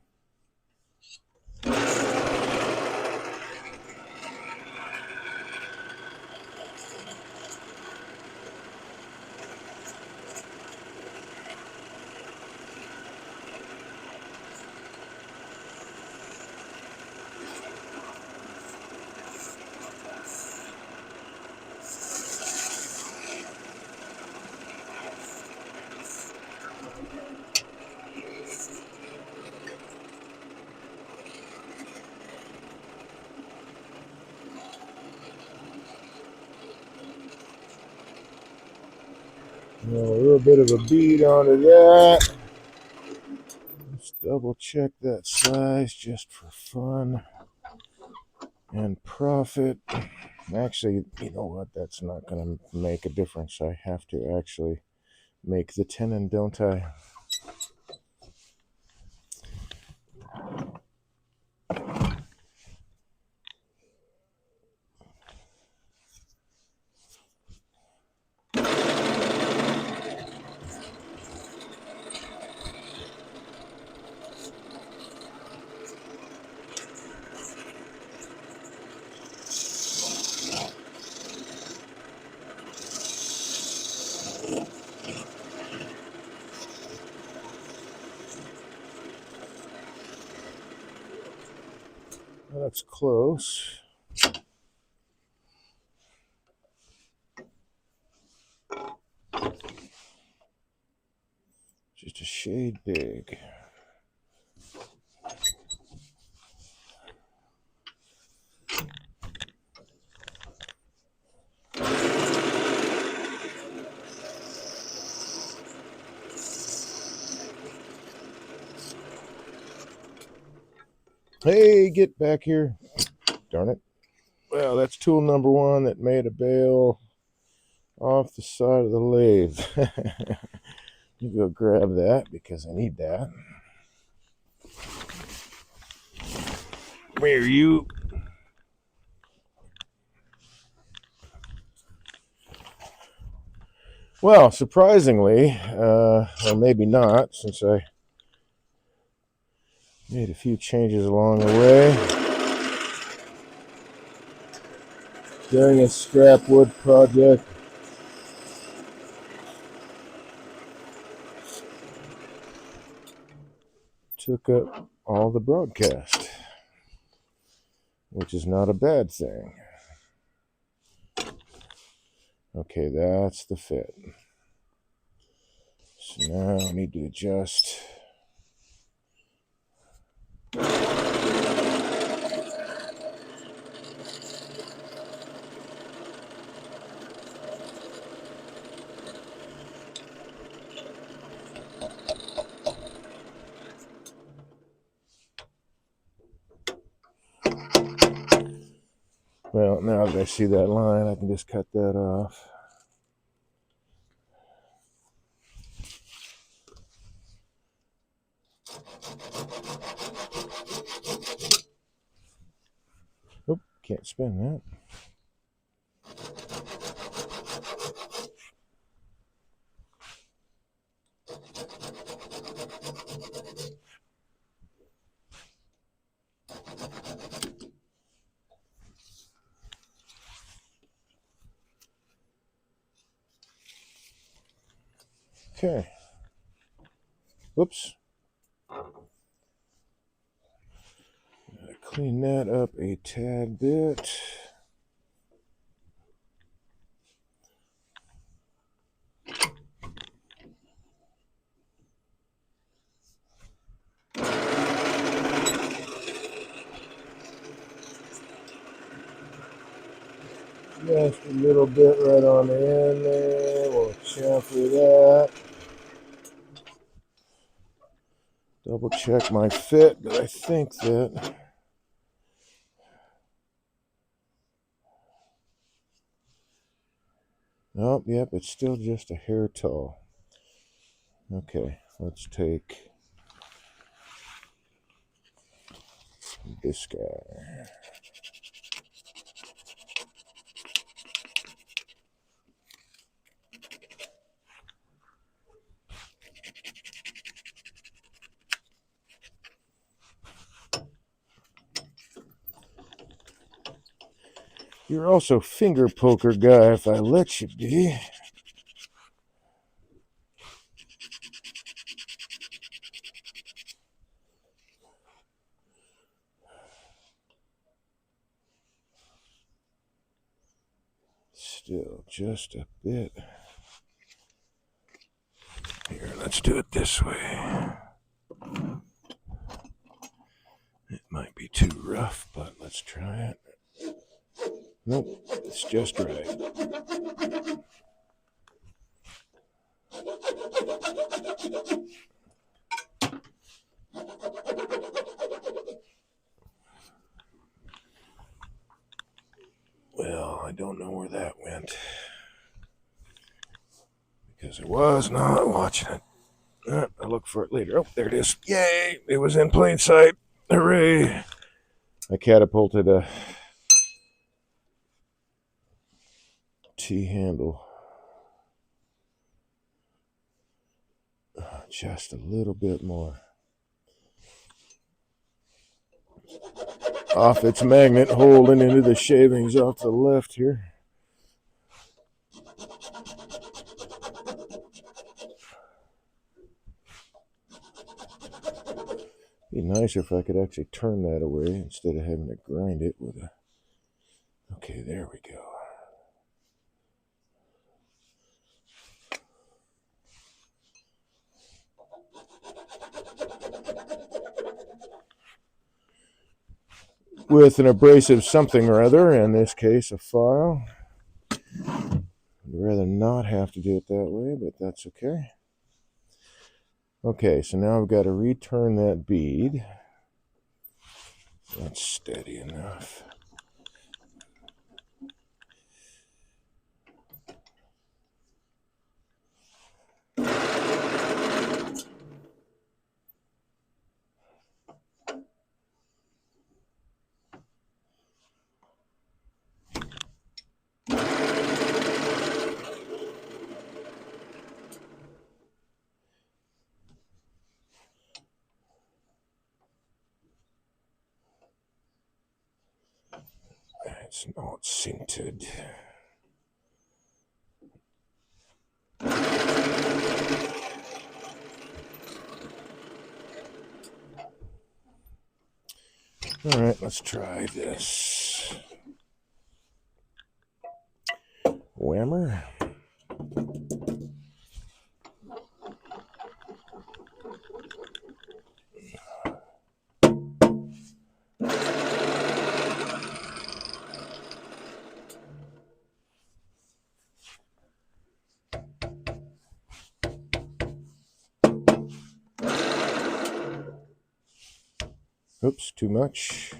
A little bit of a bead onto that. Let's double check that size just for fun and profit. Actually, you know what? That's not going to make a difference. I have to actually make the tenon, don't I? That's close. Just a shade big. Hey, get back here. Darn it. Well, that's tool number one that made a bail off the side of the lathe. You go grab that because I need that. Where are you? Well, surprisingly, or maybe not, since I made a few changes along the way during a scrap wood project. Took up all the broadcast, which is not a bad thing. Okay, that's the fit. So now I need to adjust. Well, now that I see that line, I can just cut that off. Oop, can't spin that. Okay. Whoops. Clean that up a tad bit. Just a little bit right on the end there. We'll chamfer that. Double check my fit, but I think that nope, yep, it's still just a hair tall. Okay, let's take this guy. You're also finger poker guy if I let you be. Still just a bit. Here, let's do it this way. It might be too rough, but let's try it. Nope, it's just right. Well, I don't know where that went because I was not watching it. I'll look for it later. Oh, there it is. Yay! It was in plain sight. Hooray! I catapulted a T-handle just a little bit more off its magnet, holding into the shavings off to the left here. Be nicer if I could actually turn that away instead of having to grind it with a... Okay, there we go. With an abrasive something or other, in this case a file. I'd rather not have to do it that way, but that's okay. Okay, so now I've got to return that bead. That's steady enough. It's not sintered. All right, let's try this. Whammer. Oops, too much.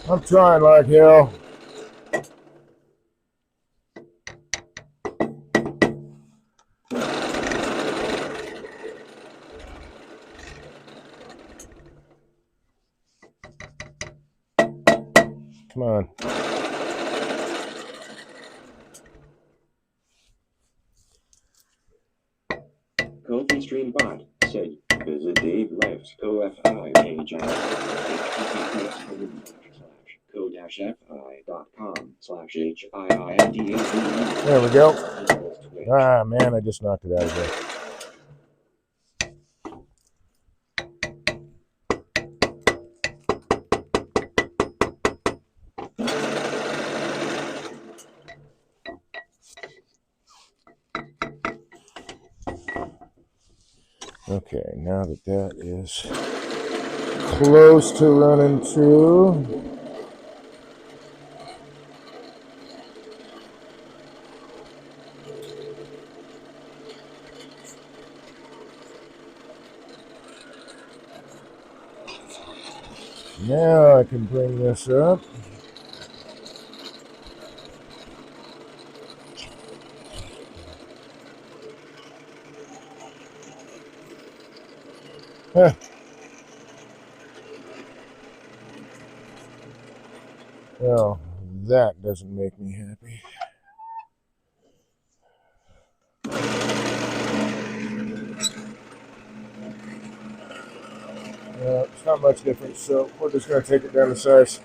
I'm trying like hell. Come on. Kofi Stream Bot said, visit Dave Life's Ko-Fi page at https://ko-fi.com/HIINDAV. There we go. Ah, man, I just knocked it out of there. Okay, now that that is close to running true, now I can bring this up. Huh. Well, that doesn't make me happy. It's not much different, so we're just going to take it down to size.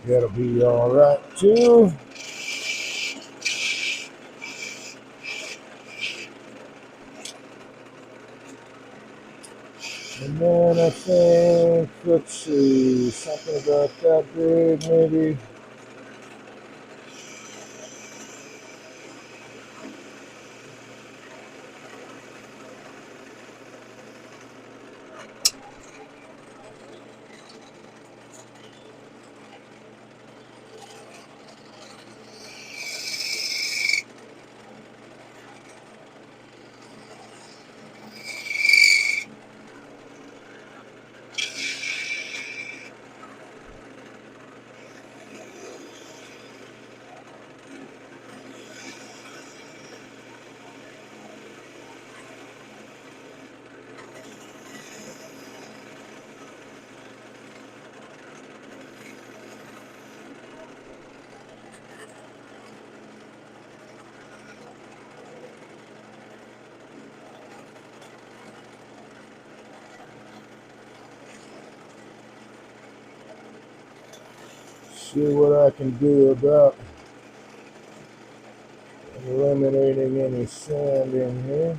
That'll be all right too. And then I think, let's see, something about that big maybe. See what I can do about eliminating any sand in here.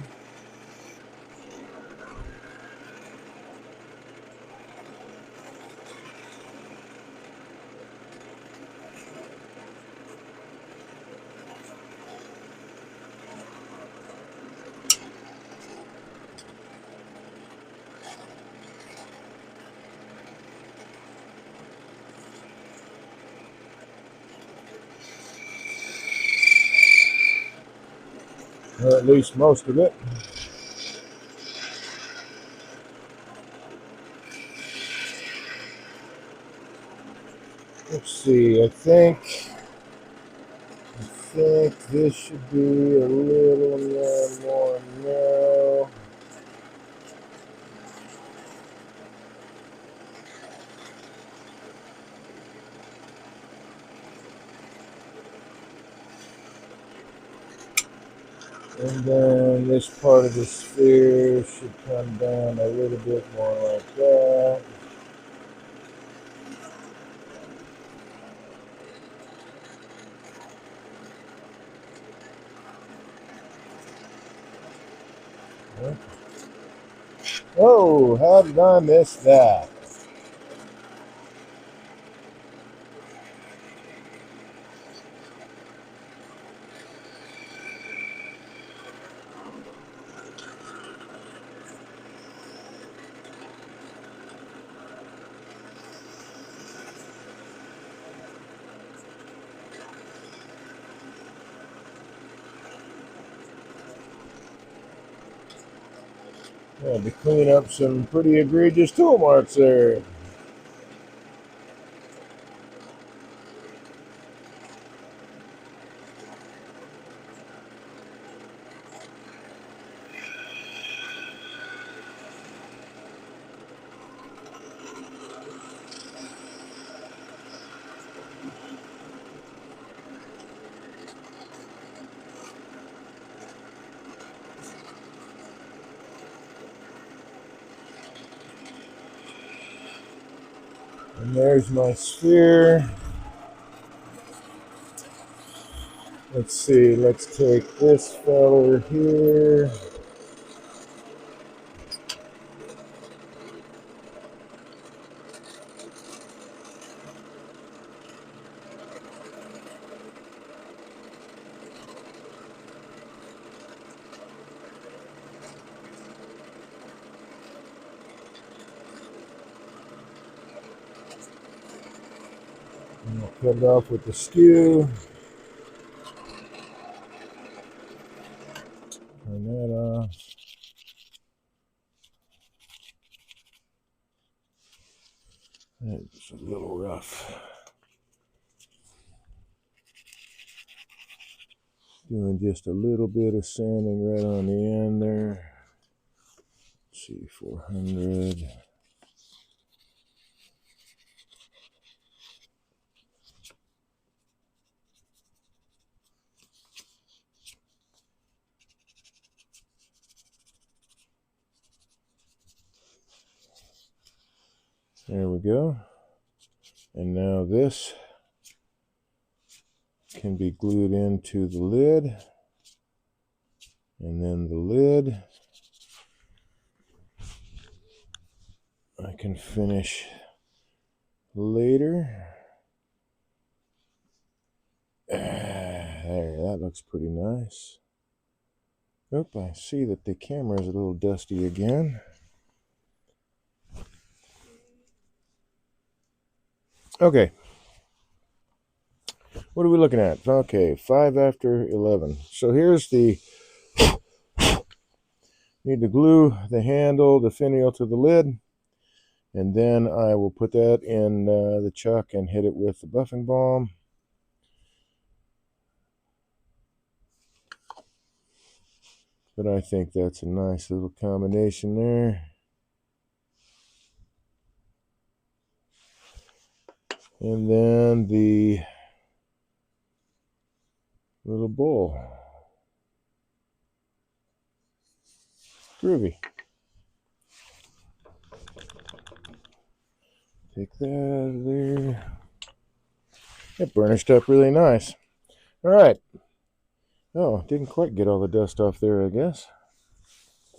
Or at least most of it. Let's see, I think this should be a little more narrow. And then this part of the sphere should come down a little bit more like that. Oh, how did I miss that? Yeah, to clean up some pretty egregious tool marks there. And there's my sphere. Let's see, let's take this feller here. And I'll cut it off with the skew. Turn that off. It's a little rough. Doing just a little bit of sanding right on the end there. Let's see, 400. There we go. And now this can be glued into the lid, and then the lid I can finish later. There, that looks pretty nice. Oop, I see that the camera is a little dusty again. Okay. What are we looking at? Okay, 5 after 11. So here's the... Need to glue the handle, the finial to the lid. And then I will put that in the chuck and hit it with the buffing balm. But I think that's a nice little combination there. And then the little bowl. Groovy. Take that out of there. It burnished up really nice. All right. Oh, didn't quite get all the dust off there, I guess.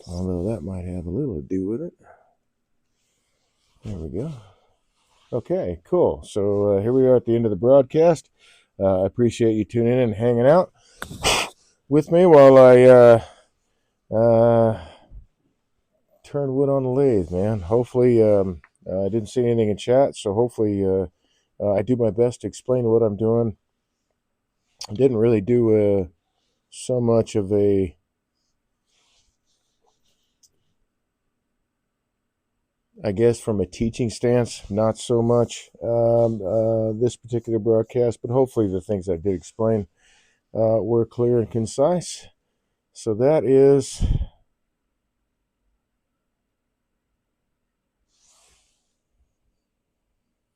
Although that might have a little to do with it. There we go. Okay, cool. So here we are at the end of the broadcast. I appreciate you tuning in and hanging out with me while I turn wood on the lathe, man. Hopefully, I didn't see anything in chat, so hopefully I do my best to explain what I'm doing. I didn't really do so much of a... I guess from a teaching stance, not so much this particular broadcast, but hopefully the things I did explain were clear and concise. So that is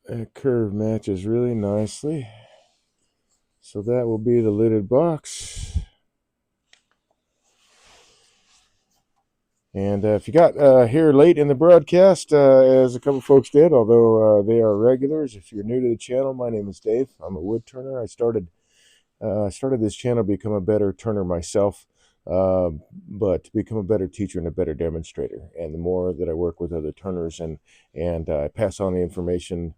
a curve matches really nicely. So that will be the lidded box. And if you got here late in the broadcast, as a couple folks did, although they are regulars, if you're new to the channel, my name is Dave. I'm a wood turner. I started this channel to become a better turner myself, but to become a better teacher and a better demonstrator. And the more that I work with other turners and I pass on the information,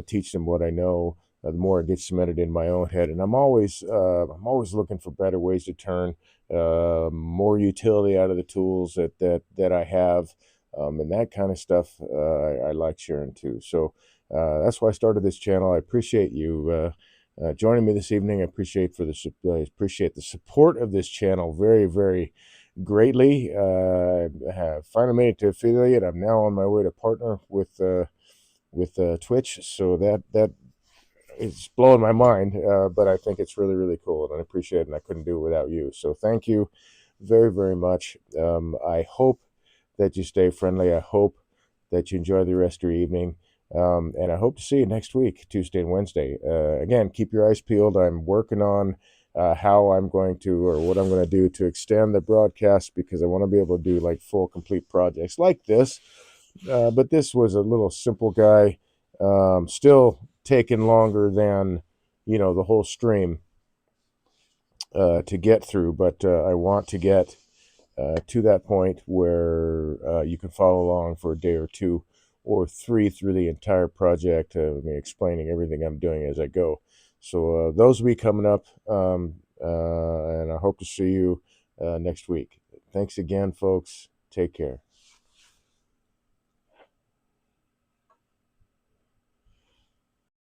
teach them what I know, the more it gets cemented in my own head. And I'm always looking for better ways to turn, more utility out of the tools that I have, and that kind of stuff. I like sharing too. So that's why I started this channel. I appreciate you joining me this evening. I appreciate the support of this channel very, very greatly. I have finally made it to affiliate. I'm now on my way to partner with Twitch. So that it's blowing my mind, but I think it's really, really cool, and I appreciate it, and I couldn't do it without you. So thank you very, very much. I hope that you stay friendly. I hope that you enjoy the rest of your evening. And I hope to see you next week, Tuesday and Wednesday. Again, keep your eyes peeled. I'm working on how I'm going to, or what I'm going to do to extend the broadcast, because I want to be able to do like full, complete projects like this. But this was a little simple guy, still taking longer than, the whole stream to get through. But I want to get to that point where you can follow along for a day or two or three through the entire project, me explaining everything I'm doing as I go. So those will be coming up, and I hope to see you next week. Thanks again, folks. Take care.